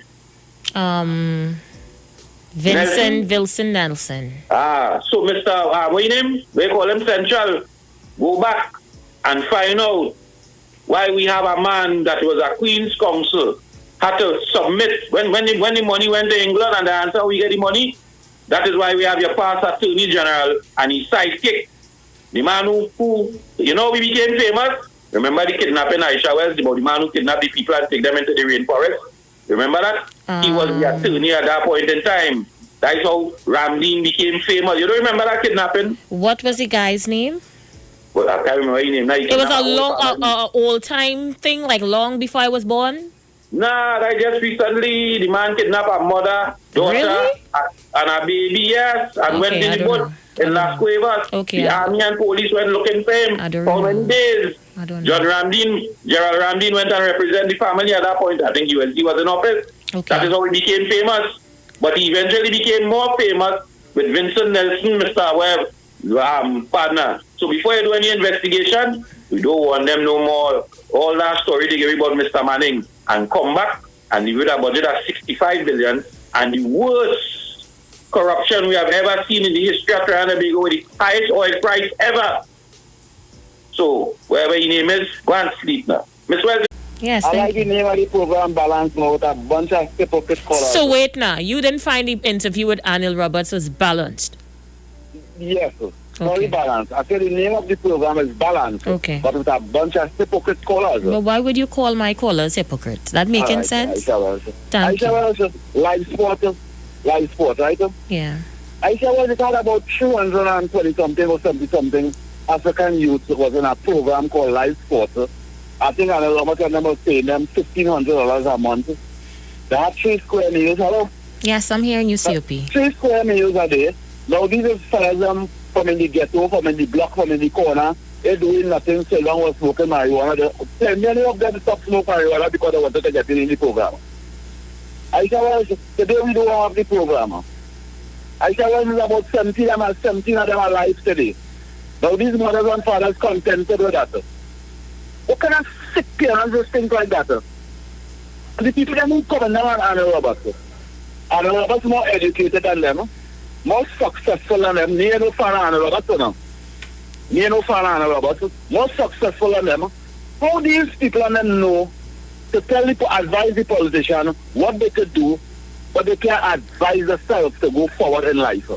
Wilson Nelson. So Mr. What your name? We call him Central. Go back and find out why we have a man that was a Queen's Counsel had to submit when the money went to England and the answer we get the money. That is why we have your past Attorney General and his sidekick. The man who we became famous. Remember the kidnapping Aisha Wells, about the man who kidnapped the people and take them into the rainforest? Remember that? He was the attorney at that point in time. That's how Ramdeen became famous. You don't remember that kidnapping? What was the guy's name? Well, I can't remember his name. Now, it was a long, old time thing, like long before I was born? Nah, that just recently, the man kidnapped a mother, daughter, really? And a baby, yes, and went in the boat. In Las Cuevas, the army and police went looking for him for many days. Gerald Ramdeen went and represented the family at that point. I think he was in office. That is how he became famous. But he eventually became more famous with Vincent Nelson, Mr. Webb, partner. So before you do any investigation, we don't want them no more. All that story they give about Mr. Manning and come back and leave with a budget of 65 billion and the worst corruption we have ever seen in the history of Trinidad and Tobago with the highest oil price ever. So, wherever your name is, go and sleep now. Miss Wells. Yes, I like the name of the program Balance now with a bunch of hypocrite callers. So wait now, you didn't find the interview with Anil Roberts was balanced? Yes, sir. Very balanced. I said the name of the program is Balance. Okay. But with a bunch of hypocrite callers. But why would you call my callers hypocrites? That making sense? Thank you. Live sport, right? Yeah. Aisha was talking about 220 something or 70 something African youth was in a program called Live Sport. I think I know how much I was paying them $1,500 a month. They have 3 square meals, hello? Yes, I'm hearing you, COP. 3 square meals a day. Now these are fellas from in the ghetto, from in the block, from in the corner. They're doing nothing so long as smoking marijuana. Many of them stop smoking marijuana because they wanted to get in the program. Today we don't have the program. I said, well, about 17 of them are alive today. Now these mothers and fathers contented with that. What kind of sick parents just think like that? And the people that move coming now are Anil Roberts. Anil Roberts more educated than them, more successful than them. Near no fan of Anil Roberts now. Near no fan of Anil Roberts, more successful than them. How these people and them know to advise the politician what they could do, but they can't advise themselves to go forward in life.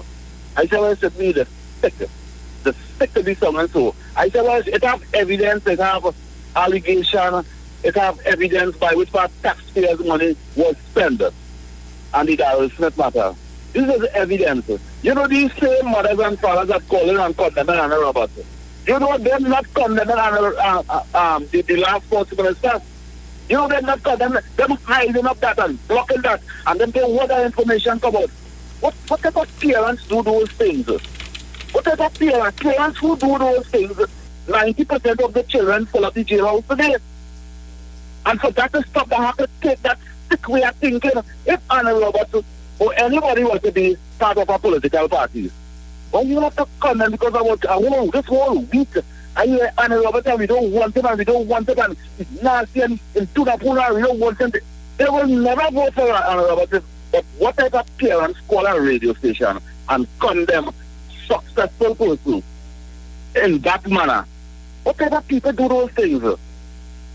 I said, well, it should be the stick to be someone so. I said, well, it have evidence, it have allegation, it have evidence by which part taxpayers' money was spent on the Darrell Smith matter. This is evidence. You know, these same mothers and fathers that calling and condemning Anna Roberts. You know, they're not condemning the last sports minister. You know, they're not condemning, them hiding up that and blocking that, and then they want that information come out. What type of parents do those things? What type of parents who do those things? 90% of the children fall out the jailhouse today. And for that to stop, they have to take that sick way of thinking. If Anna Roberts or anybody wants to be part of a political party, well, you have to condemn because of this whole week. I hear Anna Roberts and we don't want him and we don't want him and it's nasty and in Tunapuna and we don't want him. They will never vote for Anna Roberts. But what type of parents call a radio station and condemn successful person in that manner? What type of people do those things?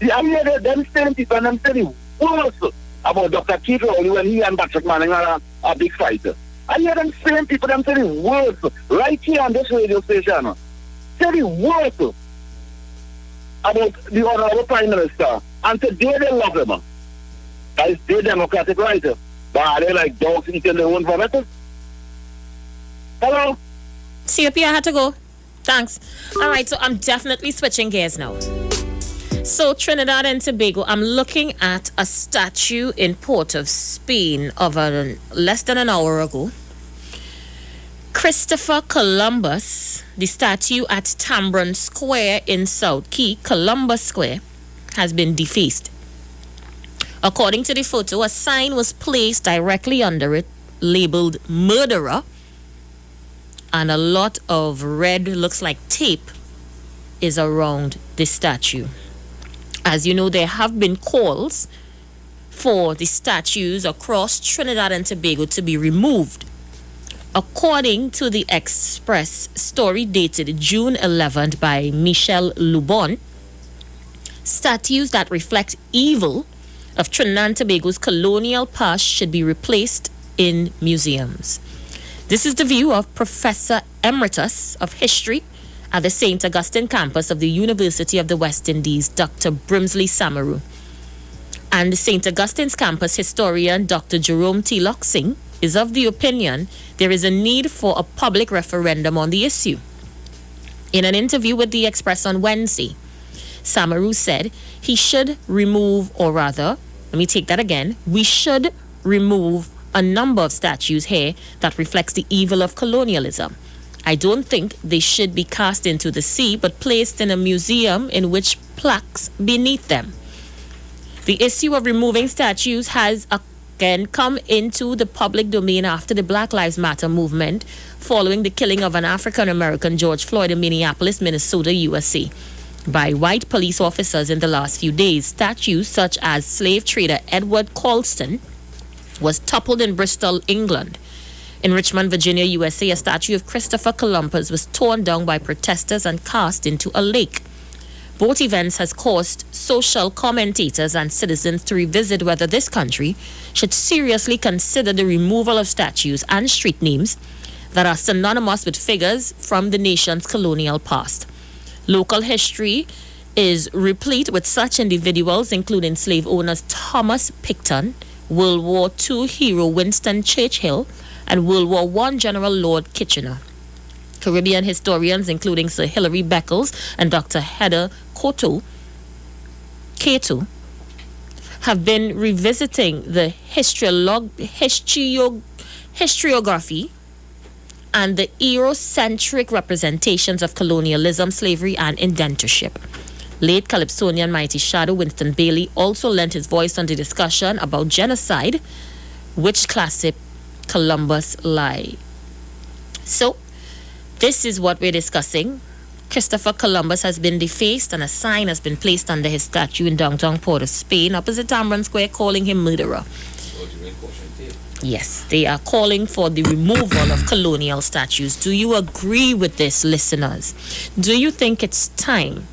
I hear them saying people and them saying worse about Dr. Keith Rowley when he and Patrick Manning are a big fighter. I hear them saying people them saying worse right here on this radio station. Saying worse about the honorable Prime Minister. And today they love him. That is their democratic right. But are they like dogs eating their own vomit? Hello? See up here, I had to go. Thanks. All right, so I'm definitely switching gears now. So Trinidad and Tobago, I'm looking at a statue in Port of Spain of less than an hour ago. Christopher Columbus, the statue at Tambron Square in South Key, Columbus Square, has been defaced. According to the photo, a sign was placed directly under it labeled murderer, and a lot of red, looks like tape, is around the statue. As you know, there have been calls for the statues across Trinidad and Tobago to be removed. According to the Express story dated June 11th by Michel Lubon, statues that reflect evil of Trinidad and Tobago's colonial past should be replaced in museums. This is the view of Professor Emeritus of History at the St. Augustine campus of the University of the West Indies, Dr. Brimsley Samaru. And St. Augustine's campus historian Dr. Jerome T. Loxing is of the opinion there is a need for a public referendum on the issue. In an interview with the Express on Wednesday, Samaru said he should remove, or rather, let me take that again, we should remove a number of statues here that reflects the evil of colonialism. I don't think they should be cast into the sea, but placed in a museum in which plaques beneath them. The issue of removing statues has again come into the public domain after the Black Lives Matter movement, following the killing of an African-American, George Floyd, in Minneapolis, Minnesota, USA, by white police officers in the last few days. Statues such as slave trader Edward Colston was toppled in Bristol, England. In Richmond, Virginia, USA, a statue of Christopher Columbus was torn down by protesters and cast into a lake. Both events has caused social commentators and citizens to revisit whether this country should seriously consider the removal of statues and street names that are synonymous with figures from the nation's colonial past. Local history is replete with such individuals, including slave owners Thomas Picton, World War II hero Winston Churchill, and World War I General Lord Kitchener. Caribbean historians, including Sir Hilary Beckles and Dr. Heather Cato, have been revisiting the historiography and the Eurocentric representations of colonialism, slavery, and indentureship. Late Calypsonian mighty shadow Winston Bailey also lent his voice on the discussion about genocide, which classic Columbus lie. So, this is what we're discussing. Christopher Columbus has been defaced and a sign has been placed under his statue in downtown Port of Spain, opposite Tambron Square, calling him murderer. Yes, they are calling for the removal of colonial statues. Do you agree with this, listeners? Do you think it's time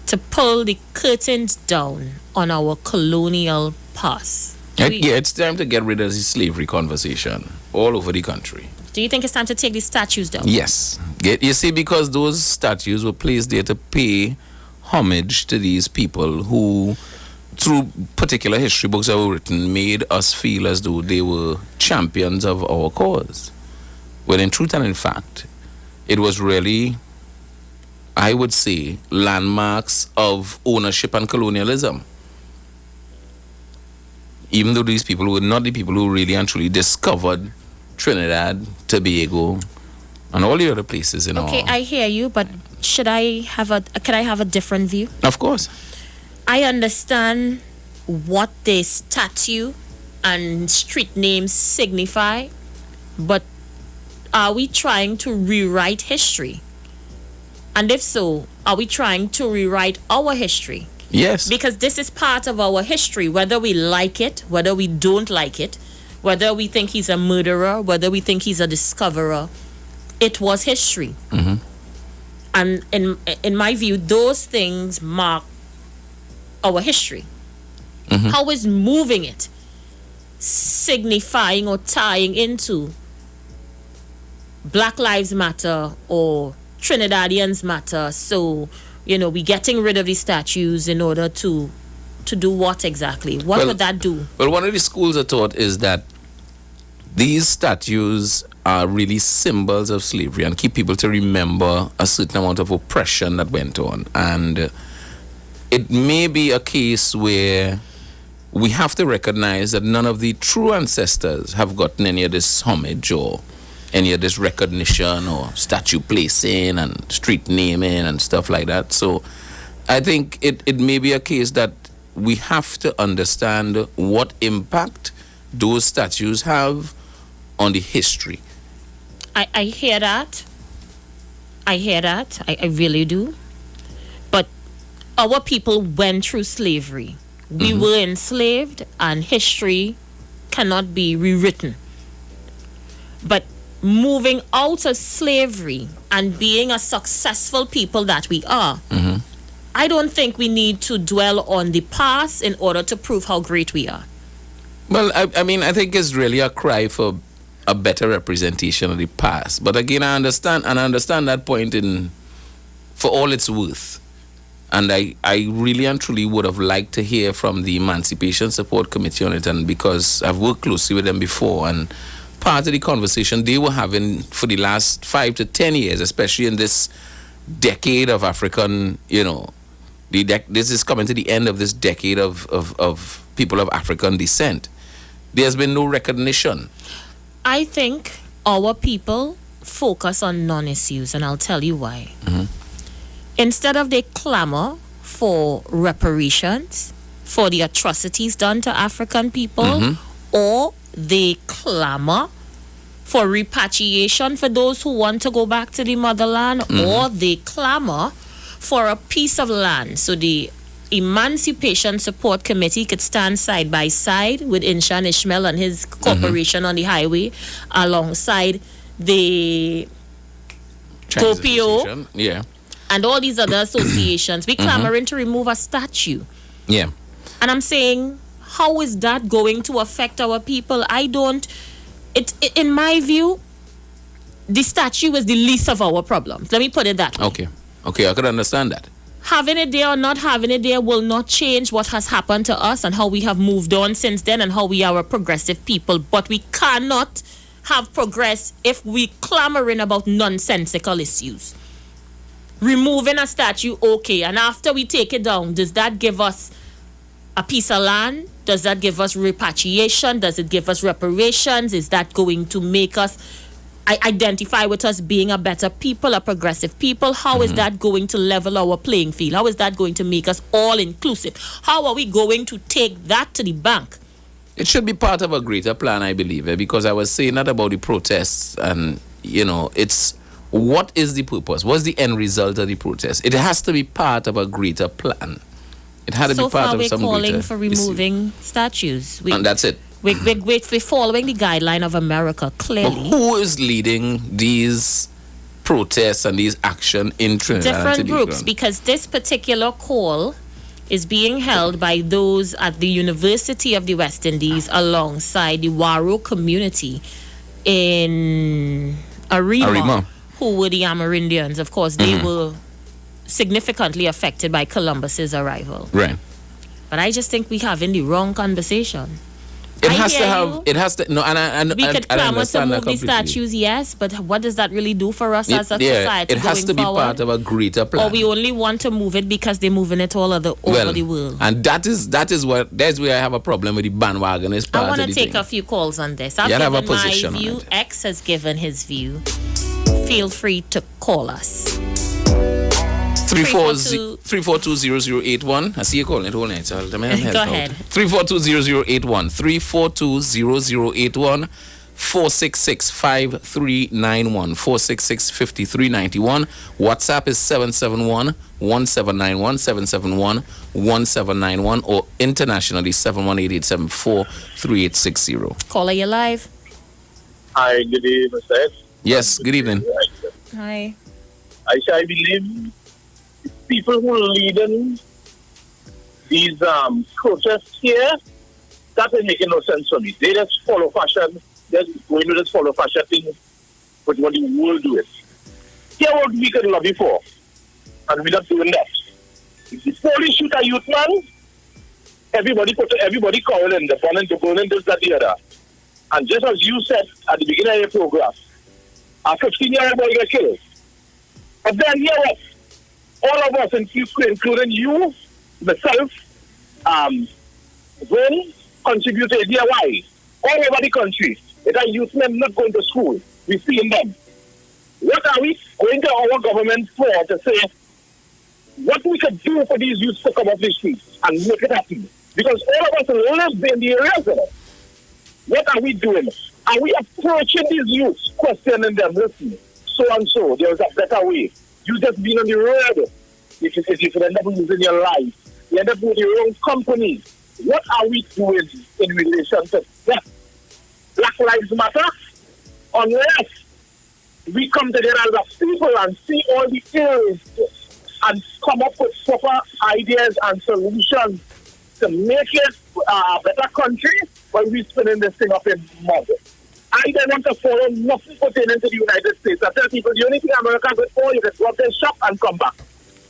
to pull the curtains down on our colonial past? Yeah, it's time to get rid of the slavery conversation all over the country. Do you think it's time to take these statues down? Yes. You see, because those statues were placed there to pay homage to these people who, through particular history books that were written, made us feel as though they were champions of our cause. When in truth and in fact, it was really, I would say, landmarks of ownership and colonialism. Even though these people were not the people who really and truly discovered Trinidad, Tobago, and all the other places in Okay, I hear you, but can I have a different view? Of course. I understand what the statue and street names signify, but are we trying to rewrite history? And if so, are we trying to rewrite our history? Yes. Because this is part of our history, whether we like it, whether we don't like it, whether we think he's a murderer, whether we think he's a discoverer. It was history. Mm-hmm. And in my view, those things mark our history. Mm-hmm. How is moving it signifying or tying into Black Lives Matter or Trinidadians Matter? So, we getting rid of these statues in order to do what exactly? What would that do? Well, one of the schools of thought is that these statues are really symbols of slavery and keep people to remember a certain amount of oppression that went on. And it may be a case where we have to recognize that none of the true ancestors have gotten any of this homage or any of this recognition or statue placing and street naming and stuff like that. So I think it may be a case that we have to understand what impact those statues have on the history. I hear that. I really do. But our people went through slavery. We were enslaved, and history cannot be rewritten. But moving out of slavery and being a successful people that we are, I don't think we need to dwell on the past in order to prove how great we are. Well, I mean, I think it's really a cry for a better representation of the past. But again, I understand that point for all it's worth. And I really and truly would have liked to hear from the Emancipation Support Committee on it, and because I've worked closely with them before, and part of the conversation they were having for the last 5 to 10 years, especially in this decade of African, this is coming to the end of this decade of people of African descent. There's been no recognition. I think our people focus on non-issues, and I'll tell you why. Instead of they clamor for reparations for the atrocities done to African people, or they clamor for repatriation for those who want to go back to the motherland, or they clamor for a piece of land so the Emancipation Support Committee could stand side by side with Inshan Ishmael and his corporation on the highway alongside the Copio and all these other associations. We clamoring to remove a statue. Yeah. And I'm saying, how is that going to affect our people? In my view, the statue is the least of our problems. Let me put it that way. Okay, I could understand that. Having it there or not having it there will not change what has happened to us and how we have moved on since then and how we are a progressive people. But we cannot have progress if we clamoring about nonsensical issues. Removing a statue, okay, and after we take it down, does that give us a piece of land? Does that give us repatriation? Does it give us reparations? Is that going to make us identify with us being a better people, a progressive people? How is that going to level our playing field? How is that going to make us all inclusive? How are we going to take that to the bank? It should be part of a greater plan, I believe, because I was saying that about the protests, and it's what is the purpose? What's the end result of the protest? It has to be part of a greater plan. It had to be part of some greater. So far, we're calling for removing statues. And that's it. We're following the guideline of America, clearly. But who is leading these protests and these action in Trinidad? Different groups, because this particular call is being held by those at the University of the West Indies alongside the Waro community in Arima, who were the Amerindians. Of course, they were significantly affected by Columbus's arrival. Right. But I just think we're having the wrong conversation. It has to, no, and we could clamor to move the statues, yes, but what does that really do for us as a society? It has to be part of a greater plan. Or we only want to move it because they're moving it all over the world. And that's where I have a problem with the bandwagon. I want to take a few calls on this. I've given my view. X has given his view. Feel free to call us. 342-0081. I see you calling it all night. So go ahead. 342-0081. 342-0081. 466-5391. 466-5391. WhatsApp is 771-1791. 771-1791. Or internationally 718-874-3860. Caller, you live. Hi, good evening, sir. Yes, good evening. Hi. I believe people who are leading these protests here, that is making no sense for me. They just follow fashion. They're going to just follow fashion thing, but what the world do it. Here what we can lobby for, and we're not doing that. If the police shoot a youth man, everybody call in, the opponent, this, that, the other. And just as you said at the beginning of your program, a 15-year-old boy got killed. But then here what? All of us, including you, myself, will contribute to idea why. All over the country, that are youth men not going to school. We see in them. What are we going to our government for to say what we could do for these youths to come up the streets and make it happen? Because all of us live in the areas of it. What are we doing? Are we approaching these youths, questioning them, listen, so and so, there's a better way. You just been on the road. If you end up losing your life, you end up with your own company. What are we doing in relation to that? Black Lives Matter? Unless we come together as a people and see all the ills and come up with proper ideas and solutions to make it a better country, when we spinning this thing up in mud. I don't want to follow nothing pertaining to the United States. I tell people, the only thing America good for, you can go up there, shop, and come back.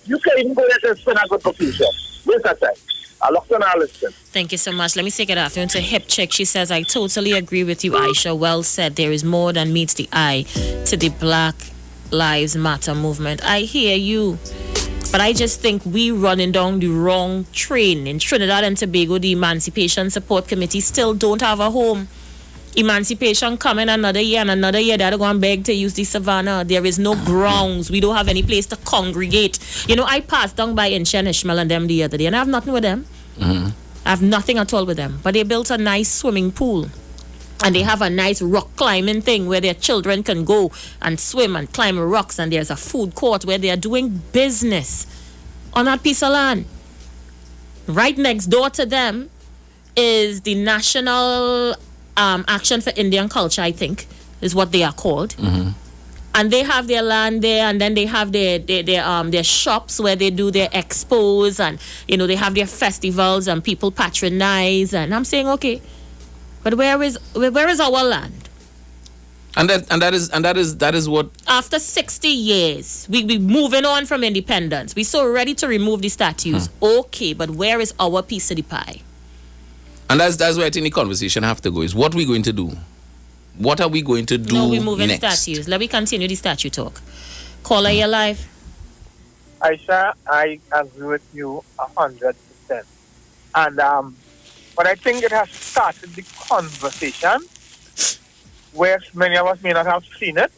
You can't even go there to spend a good vacation. Waste of time. I looked on our listen. Thank you so much. Let me take it afternoon to Hip Check. She says, I totally agree with you, Aisha. Well said. There is more than meets the eye to the Black Lives Matter movement. I hear you. But I just think we running down the wrong train. In Trinidad and Tobago, the Emancipation Support Committee still don't have a home. Emancipation coming another year, and another year they're going to beg to use the savannah. There is no grounds. We don't have any place to congregate. You know, I passed down by Inche and Ishmael and them the other day, and I have nothing with them. I have nothing at all with them. But they built a nice swimming pool. And they have a nice rock climbing thing where their children can go and swim and climb rocks. And there's a food court where they are doing business on that piece of land. Right next door to them is the National Action for Indian Culture, I think, is what they are called. And they have their land there, and then they have their shops where they do their expos, and you know they have their festivals and people patronize. And I'm saying, okay, but where is our land? And that is what. After 60 years, we moving on from independence. We so ready to remove the statues. Okay, but where is our piece of the pie? And that's where I think the conversation have to go. Is what we going to do? What are we going to do? No, we're moving next? Statues. Let me continue the statue talk. Caller, you're live. Aisha, I agree with you 100%. And but I think it has started the conversation where many of us may not have seen it,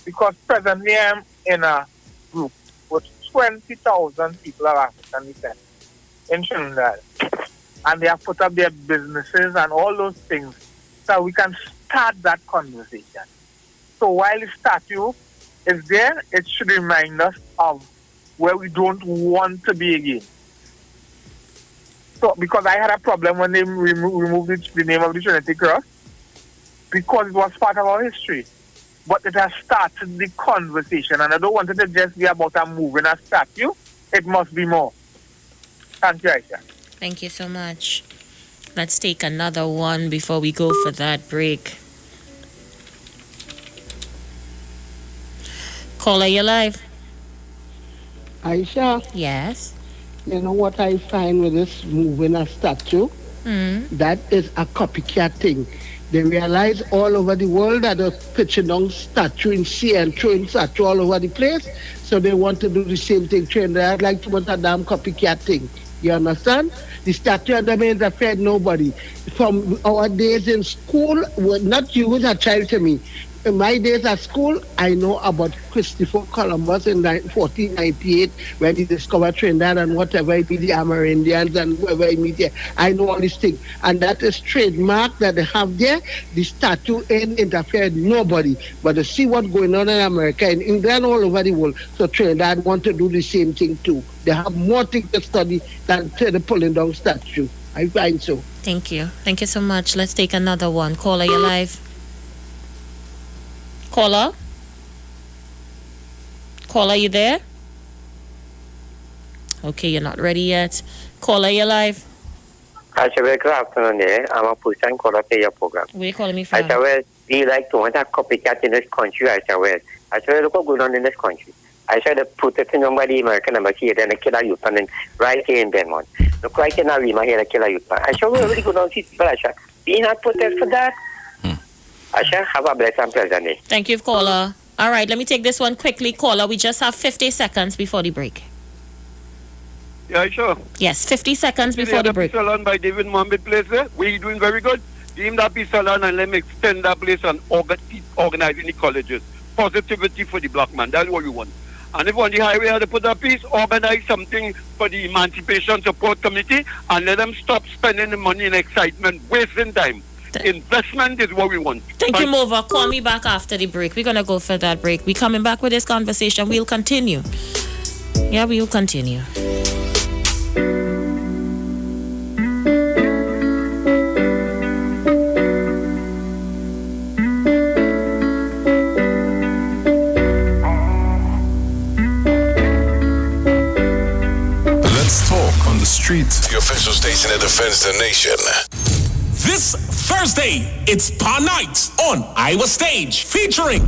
because presently I'm in a group with 20,000 people of African descent in Trinidad. And they have put up their businesses and all those things so we can start that conversation. So while the statue is there, it should remind us of where we don't want to be again. So, because I had a problem when they removed the name of the Trinity Cross, because it was part of our history. But it has started the conversation, and I don't want it to just be about a moving a statue. It must be more. Thank you, Aisha. Thank you so much. Let's take another one before we go for that break. Caller, you're live. Aisha? Yes? You know what I find with this moving a statue? That is a copycat thing. They realize all over the world that they're pitching down statue in sea and throwing statue all over the place. So they want to do the same thing. Trinidad like to want a damn copycat thing. You understand? The statue of them ain't afraid nobody. From our days in school, not you was a child to me. In my days at school, I know about Christopher Columbus in 1498 when he discovered Trinidad and whatever he did, the Amerindians and whoever he meet there. I know all these things. And that is trademark that they have there. The statue ain't interfered nobody. But to see what's going on in America, in England, all over the world. So Trinidad want to do the same thing too. They have more things to study than the pulling down statue. I find so. Thank you. Thank you so much. Let's take another one. Caller, you're live. Caller? Caller, you there? Okay, you're not ready yet. Caller, you're live. Good afternoon there. I'm a person called up your program. Where are you calling me from? I said, well, we like to want a copycat in this country. I said, well, look what's going on in this country. I said, the protecting number the American embassy here, then the killer youth, and then right here in Denmark. Look right here now, we might hear the killer youth. I said, well, really good on people. I said, we not protect for that. Asha, have a blessed and pleasant day. Thank you, caller. All right, let me take this one quickly, caller. We just have 50 seconds before the break. Yeah, sure. Yes, 50 seconds before the break. Salon by David Mohammed place there. We're doing very good. Give him that piece salon and let me extend that place and organizing the colleges. Positivity for the black man. That's what we want. And if on the highway have to put a piece, organize something for the Emancipation Support Committee and let them stop spending the money in excitement, wasting time. Investment is what we want. Thank you, Mova. Call me back after the break. We're going to go for that break. We're coming back with this conversation. We'll continue. Yeah, we will continue. Let's talk on the street. The official station that defends the nation. This Thursday, it's Pa Night on Iowa Stage, featuring...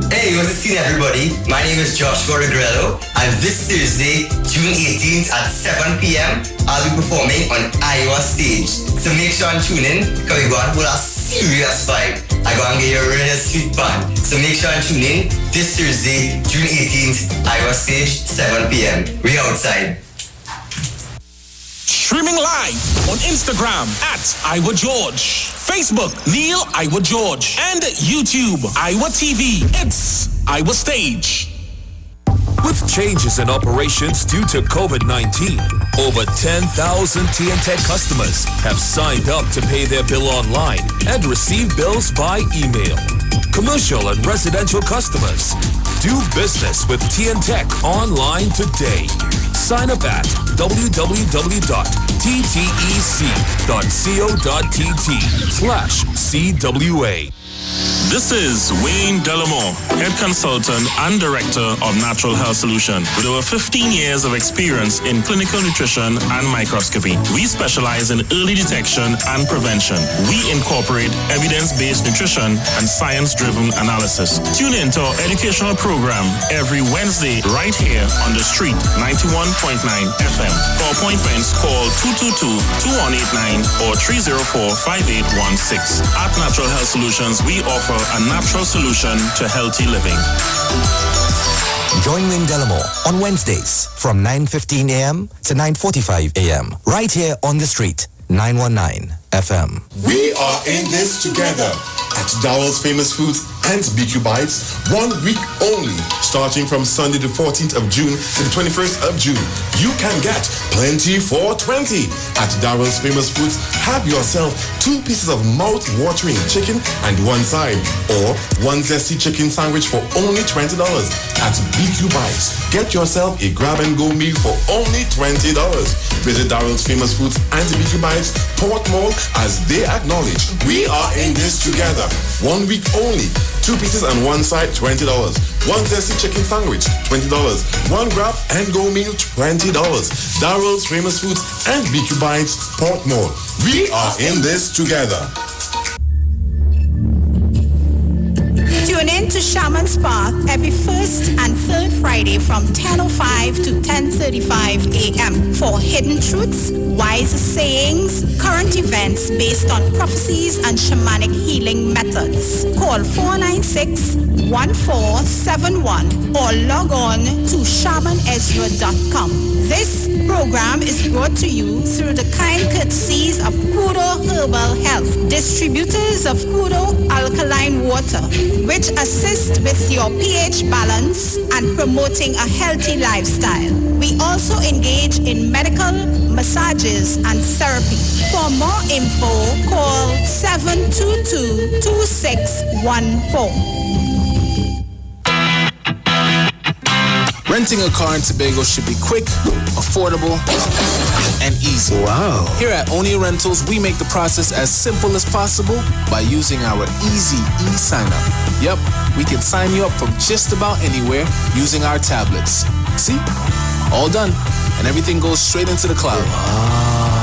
Hey, what's the scene, everybody? My name is Joshua Regrello, and this Thursday, June 18th at 7 p.m., I'll be performing on Iowa Stage. So make sure and tune in, because we're going to put a serious vibe. I'm going to get you a really sweet band. So make sure and tune in this Thursday, June 18th, Iowa Stage, 7 p.m. We outside. Streaming live on Instagram at Iowa George, Facebook Neil Iowa George, and YouTube Iowa TV. It's Iowa Stage. With changes in operations due to COVID-19, over 10,000 TNTech customers have signed up to pay their bill online and receive bills by email. Commercial and residential customers, do business with TNTech online today. Sign up at www.ttec.co.tt/CWA. This is Wayne Delamore, Head Consultant and Director of Natural Health Solution. With over 15 years of experience in clinical nutrition and microscopy, we specialize in early detection and prevention. We incorporate evidence-based nutrition and science-driven analysis. Tune in to our educational program every Wednesday right here on the street, 91.9 FM. For appointments, call 222-2189 or 304-5816. At Natural Health Solutions, we offer a natural solution to healthy living. Join Wayne Delamore on Wednesdays from 9:15 a.m. to 9:45 a.m. right here on the street, 919 FM. We are in this together at Dowell's Famous Foods and BQ Bites, 1 week only, starting from Sunday the 14th of June to the 21st of June. You can get plenty for 20 at Dowell's Famous Foods. Have yourself 2 pieces of mouth-watering chicken and 1 side, or 1 zesty chicken sandwich for only $20 at BQ Bites. Get yourself a grab-and-go meal for only $20. Visit Dowell's Famous Foods and BQ Bites, Port Mall, as they acknowledge we are in this together. 1 week only. 2 pieces and 1 side, $20. 1 zesty chicken sandwich, $20. 1 grab and go meal, $20. Darrell's Famous Foods and BQ Bites, Port Mall. We are in this together. Tune Tune in to Shaman's Path every first and third Friday from 10:05 to 10:35 a.m. for hidden truths, wise sayings, current events based on prophecies and shamanic healing methods. Call 496-1471 or log on to shamanezra.com. This program is brought to you through the kind courtesies of Kudo Herbal Health, distributors of Kudo Alkaline Water, which assist with your pH balance and promoting a healthy lifestyle. We also engage in medical, massages, and therapy. For more info, call 722-2614. Renting a car in Tobago should be quick, affordable, and easy. Wow. Here at Oni Rentals, we make the process as simple as possible by using our easy e-sign-up. Yep, we can sign you up from just about anywhere using our tablets. See? All done. And everything goes straight into the cloud.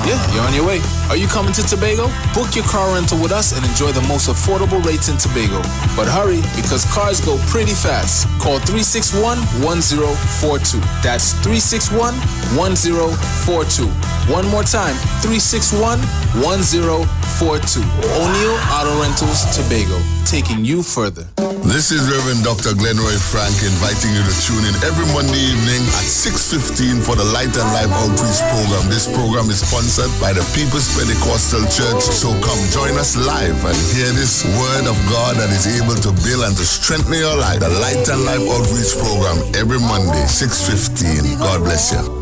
Yeah, you're on your way. Are you coming to Tobago? Book your car rental with us and enjoy the most affordable rates in Tobago. But hurry, because cars go pretty fast. Call 361-1042. That's 361-1042. One more time, 361-1042. O'Neill Auto Rentals, Tobago, taking you further. This is Reverend Dr. Glenroy Frank inviting you to tune in every Monday evening at 6:15 for the Light and Life Outreach Program. This program is sponsored by the People's Pentecostal Church. So come join us live and hear this word of God that is able to build and to strengthen your life. The Light and Life Outreach Program every Monday, 6:15. God bless you.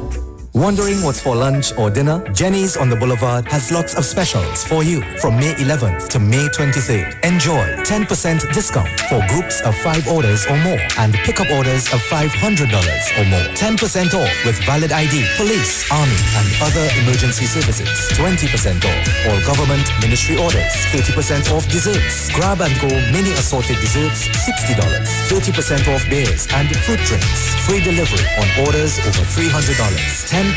Wondering what's for lunch or dinner? Jenny's on the Boulevard has lots of specials for you from May 11th to May 23rd. Enjoy 10% discount for groups of 5 orders or more and pickup orders of $500 or more. 10% off with valid ID, police, army, and other emergency services. 20% off all government ministry orders. 30% off desserts. Grab and go mini assorted desserts, $60. 30% off beers and fruit drinks. Free delivery on orders over $300. 10%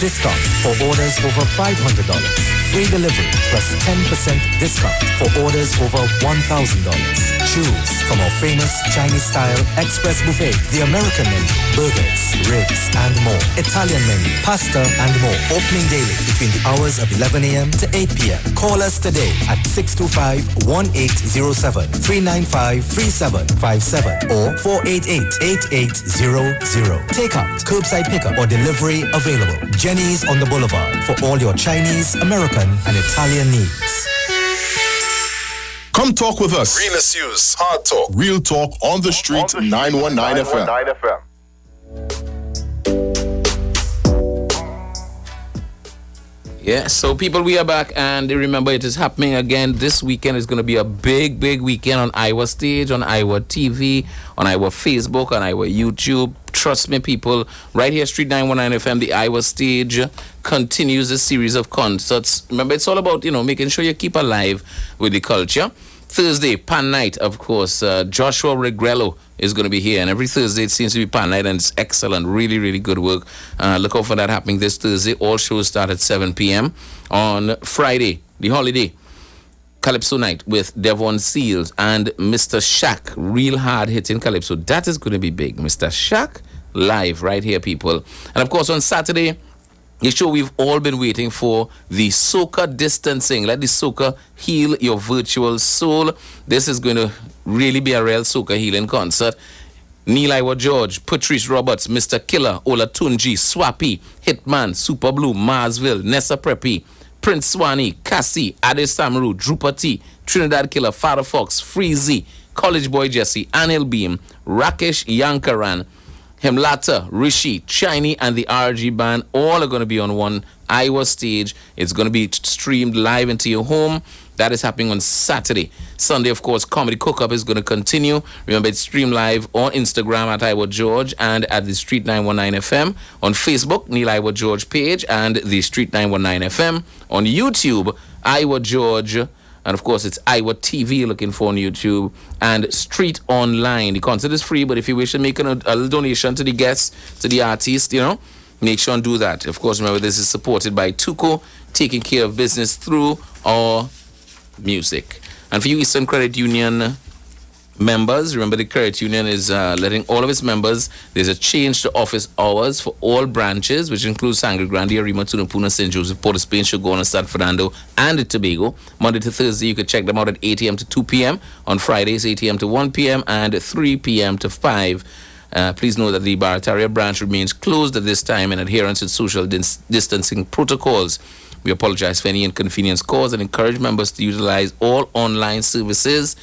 discount for orders over $500. Free delivery plus 10% discount for orders over $1,000. Choose from our famous Chinese-style express buffet, the American menu, burgers, ribs, and more. Italian menu, pasta, and more. Opening daily between the hours of 11 a.m. to 8 p.m. Call us today at 625-1807, 395-3757, or 488-8800. Takeout, curbside pickup, or delivery available. Jenny's on the Boulevard for all your Chinese, American, and Italian needs. Come talk with us. Real issues, hard talk, real talk on the street, 919 FM. Yeah, so people, we are back, and remember, it is happening again. This weekend is going to be a big, big weekend on Iowa Stage, on Iowa TV, on Iowa Facebook, on Iowa YouTube. Trust me, people, right here, Street 919 FM, the Iowa Stage continues a series of concerts. Remember, it's all about, making sure you keep alive with the culture. Thursday, Pan Night, of course. Joshua Regrello is going to be here, and every Thursday it seems to be Pan Night, and it's excellent. Really, really good work. Look out for that happening this Thursday. All shows start at 7 p.m. On Friday, the holiday, Calypso Night with Devon Seals and Mr. Shaq. Real hard-hitting Calypso. That is going to be big. Mr. Shaq live right here, people. And, of course, on Saturday, the show we've all been waiting for, the Soca Distancing. Let the Soca heal your virtual soul. This is going to really be a real Soca healing concert. Neil Iwer George, Patrice Roberts, Mr. Killer, Olatunji, Swappy, Hitman, Super Blue, Marsville, Nessa Preppy, Prince Swanee, Cassie, Ade Samaru, Drupal T, Trinidad Killer, Father Fox, Freezy, College Boy Jesse, Anil Beam, Rakesh Yankaran, Hemlata, Rishi, Shiny, and the RG Band, all are going to be on one Iowa stage. It's going to be streamed live into your home. That is happening on Saturday. Sunday, of course, Comedy Cook-Up is going to continue. Remember, it's streamed live on Instagram at Iowa George and at the Street 919 FM. On Facebook, Neil Iowa George page and the Street 919 FM. On YouTube, Iowa George. And, of course, it's Iowa TV looking for on YouTube. And Street Online. The concert is free, but if you wish to make a little donation to the guests, to the artist, make sure and do that. Of course, remember, this is supported by Tuco, taking care of business through our music. And for you, Eastern Credit Union members, remember the credit union is letting all of its members, there's a change to office hours for all branches, which includes Sangre Grande, Arima, Tunapuna, St. Joseph, Port of Spain, Shagona, San Fernando, and Tobago. Monday to Thursday, you can check them out at 8 a.m. to 2 p.m. On Fridays, 8 a.m. to 1 p.m. and 3 p.m. to 5. Please note that the Barataria branch remains closed at this time in adherence with social distancing protocols. We apologize for any inconvenience caused and encourage members to utilize all online services.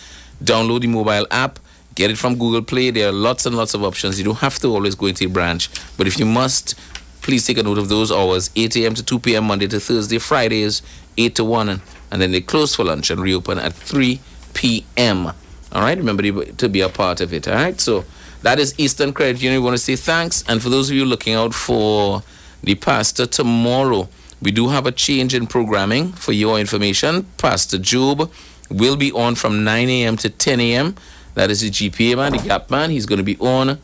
Download the mobile app, get it from Google Play. There are lots and lots of options. You don't have to always go into a branch, but if you must, please take a note of those hours: 8 a.m. to 2 p.m. Monday to Thursday, Fridays 8 to 1, and then they close for lunch and reopen at 3 p.m. All right, remember to be a part of it. All right, so that is Eastern Credit Union. We want to say thanks, and for those of you looking out for the pastor tomorrow, we do have a change in programming. For your information, Pastor Job will be on from 9 a.m. to 10 a.m. That is the GPA man, the Gap man. He's going to be on.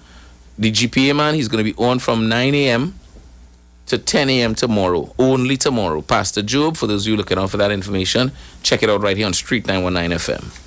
The GPA man, he's going to be on from 9 a.m. to 10 a.m. tomorrow. Only tomorrow. Pastor Job, for those of you looking out for that information, check it out right here on Street 919 FM.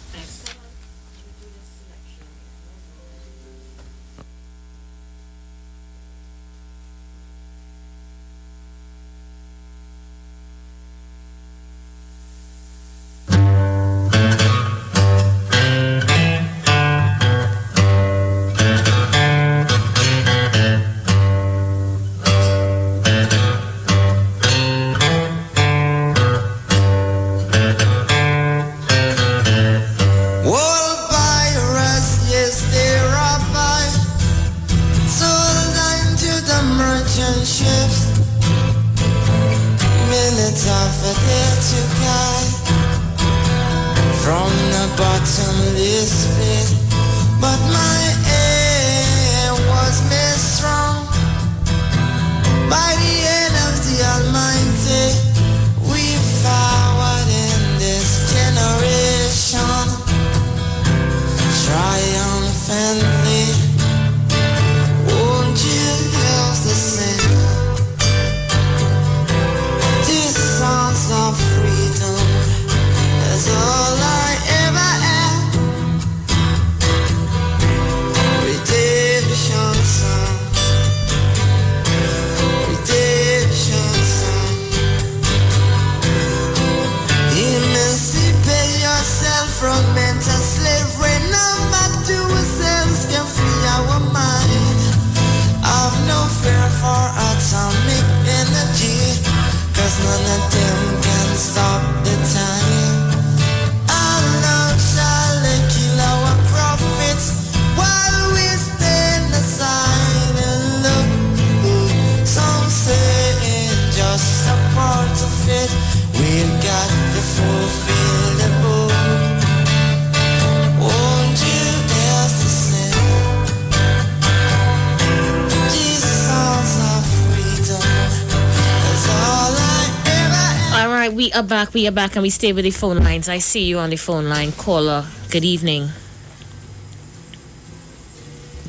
We are back and we stay with the phone lines. I see you on the phone line. Caller, good evening.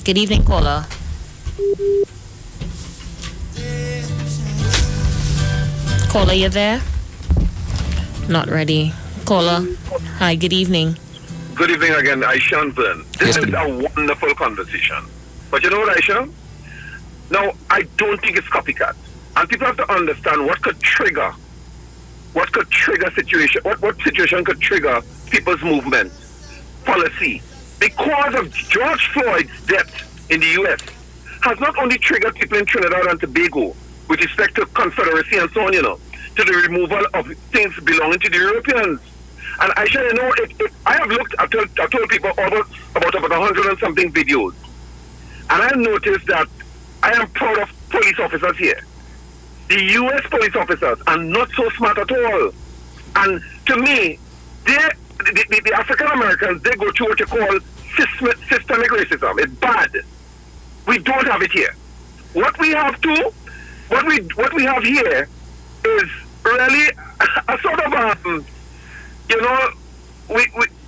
Good evening, caller. Caller, you there? Not ready. Caller, hi, good evening. Good evening again, Aisha and Vern. This is a wonderful conversation. But you know what, Aisha? Now, I don't think it's copycat. And people have to understand what could trigger situation, what situation could trigger people's movement, policy. Because of George Floyd's death in the U.S. has not only triggered people in Trinidad and Tobago with respect to Confederacy and so on, to the removal of things belonging to the Europeans. And I should I have looked, I told people about 100 and something videos. And I noticed that I am proud of police officers here. The U.S. police officers are not so smart at all. And to me, the African Americans, they go through what you call systemic racism. It's bad. We don't have it here. What we have here is really a sort of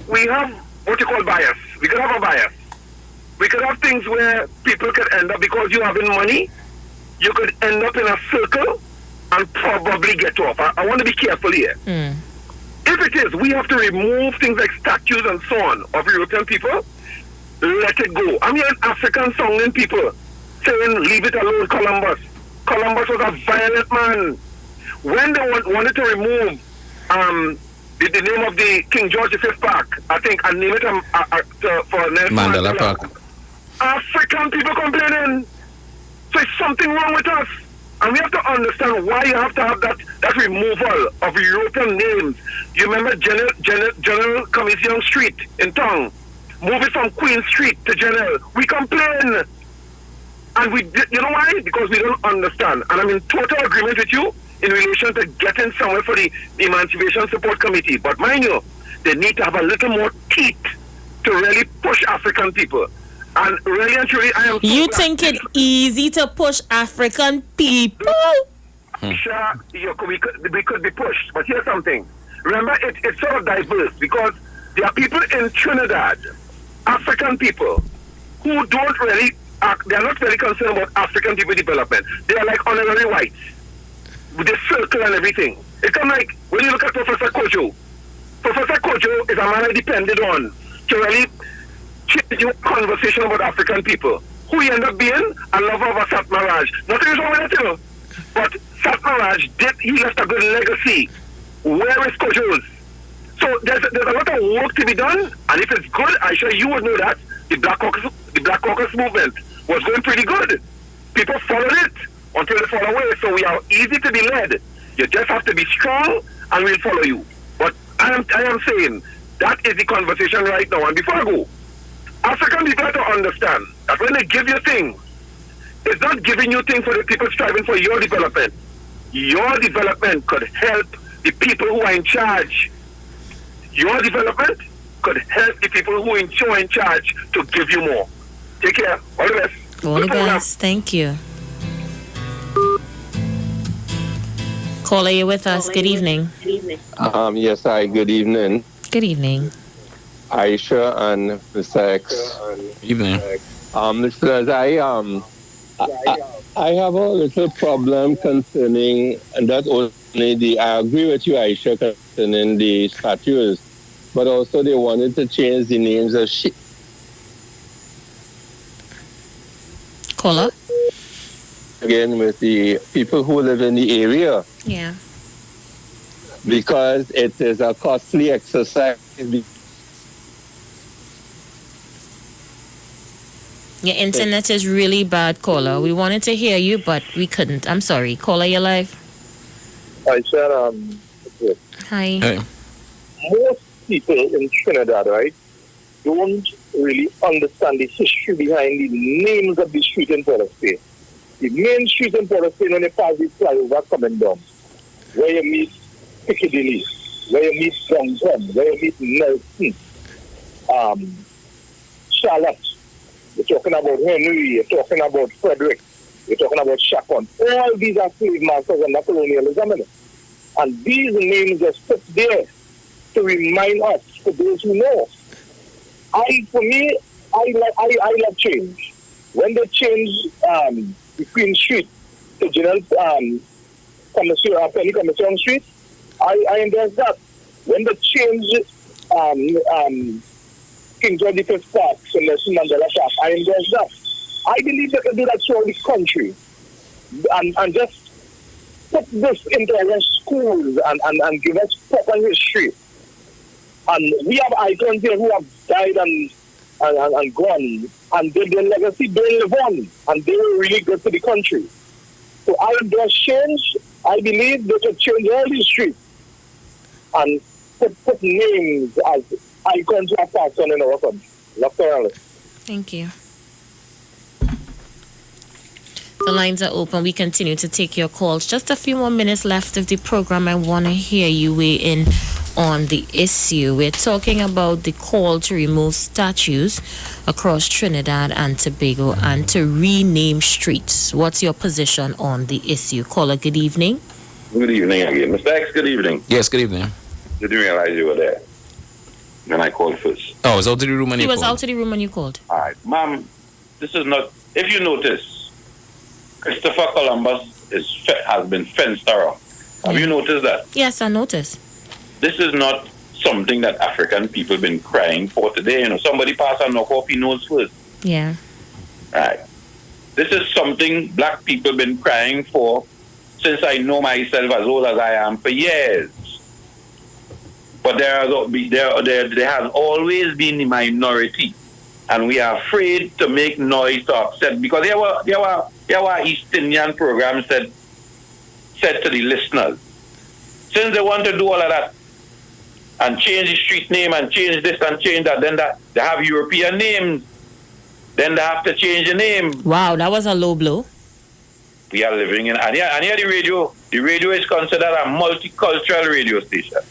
we have what you call bias. We could have a bias. We could have things where people could end up, because you having money, you could end up in a circle and probably get off. I want to be careful here. If it is, we have to remove things like statues and so on of European people, let it go. I'm hearing African sounding people saying, leave it alone, Columbus. Columbus was a violent man. When they wanted to remove the name of the King George V Park, I think, and name it for Nelson Mandela Park. African people complaining. So it's something wrong with us. And we have to understand why you have to have that removal of European names. You remember General Commission Street in Tong? Move it from Queen Street to General. We complain. And you know why? Because we don't understand. And I'm in total agreement with you in relation to getting somewhere for the Emancipation Support Committee. But mind you, they need to have a little more teeth to really push African people. And really and truly, I am... You think it easy to push African people? Sure, we could be pushed. But here's something. Remember, it's sort of diverse because there are people in Trinidad, African people, who don't really... they're not very concerned about African people development. They are like honorary whites with the circle and everything. It's kind of like when you look at Professor Kojo. Professor Kojo is a man I depended on to really change your conversation about African people. Who he ended up being? A lover of a Satmaraj. Nothing is wrong with it, you know. But Satmaraj he left a good legacy. Where is Kojo's? So there's a lot of work to be done, and if it's good, I'm sure you would know that the Black Caucus movement was going pretty good. People followed it until they fall away. So we are easy to be led. You just have to be strong, and we'll follow you. But I am saying that is the conversation right now. And before I go, African people have to understand that when they give you things, it's not giving you things for the people striving for your development. Your development could help the people who are in charge. Your development could help the people who are in charge to give you more. Take care. All the best. All the best. Thank you. Caller, you with us. Good evening. Yes, hi. Good evening. Good evening. Aisha and Mr. X. Evening. Listeners, I have a little problem concerning, and that only I agree with you, Aisha, concerning the statues, but also they wanted to change the names of Caller? Again, with the people who live in the area. Yeah. Because it is a costly exercise. Your internet is really bad, caller. We wanted to hear you, but we couldn't. I'm sorry. Caller, you're live. I said, Hi. Hey. Most people in Trinidad, right, don't really understand the history behind the names of the street in Port of Spain. The main street in Port of Spain, when you pass the flyover coming down, where you meet Piccadilly, where you meet Downtown, where you meet Nelson, Charlotte, you're talking about Henry, you're talking about Frederick, you're talking about Chacon. All these are slave masters under colonialism. And these names are put there to remind us, for those who know. I love change. When they changed the Queen Street to General Penny Commission Street, I endorsed that. When they changed King George V Park to Nelson Mandela Park, I endorsed that. I believe they can do that throughout the country and just put this into our schools and give us proper history. And we have icons here who have died and gone, and their legacy don't live on, and they were really good for the country. So I endorse change. I believe they should change all the streets and put names as icons who are passed on in our country. Thank you. The lines are open. We continue to take your calls. Just a few more minutes left of the program. I want to hear you weigh in on the issue. We're talking about the call to remove statues across Trinidad and Tobago and to rename streets. What's your position on the issue? Caller, good evening. Good evening again. Mr. X, good evening. Yes, good evening. Didn't realize you were there when I called first. Oh, I was out of the room when you called. He was out of the room when you called. All right. Ma'am, this is not... If you notice, Christopher Columbus has been fenced around. Have you noticed that? Yes, I noticed. This is not something that African people have been crying for today. You know, somebody pass and knock off your nose first. Yeah. Right. This is something black people have been crying for since I know myself as old as I am for years. But there has always been the minority, and we are afraid to make noise to upset, because there were East Indian programs said to the listeners, since they want to do all of that and change the street name and change this and change that, then they have European names, then they have to change the name. Wow, that was a low blow. We are living in, and here the radio is considered a multicultural radio station.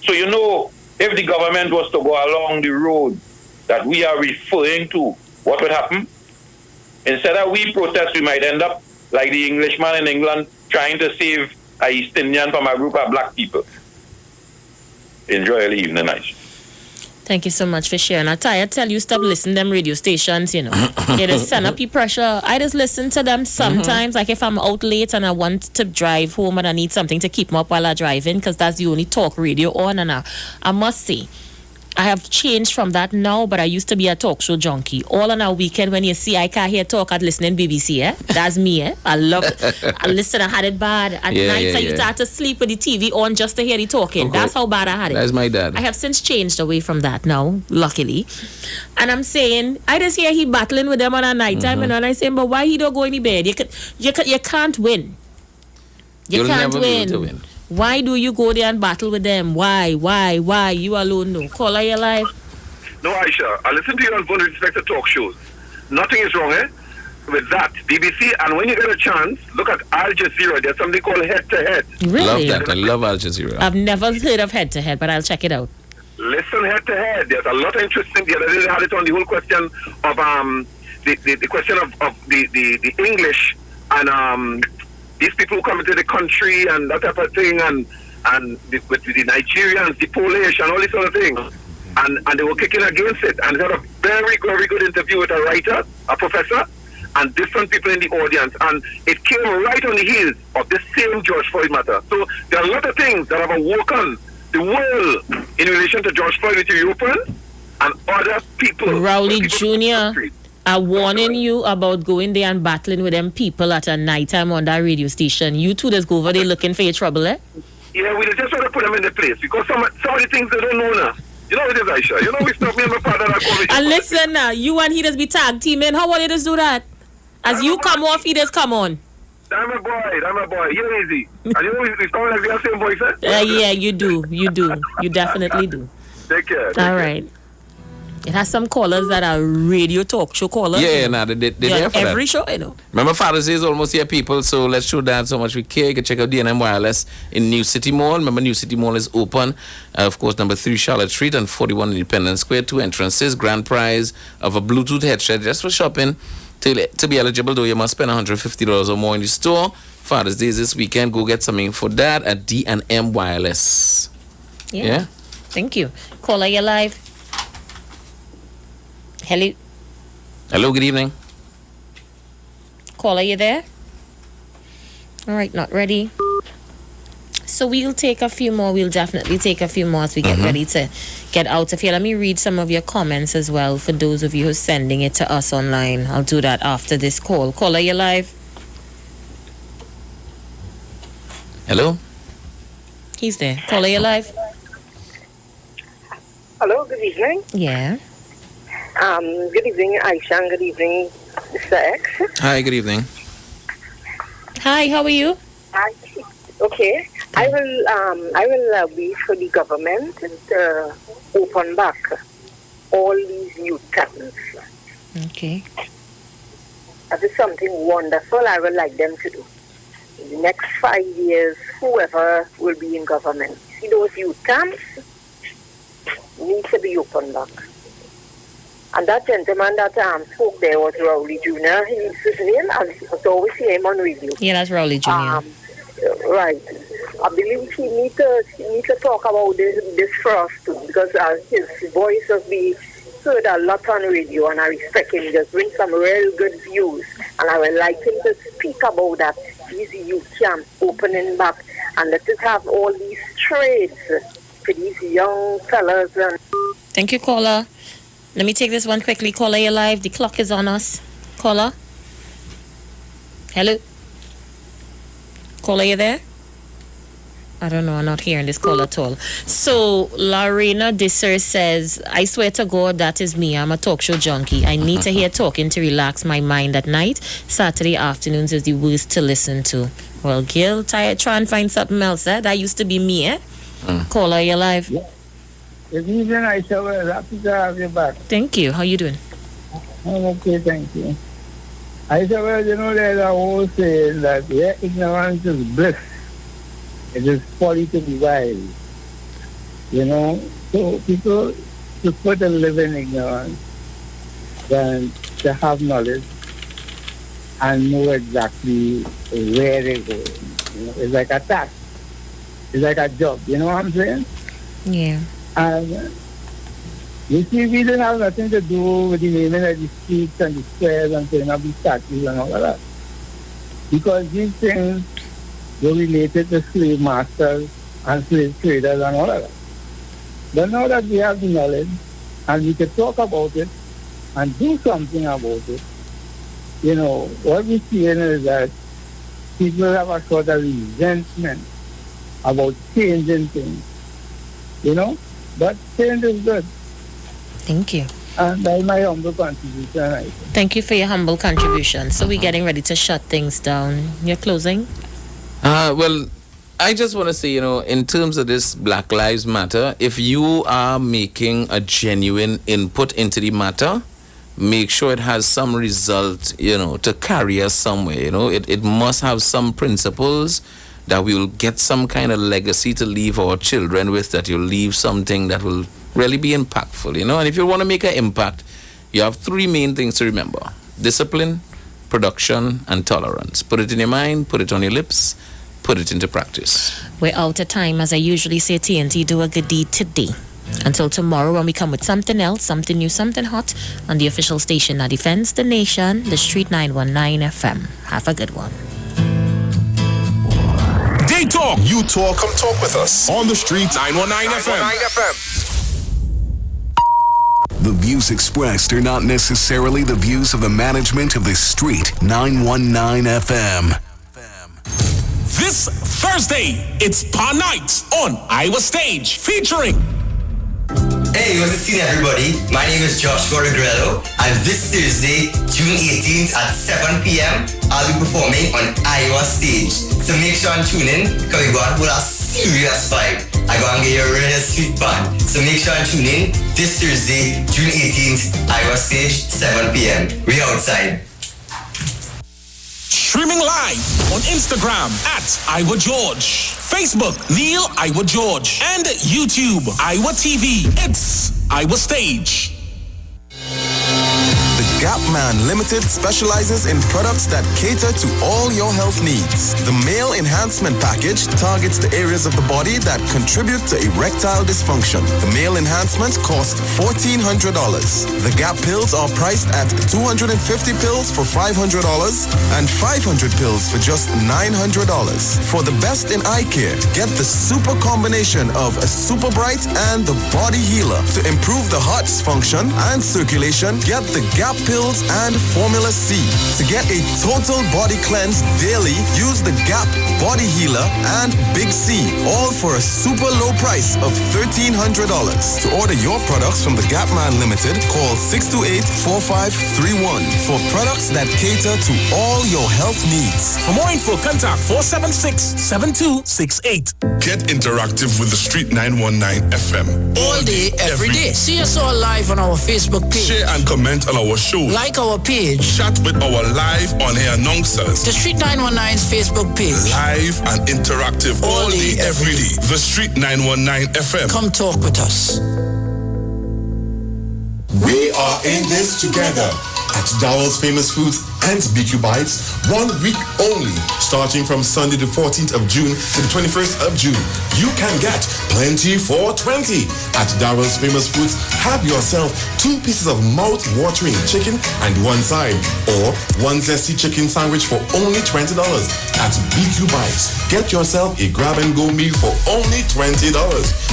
So you know, if the government was to go along the road that we are referring to, what would happen? Instead of we protest, we might end up like the Englishman in England trying to save a East Indian from a group of black people. Enjoy the evening, nice. Thank you so much for sharing. I tell you, stop listening to them radio stations, you know. They just send up your pressure. I just listen to them sometimes, like if I'm out late and I want to drive home and I need something to keep me up while I'm driving, because that's the only talk radio on. And I must say, I have changed from that now, but I used to be a talk show junkie. All on a weekend when you see I can't hear talk, I'd listen to BBC, eh? That's me, eh? I love it. I listen, I had it bad. At nights I used to have to sleep with the TV on just to hear the talking. Okay. That's how bad I had it. That's my dad. I have since changed away from that now, luckily. And I'm saying, I just hear he battling with them on a night time, and I'm saying, but why he don't go in the bed? You can't win. You can't win. Why do you go there and battle with them? Why? You alone know. Caller, your life. No, Aisha, I listen to you on phone with respect to talk shows. Nothing is wrong, with that. BBC, and when you get a chance, look at Al Jazeera. There's something called Head to Head. Really? Love that. I love Al Jazeera. I've never heard of Head to Head, but I'll check it out. Listen, Head to Head. There's a lot of interesting. The other day they had it on the whole question of the question of the English and these people who come into the country and that type of thing, and with the Nigerians, the Polish, and all this sort of thing. And they were kicking against it. And they had a very, very good interview with a writer, a professor, and different people in the audience. And it came right on the heels of this same George Floyd matter. So there are a lot of things that have awoken the world in relation to George Floyd with Europeans and other people. Rowley Jr. are warning you about going there and battling with them people at a night time on that radio station. You two just go over there looking for your trouble, eh? Yeah, we just want to put them in the place because some of the things they don't know now. You know what it is, Aisha? You know we stop me and my father that conversation. And listen now, you and he just be tag teaming. How will you just do that? As you come off, he just come on. I'm a boy. You're easy. And you know we sound like we have the same voice, eh? Yeah, you do. You definitely do. Take care. All right. It has some callers that are radio talk show callers. Yeah, they're there for every that. show, you know. Remember, Father's Day is almost here, people, so let's show that so much we care. You can check out D&M Wireless in New City Mall. Remember, New City Mall is open. Of course, number 3 Charlotte Street and 41 Independence Square. 2 entrances. Grand prize of a Bluetooth headset just for shopping. To be eligible, though, you must spend $150 or more in the store. Father's Day is this weekend. Go get something for that at D&M Wireless. Yeah. Thank you. Caller, you're live. Hello, good evening. Caller, you there? All right, not ready. So we'll take a few more. We'll definitely take a few more as we get ready to get out of here. Let me read some of your comments as well for those of you who are sending it to us online. I'll do that after this call. Caller, you live? Hello? He's there. Caller, you live? Hello, good evening. Yeah. Good evening, Aisha, and good evening, Mr. X. Hi, good evening. Hi, how are you? Hi. Okay. I will wait for the government to open back all these youth camps. Okay. That is something wonderful I would like them to do. In the next 5 years, whoever will be in government, see those youth camps need to be opened back. And that gentleman that spoke there was Rowley Jr. He's his name. I always see him on radio. Yeah, that's Rowley Jr. Right. I believe he need to talk about this for us too, because his voice has been heard a lot on radio, and I respect him. He just brings some real good views, and I would like him to speak about that. These youth camps opening back, and let us have all these trades for these young fellas. And Thank you, caller. Let me take this one quickly. Caller, you're live. The clock is on us. Caller? Hello? Caller, you there? I don't know. I'm not hearing this call at all. So, Lorena Disser says, I swear to God, that is me. I'm a talk show junkie. I need to hear talking to relax my mind at night. Saturday afternoons is the worst to listen to. Well, Gil, try and find something else. That used to be me, eh? Caller, you're live. Yeah. Good evening, Aisha. Well, happy to have you back. Thank you. How you doing? I'm okay, thank you. Aisha, well, you know, there's a whole saying that ignorance is bliss. It is folly to be wise. You know, so people prefer to live in ignorance than to have knowledge and know exactly where they're going. You know, it's like a task. It's like a job. You know what I'm saying? Yeah. And you see, we didn't have nothing to do with the naming of the streets and the squares and putting up the statues and all of that. Because these things were related to slave masters and slave traders and all of that. But now that we have the knowledge and we can talk about it and do something about it, you know, what we're seeing is that people have a sort of resentment about changing things, you know, but change is good. Thank you. And that's my humble contribution. I think. Thank you for your humble contribution. So we're getting ready to shut things down. You're closing? Well, I just want to say, you know, in terms of this Black Lives Matter, if you are making a genuine input into the matter, make sure it has some result, you know, to carry us somewhere. You know, it must have some principles that we will get some kind of legacy to leave our children with, that you'll leave something that will really be impactful, you know. And if you want to make an impact, you have three main things to remember: discipline, production, and tolerance. Put it in your mind, put it on your lips, put it into practice. We're out of time. As I usually say, TNT, do a good deed today. Until tomorrow, when we come with something else, something new, something hot, on the official station that defends the nation, the Street 919 FM. Have a good one. They talk. You talk. Come talk with us on the Street 919 FM. The views expressed are not necessarily the views of the management of the Street 919 FM. This Thursday, it's Spa Night on Iowa Stage, featuring... Hey, what's the scene, everybody? My name is Joshua Regrello, and this Thursday, June 18th at 7 p.m., I'll be performing on Iowa Stage. So make sure and tune in, because we're going to put a serious vibe. I'm going to get you a real sweet band. So make sure and tune in this Thursday, June 18th, Iowa Stage, 7 p.m. We outside. Streaming live on Instagram at Iowa George, Facebook Neil Iowa George, and YouTube Iowa TV. It's Iowa Stage. The Gap Man Limited specializes in products that cater to all your health needs. The Male Enhancement Package targets the areas of the body that contribute to erectile dysfunction. The Male Enhancement costs $1,400. The Gap pills are priced at 250 pills for $500 and 500 pills for just $900. For the best in eye care, get the super combination of a Super Bright and the Body Healer. To improve the heart's function and circulation, get the Gap pills and Formula C. To get a total body cleanse daily, use the Gap Body Healer and Big C, all for a super low price of $1,300. To order your products from the Gap Man Limited, call 628-4531 for products that cater to all your health needs. For more info, contact 476-7268. Get interactive with the Street 919 FM. All day, every day. See us all live on our Facebook page. Share and comment on our show. Like our page. Chat with our live on-air announcers. The Street 919's Facebook page. Live and interactive all day, every day. The Street 919 FM. Come talk with us. We are in this together at Dowell's Famous Foods and BQ Bites, 1 week only, starting from Sunday the 14th of June to the 21st of June. You can get plenty for 20 at Dowell's Famous Foods. Have yourself 2 pieces of mouth-watering chicken and 1 side, or 1 zesty chicken sandwich for only $20 at BQ Bites. Get yourself a grab-and-go meal for only $20.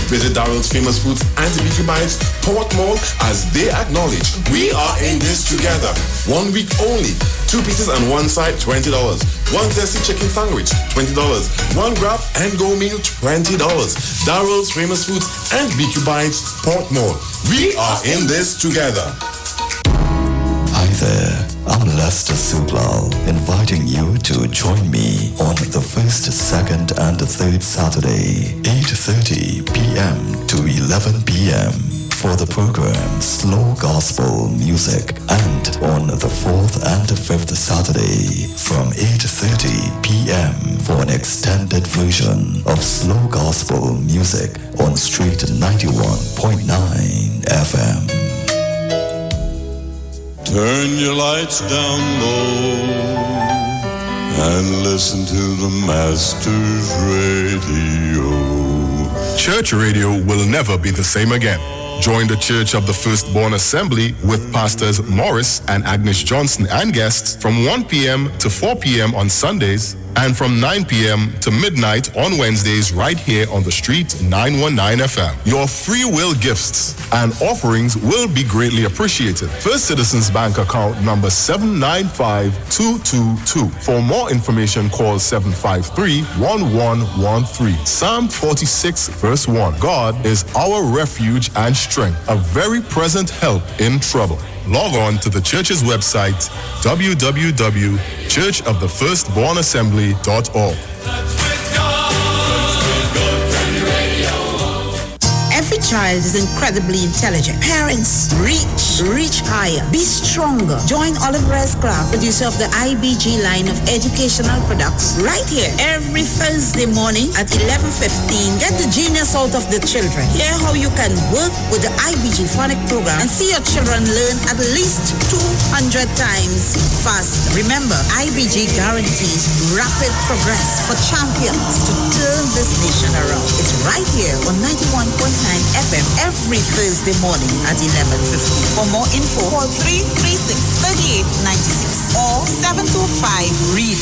Visit Darrell's Famous Foods and BQ Bites, Port Mall, as they acknowledge we are in this together. 1 week only. 2 pieces and 1 side, $20. 1 zesty chicken sandwich, $20. 1 grab and go meal, $20. Darrell's Famous Foods and BQ Bites, Port Mall. We are in this together. Hi there, I'm Lester Sublal, inviting you to join me on the 1st, 2nd and 3rd Saturday, 8:30 p.m. to 11 p.m. for the program Slow Gospel Music, and on the 4th and 5th Saturday from 8:30 p.m. for an extended version of Slow Gospel Music on Street 91.9 FM. Turn your lights down low and listen to the Master's Radio. Church radio will never be the same again. Join the Church of the Firstborn Assembly with Pastors Morris and Agnes Johnson and guests from 1 p.m. to 4 p.m. on Sundays and from 9 p.m. to midnight on Wednesdays right here on the Street 919 FM. Your free will gifts and offerings will be greatly appreciated. First Citizens Bank account number 795222. For more information, call 753-1113. Psalm 46 verse 1. God is our refuge and strength, a very present help in trouble. Log on to the church's website, www.churchofthefirstbornassembly.org. Every child is incredibly intelligent. Parents, reach higher. Be stronger. Join Olive Reyes Clark, producer of the IBG line of educational products, right here every Thursday morning at 11:15. Get the genius out of the children. Hear how you can work with the IBG phonic program and see your children learn at least 200 times faster. Remember, IBG guarantees rapid progress for champions to turn this nation around. It's right here on 91.9 FM every Thursday morning at 11:15. For more info, call 336-3896 or 725-READ.